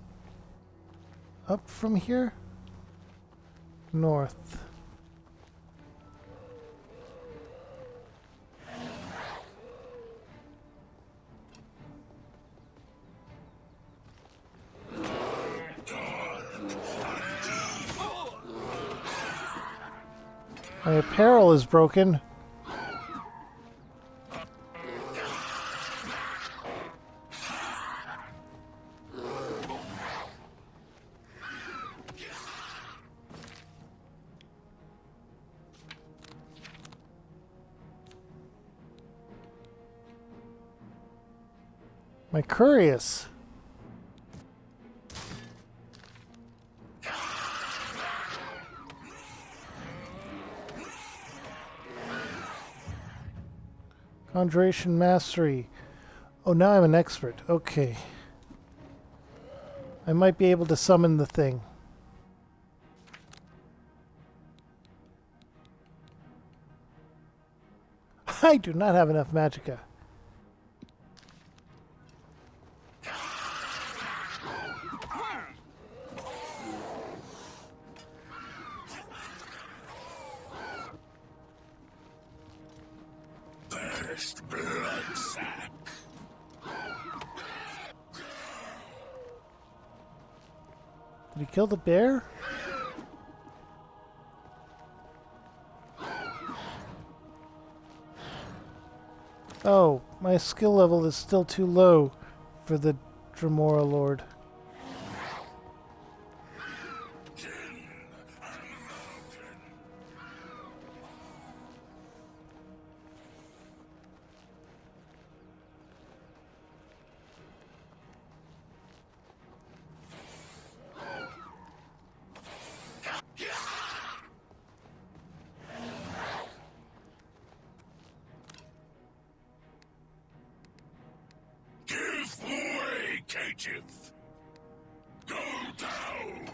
up from here? North. My apparel is broken. My Curious. Conjuration Mastery. Oh, now I'm an expert. Okay. I might be able to summon the thing. I do not have enough magicka. First blood sack. Did he kill the bear? Oh, my skill level is still too low for the Dremora Lord. Give way, Caitiff. Go down.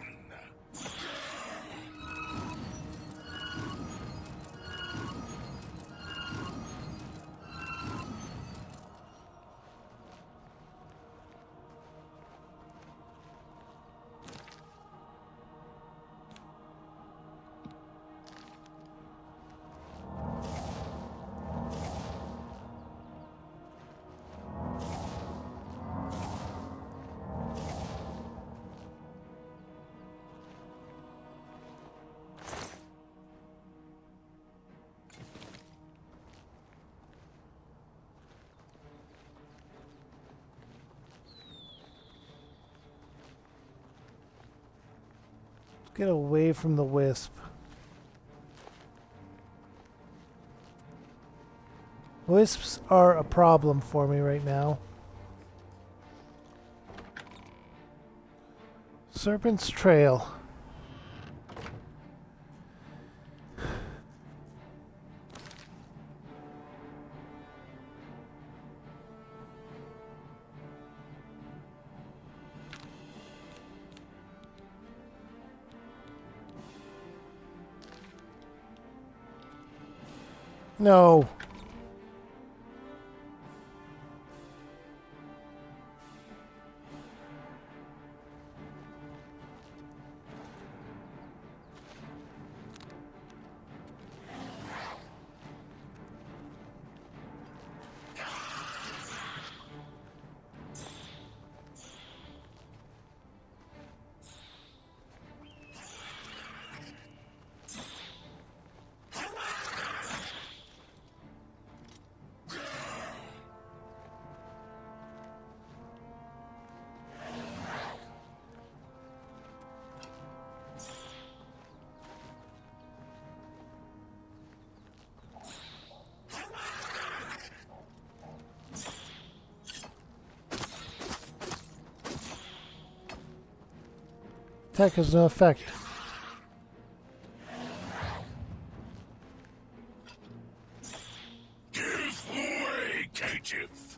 Get away from the wisp. Wisps are a problem for me right now. Serpent's Trail. No. Attack has no effect. Give way, Caitiff.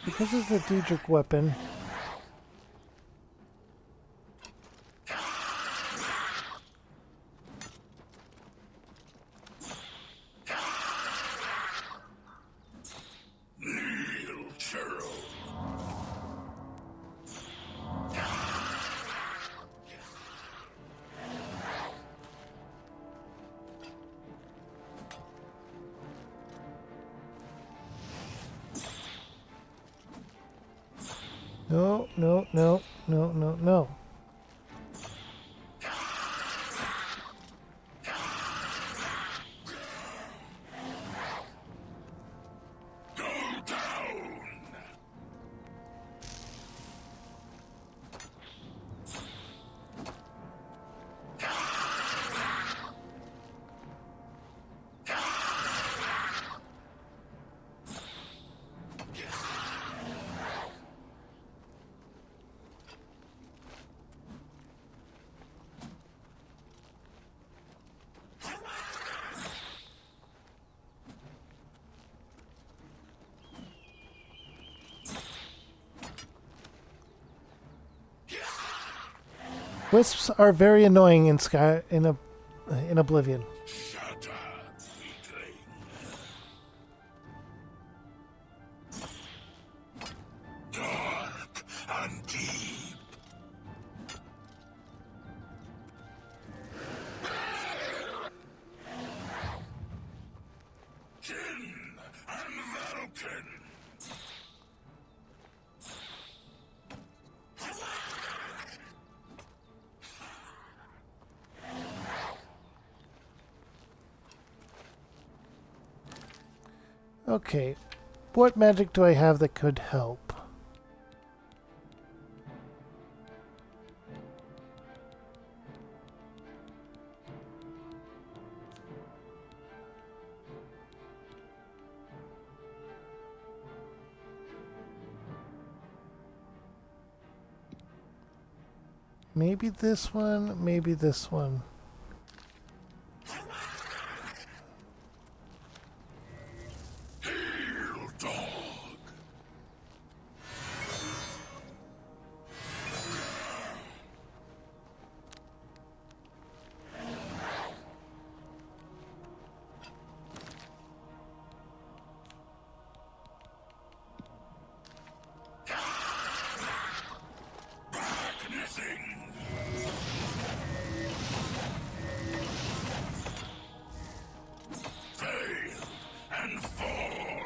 Because it's a Daedric weapon. No, no, no, no, no, no. Wisps are very annoying in in Oblivion. Shut up, weakling. Dark and deep. Jin and Valken. Okay, what magic do I have that could help? Maybe this one, maybe this one. Heel dog. Fail and fall.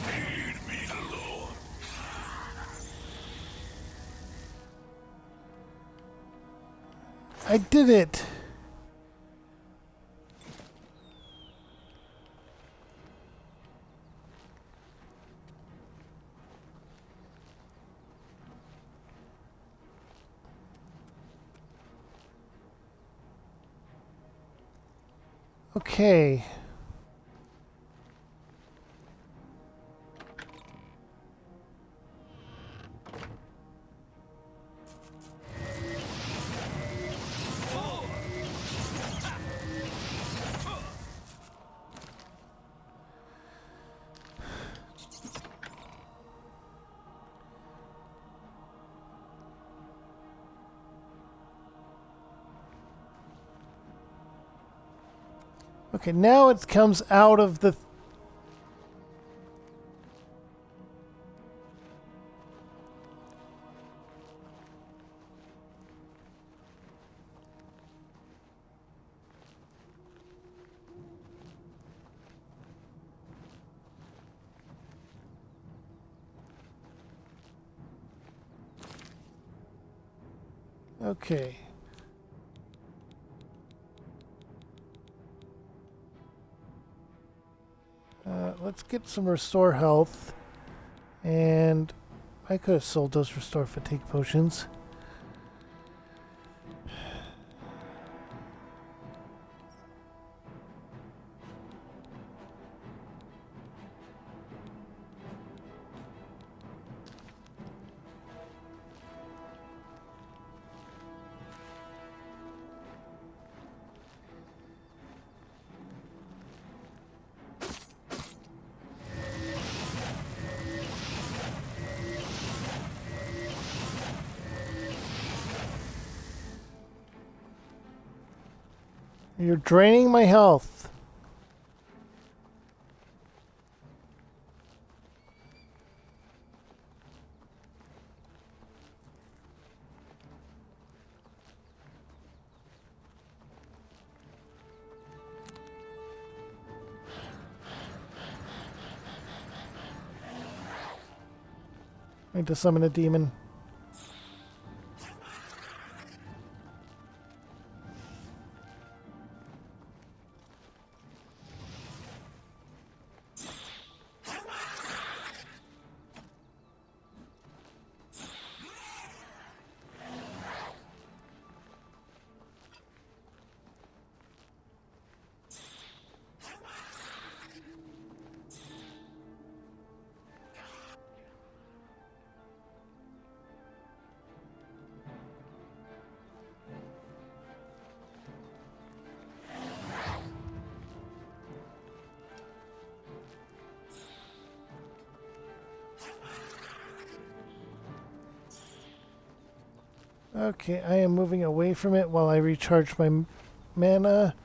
Feed me, Lord. I did it! Okay. Okay, now it comes out of the... Okay. Let's get some restore health. And I could have sold those restore fatigue potions. You're draining my health. I need to summon a demon. Okay, I am moving away from it while I recharge my mana.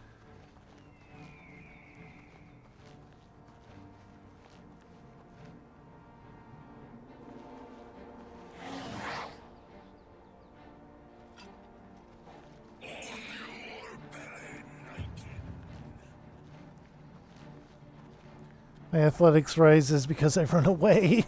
My athletics rises because I run away.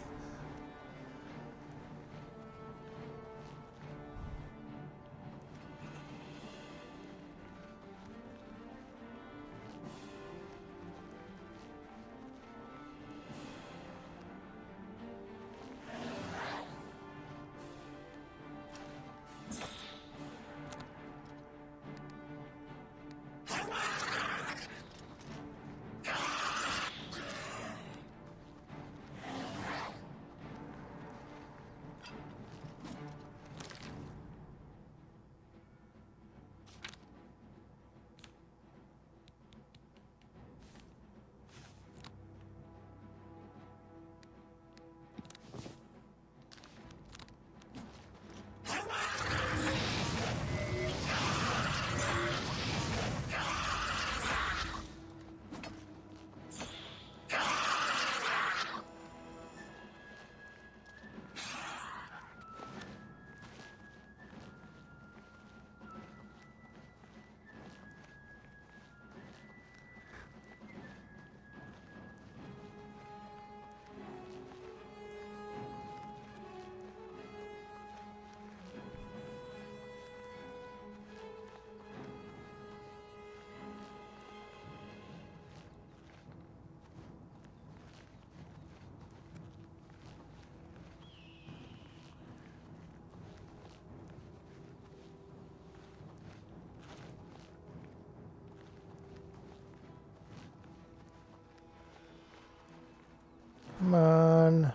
Come on.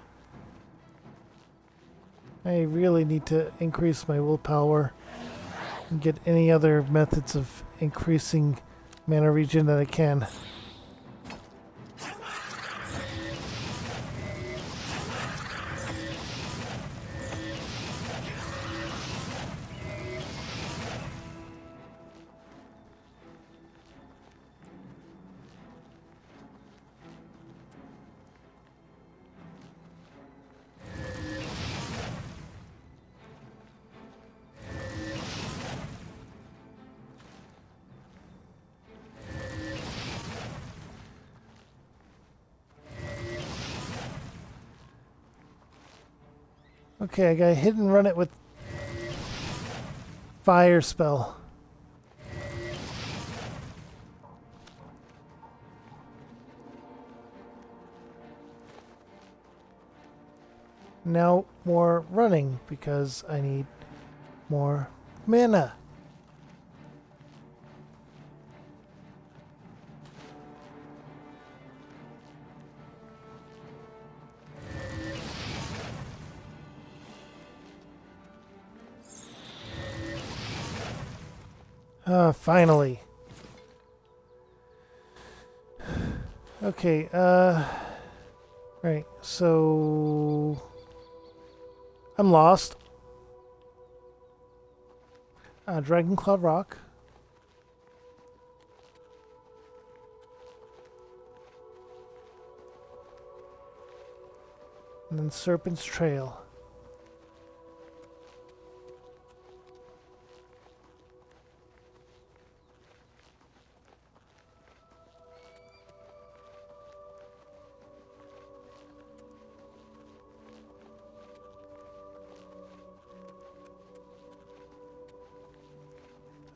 I really need to increase my willpower and get any other methods of increasing mana regen that I can. Okay, I gotta hit and run it with fire spell. Now more running because I need more mana. Finally. Okay, right, so I'm lost. Dragonclaw Rock. And then Serpent's Trail.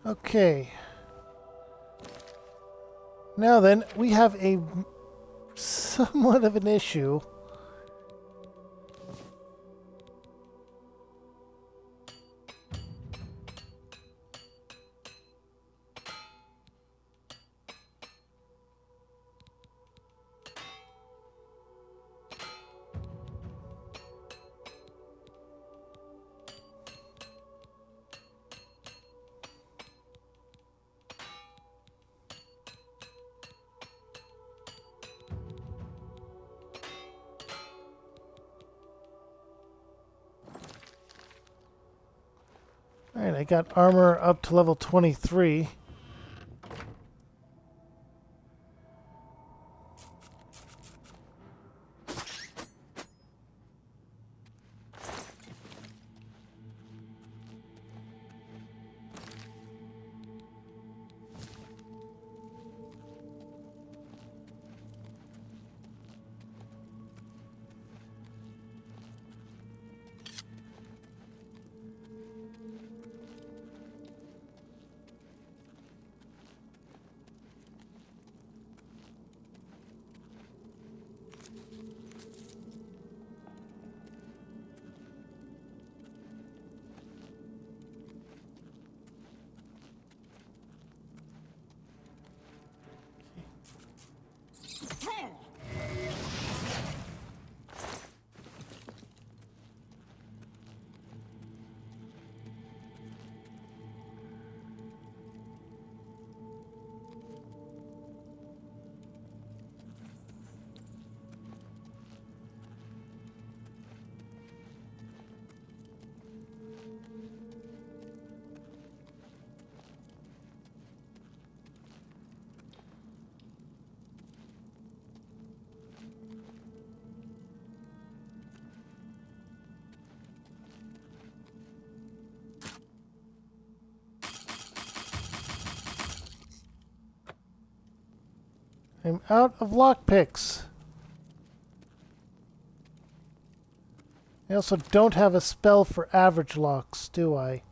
Okay. Now then, we have a somewhat of an issue. Alright, I got armor up to level 23. I'm out of lockpicks. I also don't have a spell for average locks, do I?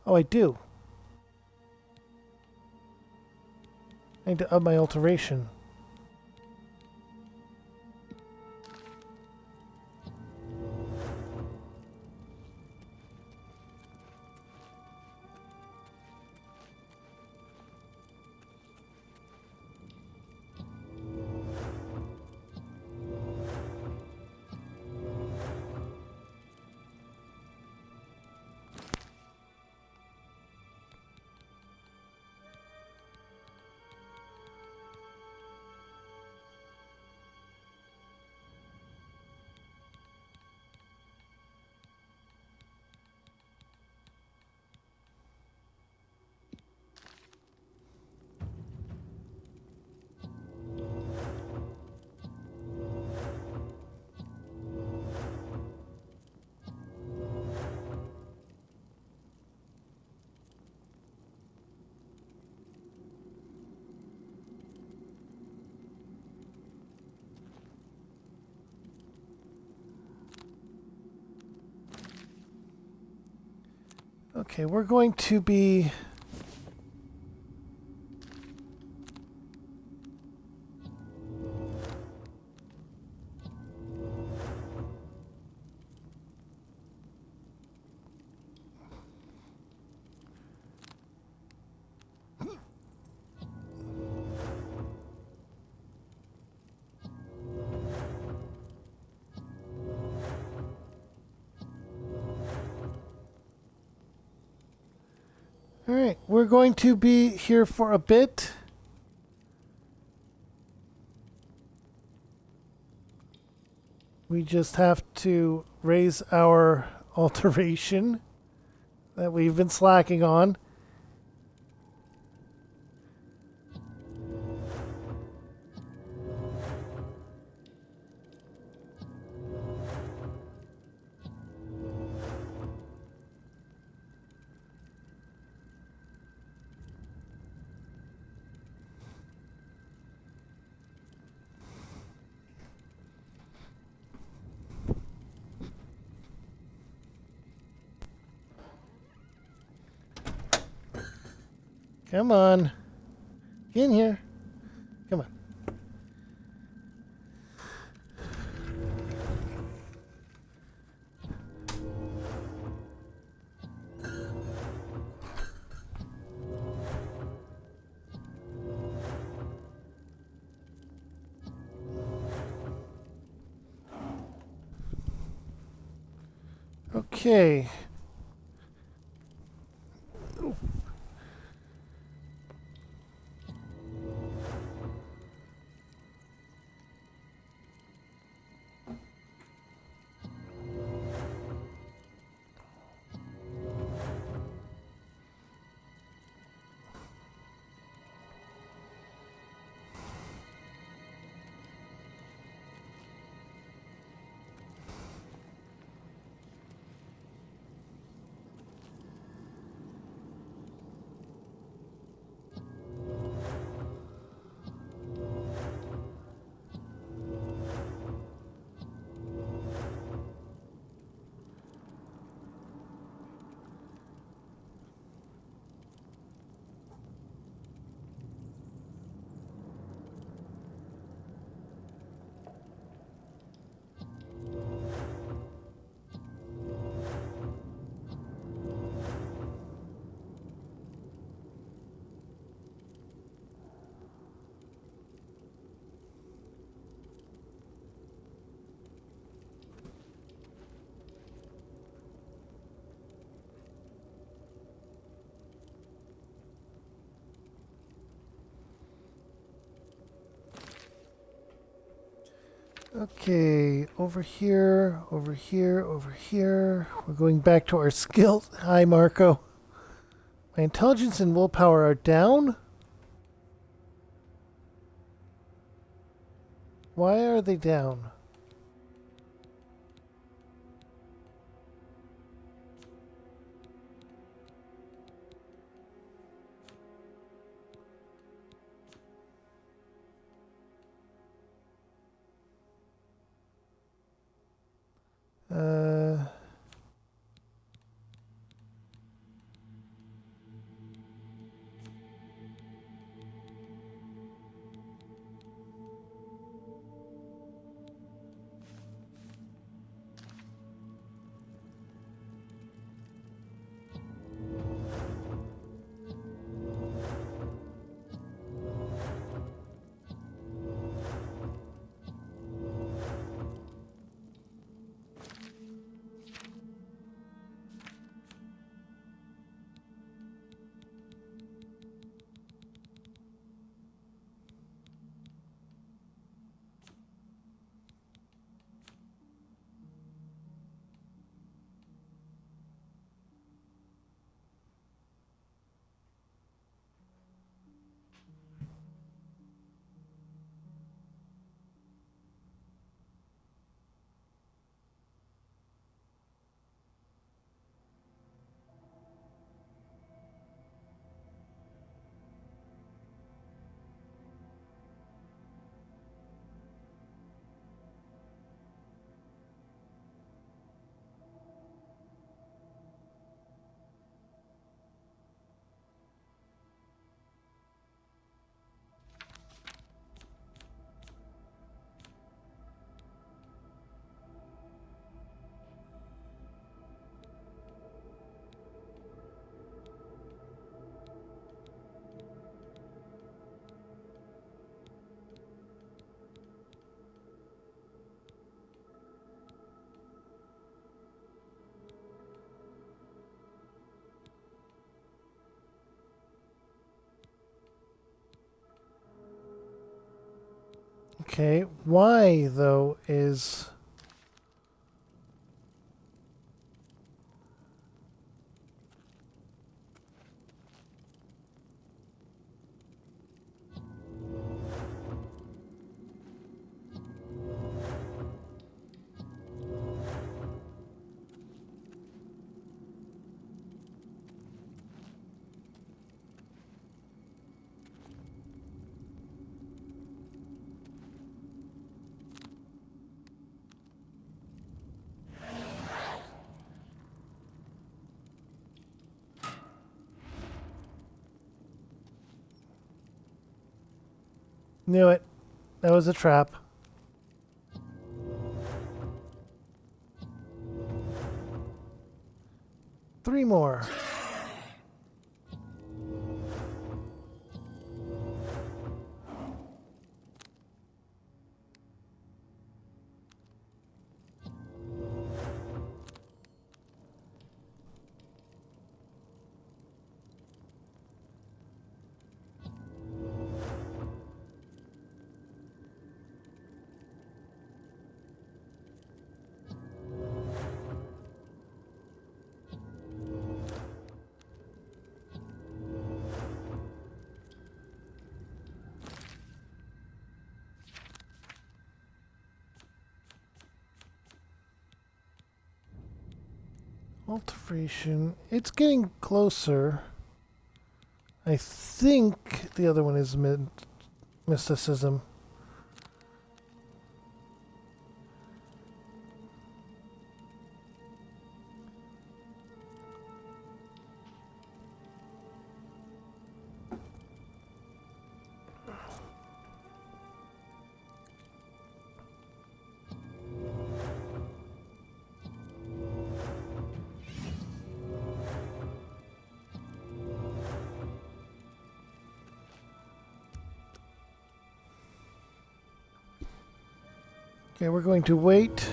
Oh, I do. I need to up my alteration. Okay, we're going to be... Alright, we're going to be here for a bit. We just have to raise our alteration that we've been slacking on. Come on. Get in here. Come on. Okay. Okay, over here, over here, over here. We're going back to our skills. Hi, Marco. My intelligence and willpower are down? Why are they down? Uh... Okay, why, though, is... Knew it. That was a trap. Three more. Alteration. It's getting closer. I think the other one is mysticism. Okay, we're going to wait.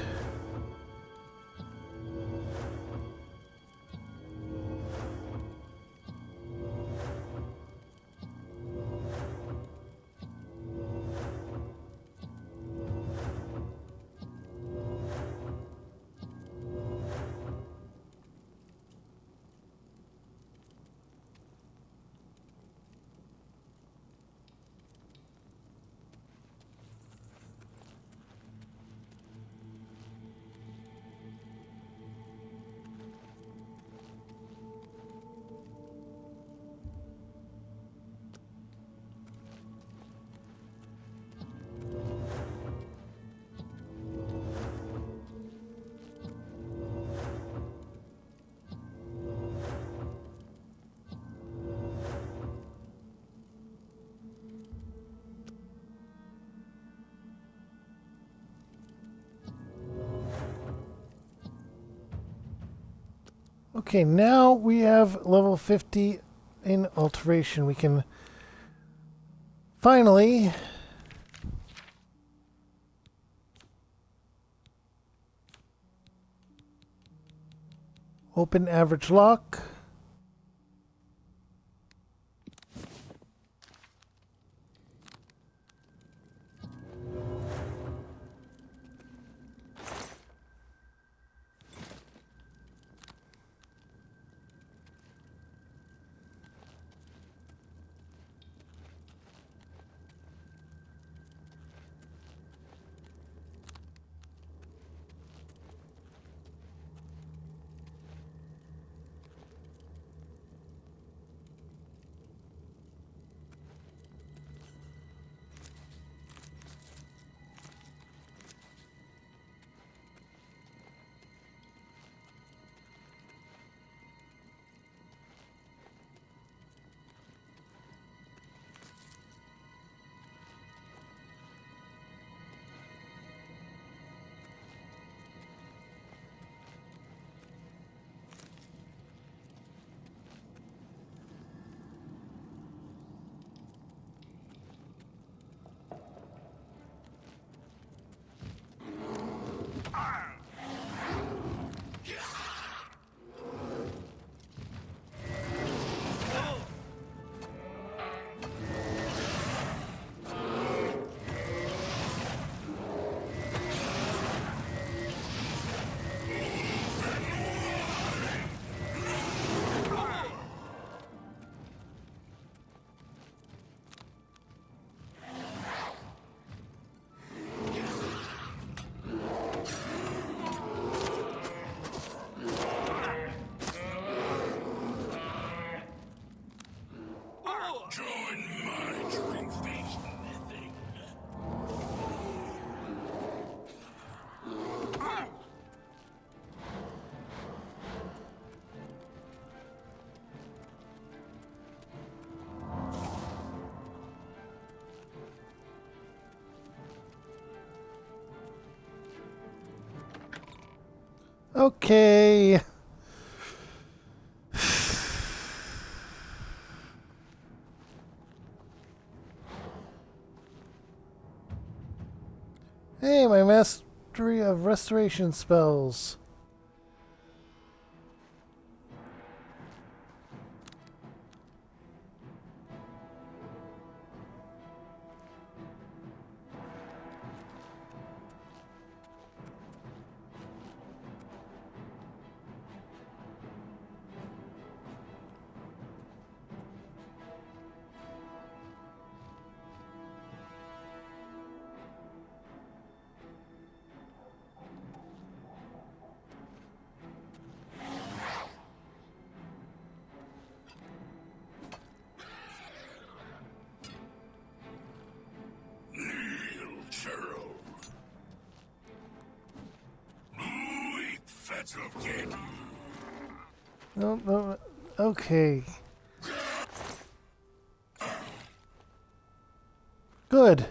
Okay, now we have level 50 in alteration. We can finally open average lock. Okay. Hey, my mastery of restoration spells. No, no, okay. Good.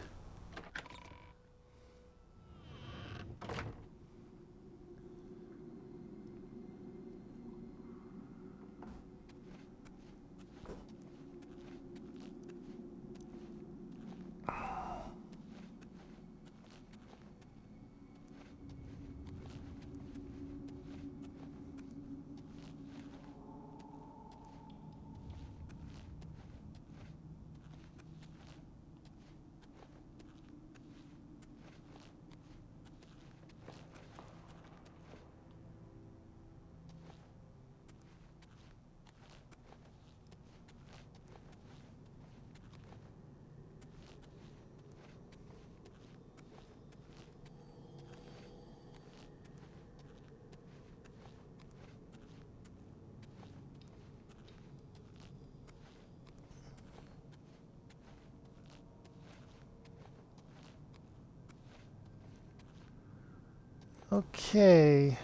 Okay.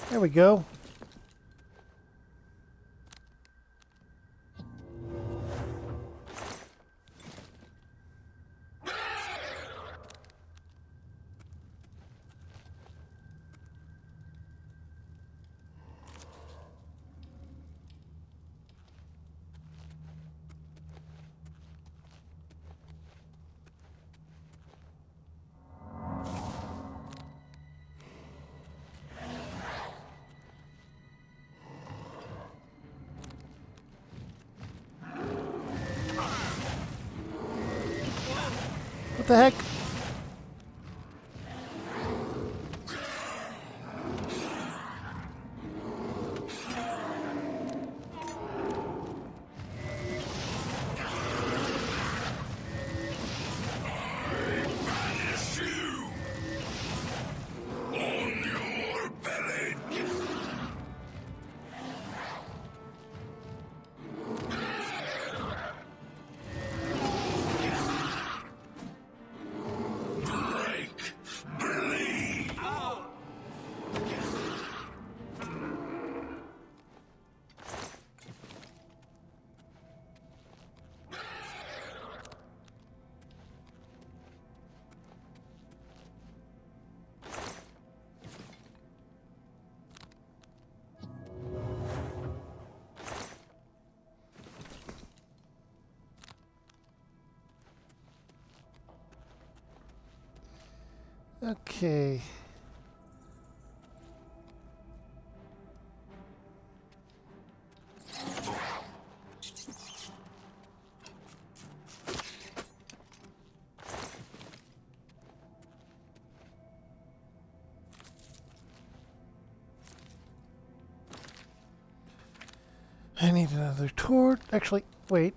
There we go. What the heck? Okay. I need another torch. Actually, wait.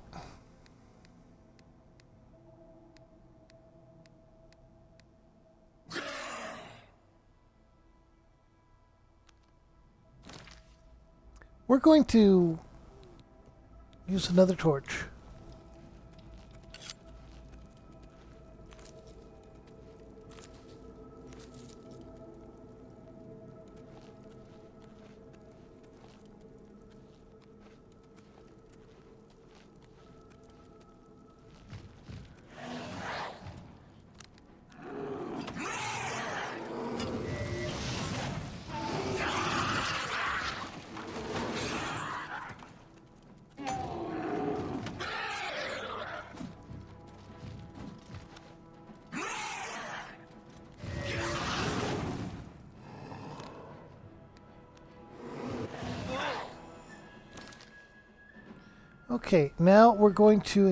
We're going to use another torch. Okay, now we're going to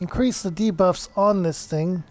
increase the debuffs on this thing.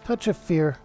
Touch of fear.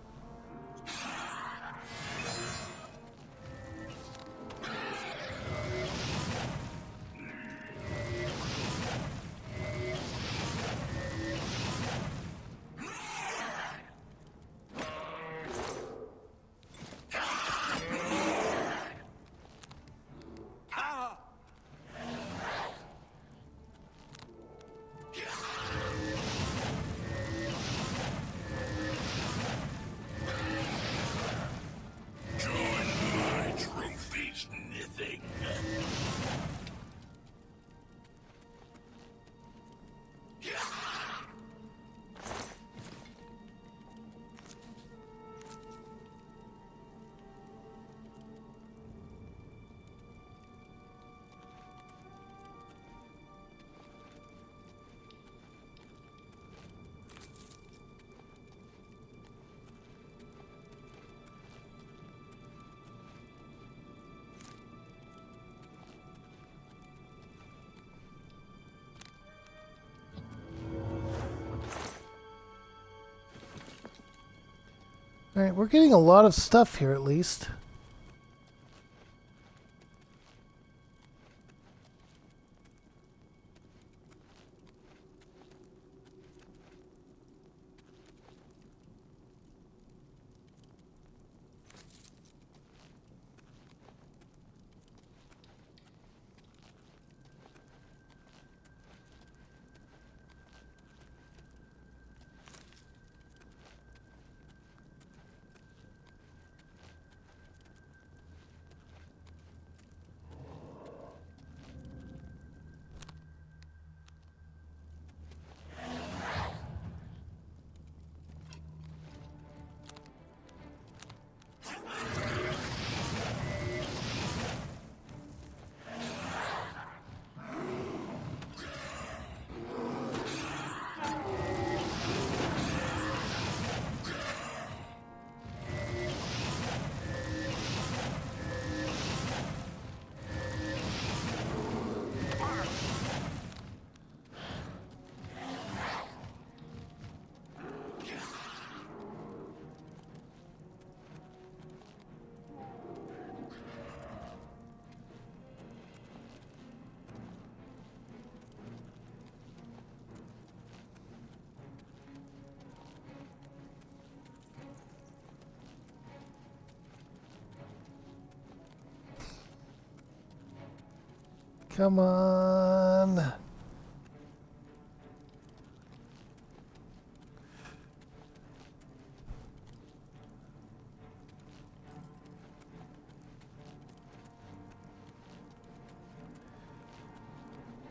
Alright, we're getting a lot of stuff here at least. Come on.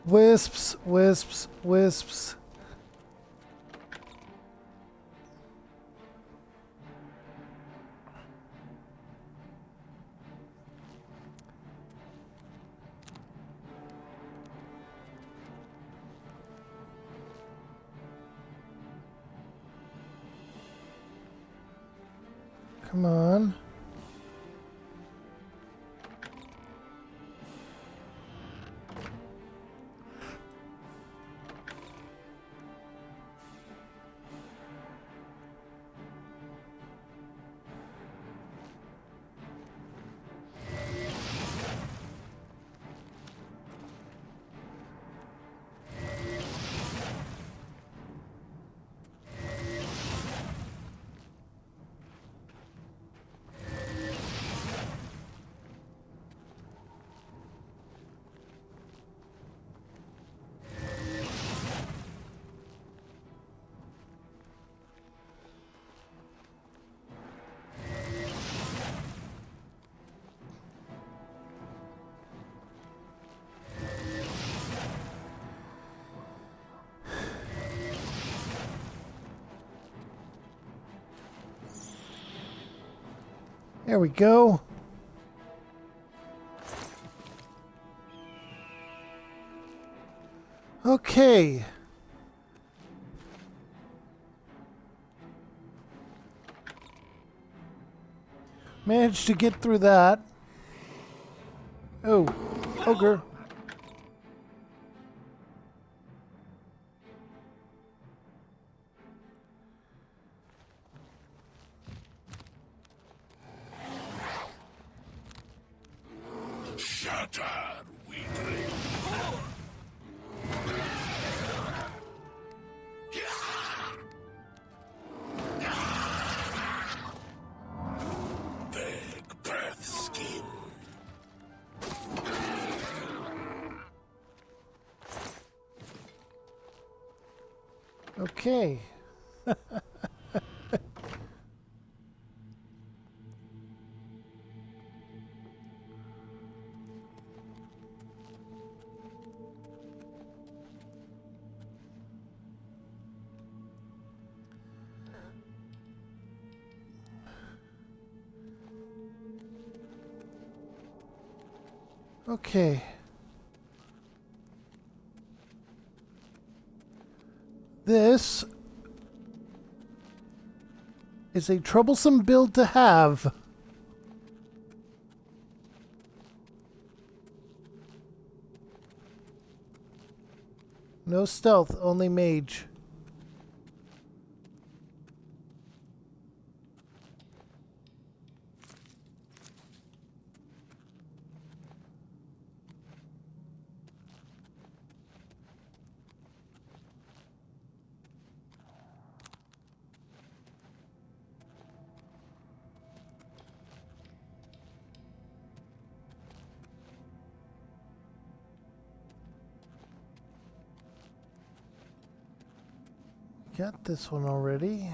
Wisps, wisps, wisps. Come on. There we go. Okay. Managed to get through that. Oh, ogre. Shattered weakling. Big breath skin. Okay. Okay. This is a troublesome build to have. No stealth, only mage. Got this one already.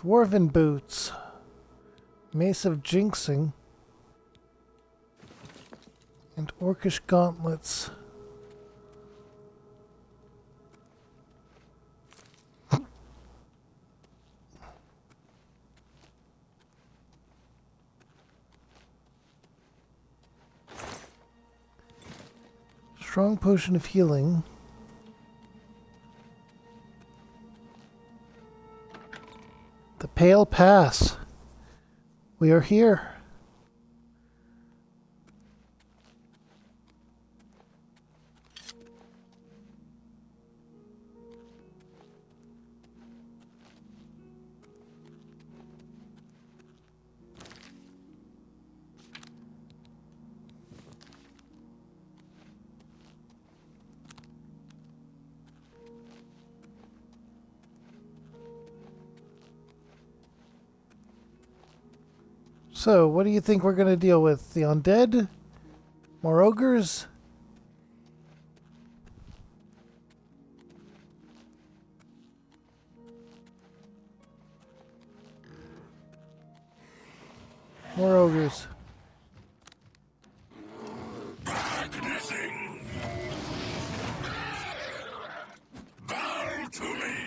Dwarven boots. Mace of jinxing. And orcish gauntlets. Strong potion of healing. The Pale Pass. We are here. So, what do you think we're going to deal with? The undead? More ogres? More ogres. Nothing. Bow to me.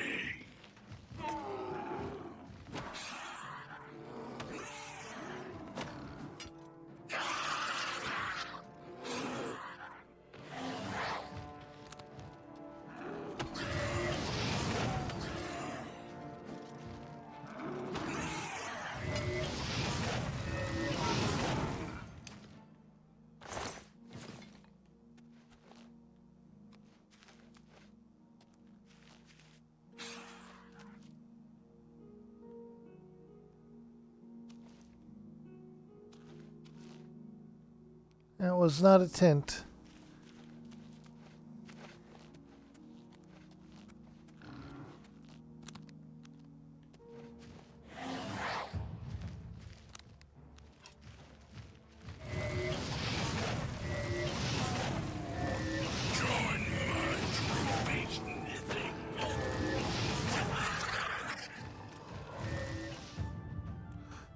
That was not a tent.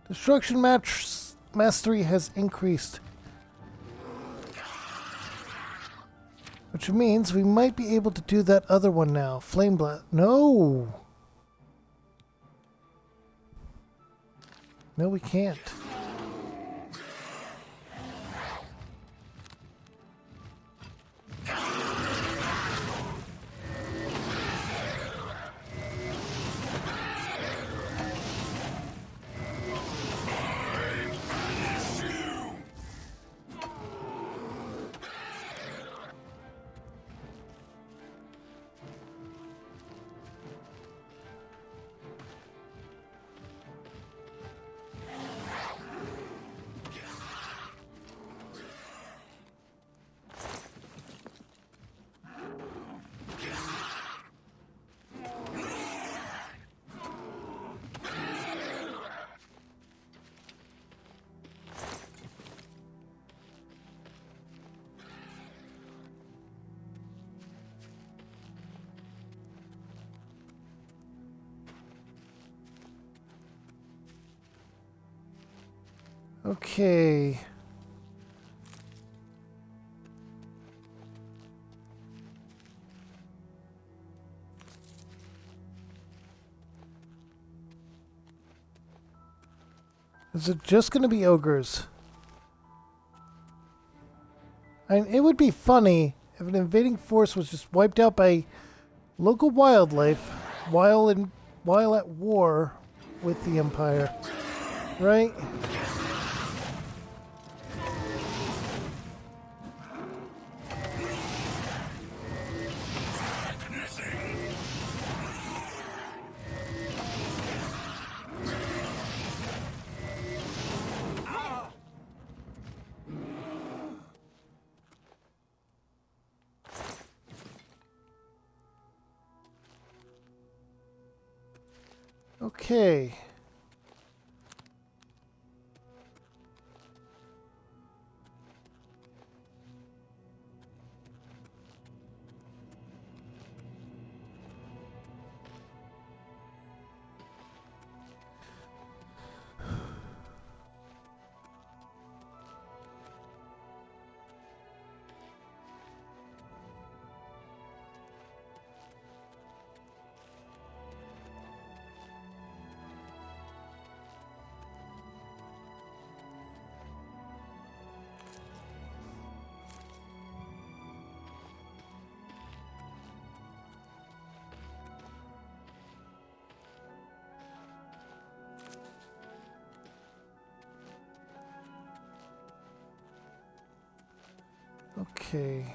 Destruction mastery has increased. Which means we might be able to do that other one now. Flame blast. No! No, we can't. Okay. Is it just going to be ogres? I mean, it would be funny if an invading force was just wiped out by local wildlife while at war with the Empire, right? Okay. Okay.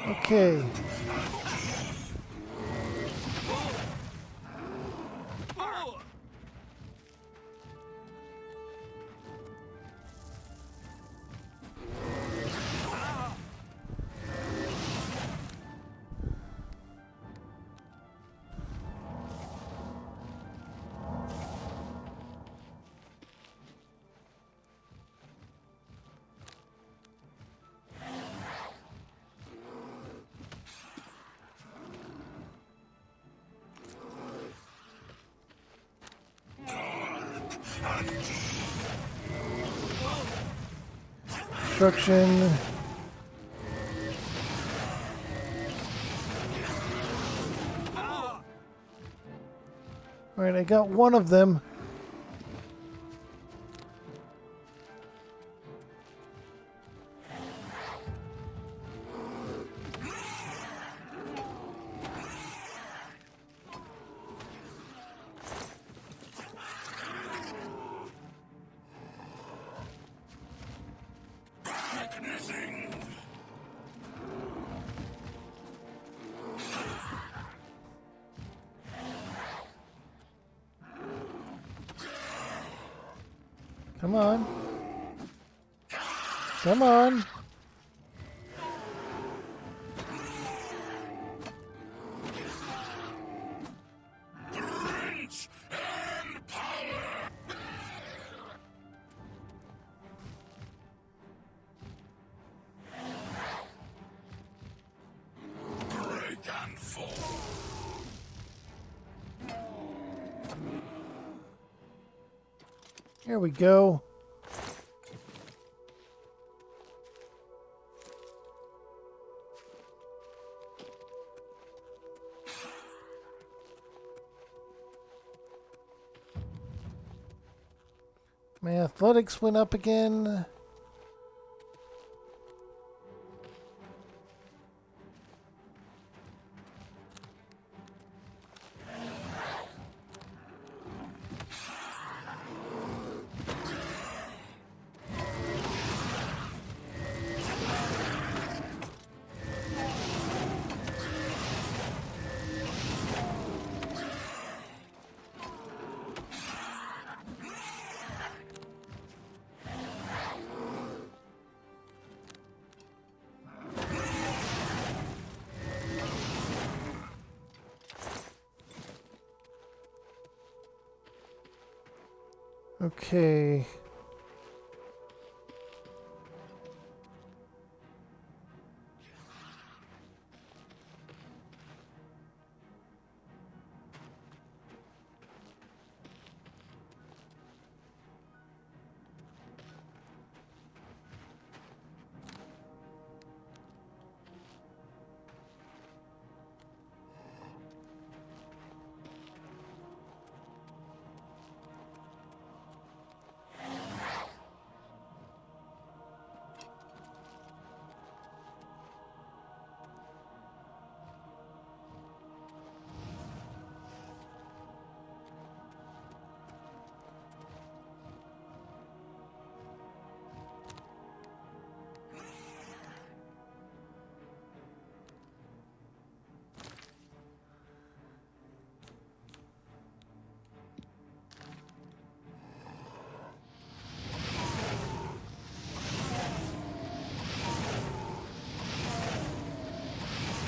Okay. Destruction. Alright, I got one of them. Come on. Come on. Here we go. My athletics went up again. Okay.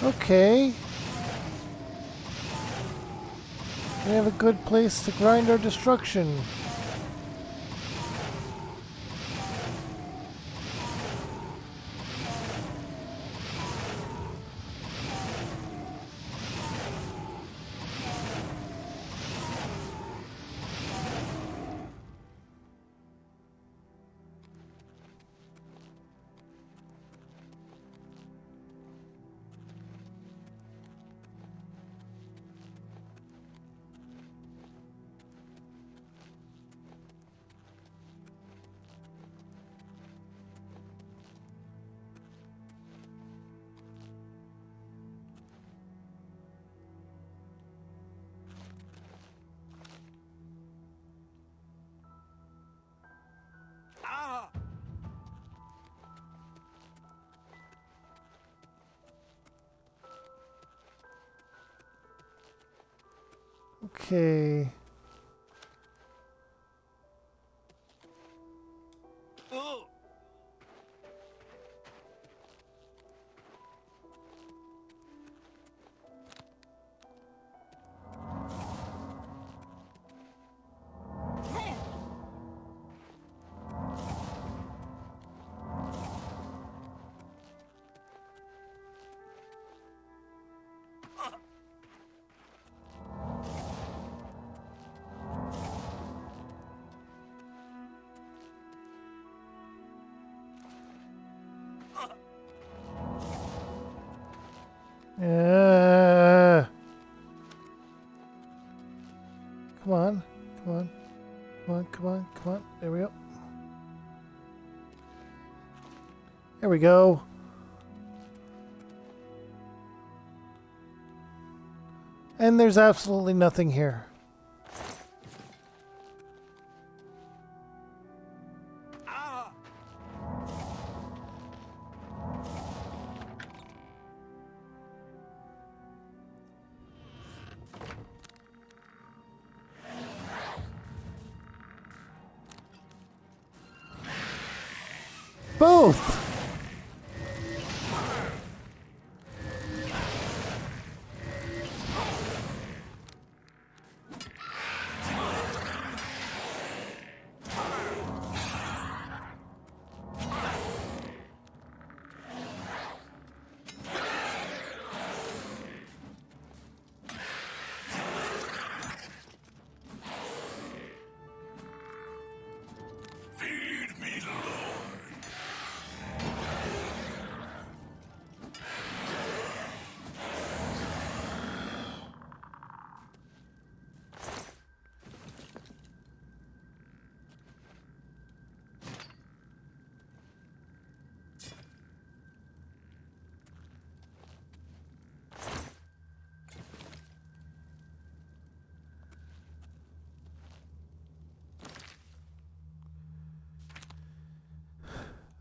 Okay. We have a good place to grind our destruction. Okay. Come on, come on, come on, come on, come on. There we go. There we go. And there's absolutely nothing here. Both! Feed me, Lord.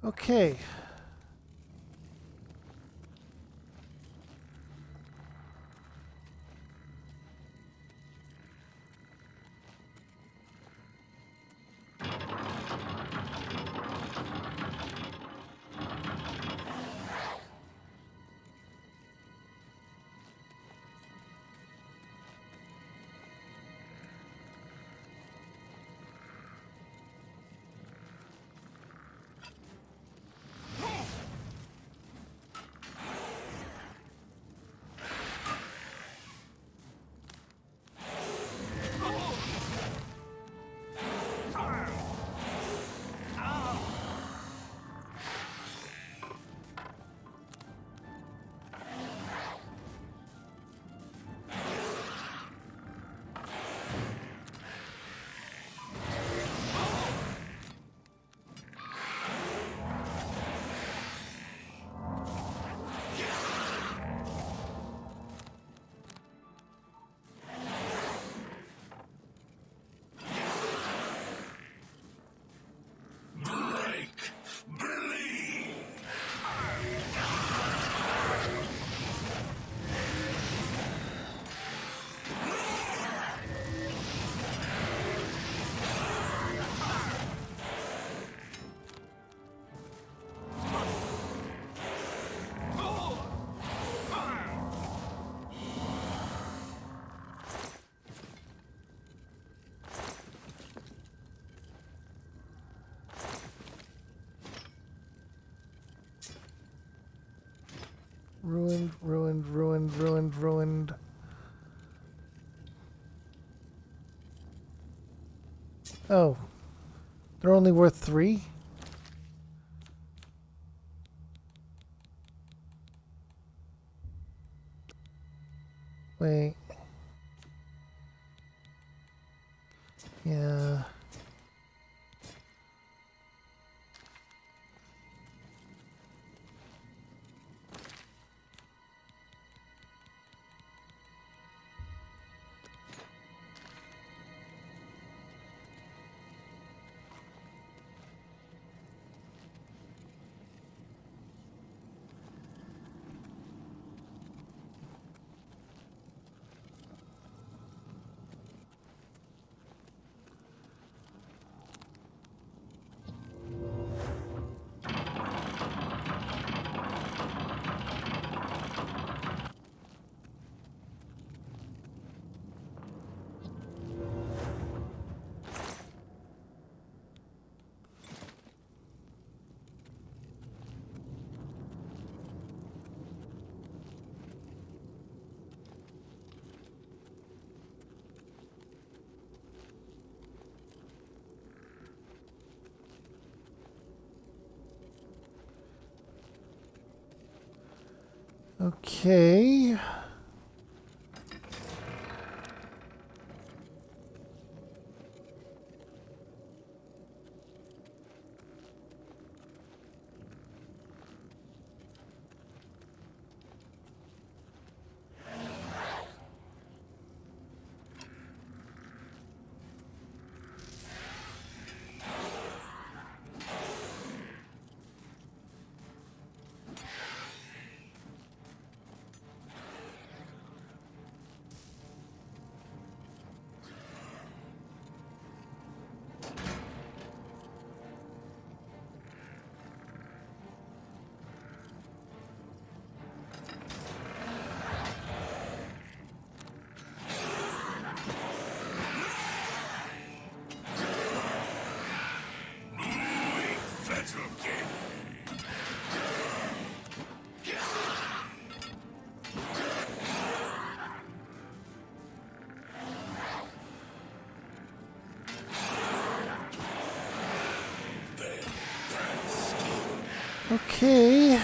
Okay. Ruined, ruined, ruined, ruined, ruined. Oh. They're only worth 3? Wait. Yeah. Okay. Okay.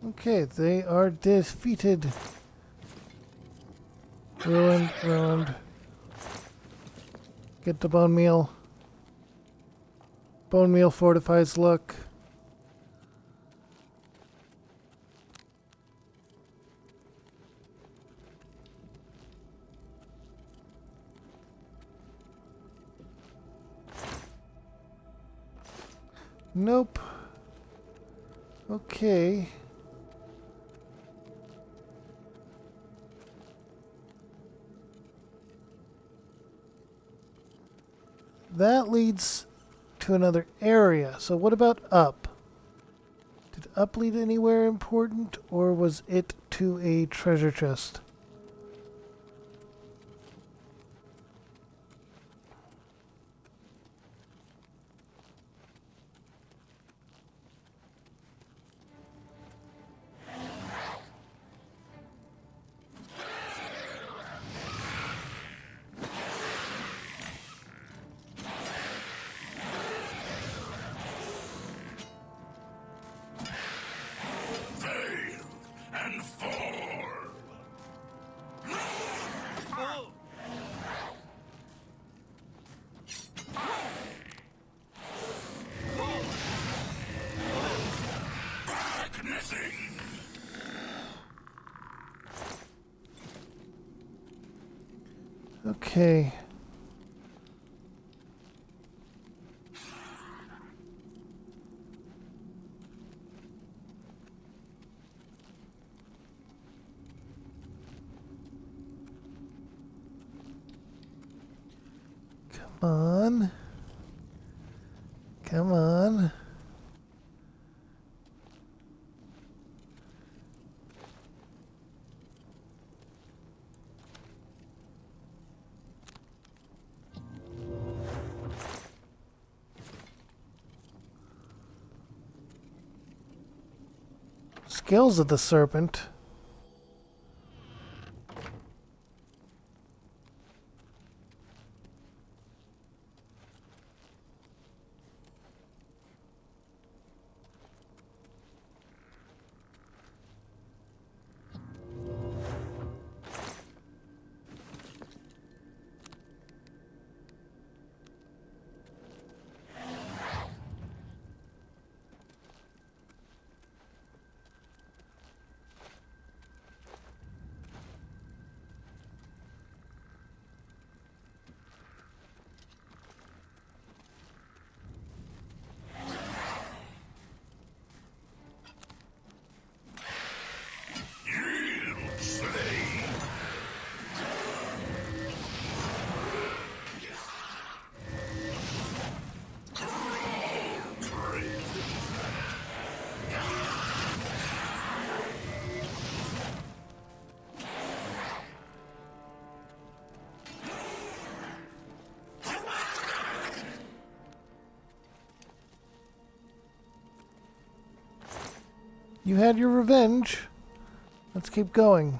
Okay, they are defeated. Ruined, ruined. Get the bone meal. Bone meal fortifies luck. Nope. Okay. That leads to another area. So what about up? Did up lead anywhere important, or was it to a treasure chest? And fall. Okay. Come on. Come on. Scales of the serpent. You had your revenge. Let's keep going.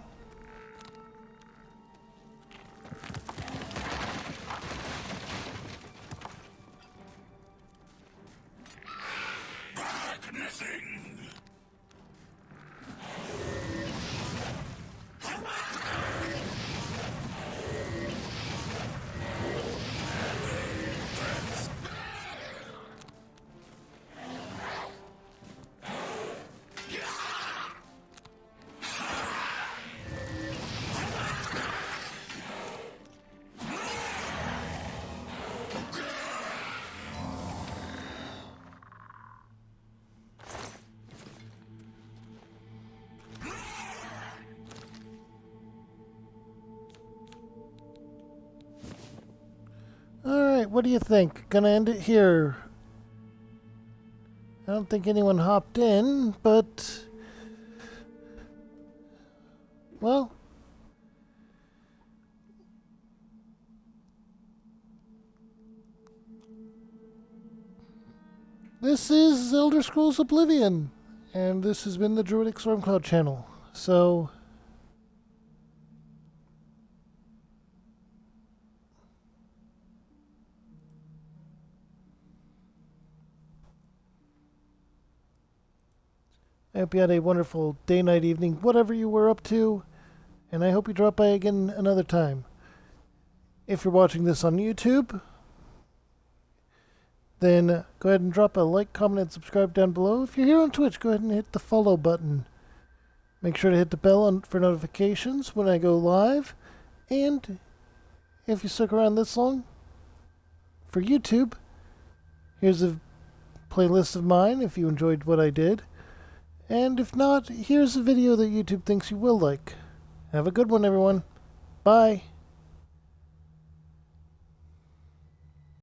Alright, what do you think? Gonna end it here. I don't think anyone hopped in, but... well... this is Elder Scrolls Oblivion, and this has been the Druidic Stormcloud channel. So... I hope you had a wonderful day, night, evening, whatever you were up to, and I hope you drop by again another time. If you're watching this on YouTube, then go ahead and drop a like, comment, and subscribe down below. If you're here on Twitch, go ahead and hit the follow button. Make sure to hit the bell for notifications when I go live. And if you stuck around this long, for YouTube, here's a playlist of mine if you enjoyed what I did. And if not, here's a video that YouTube thinks you will like. Have a good one, everyone. Bye.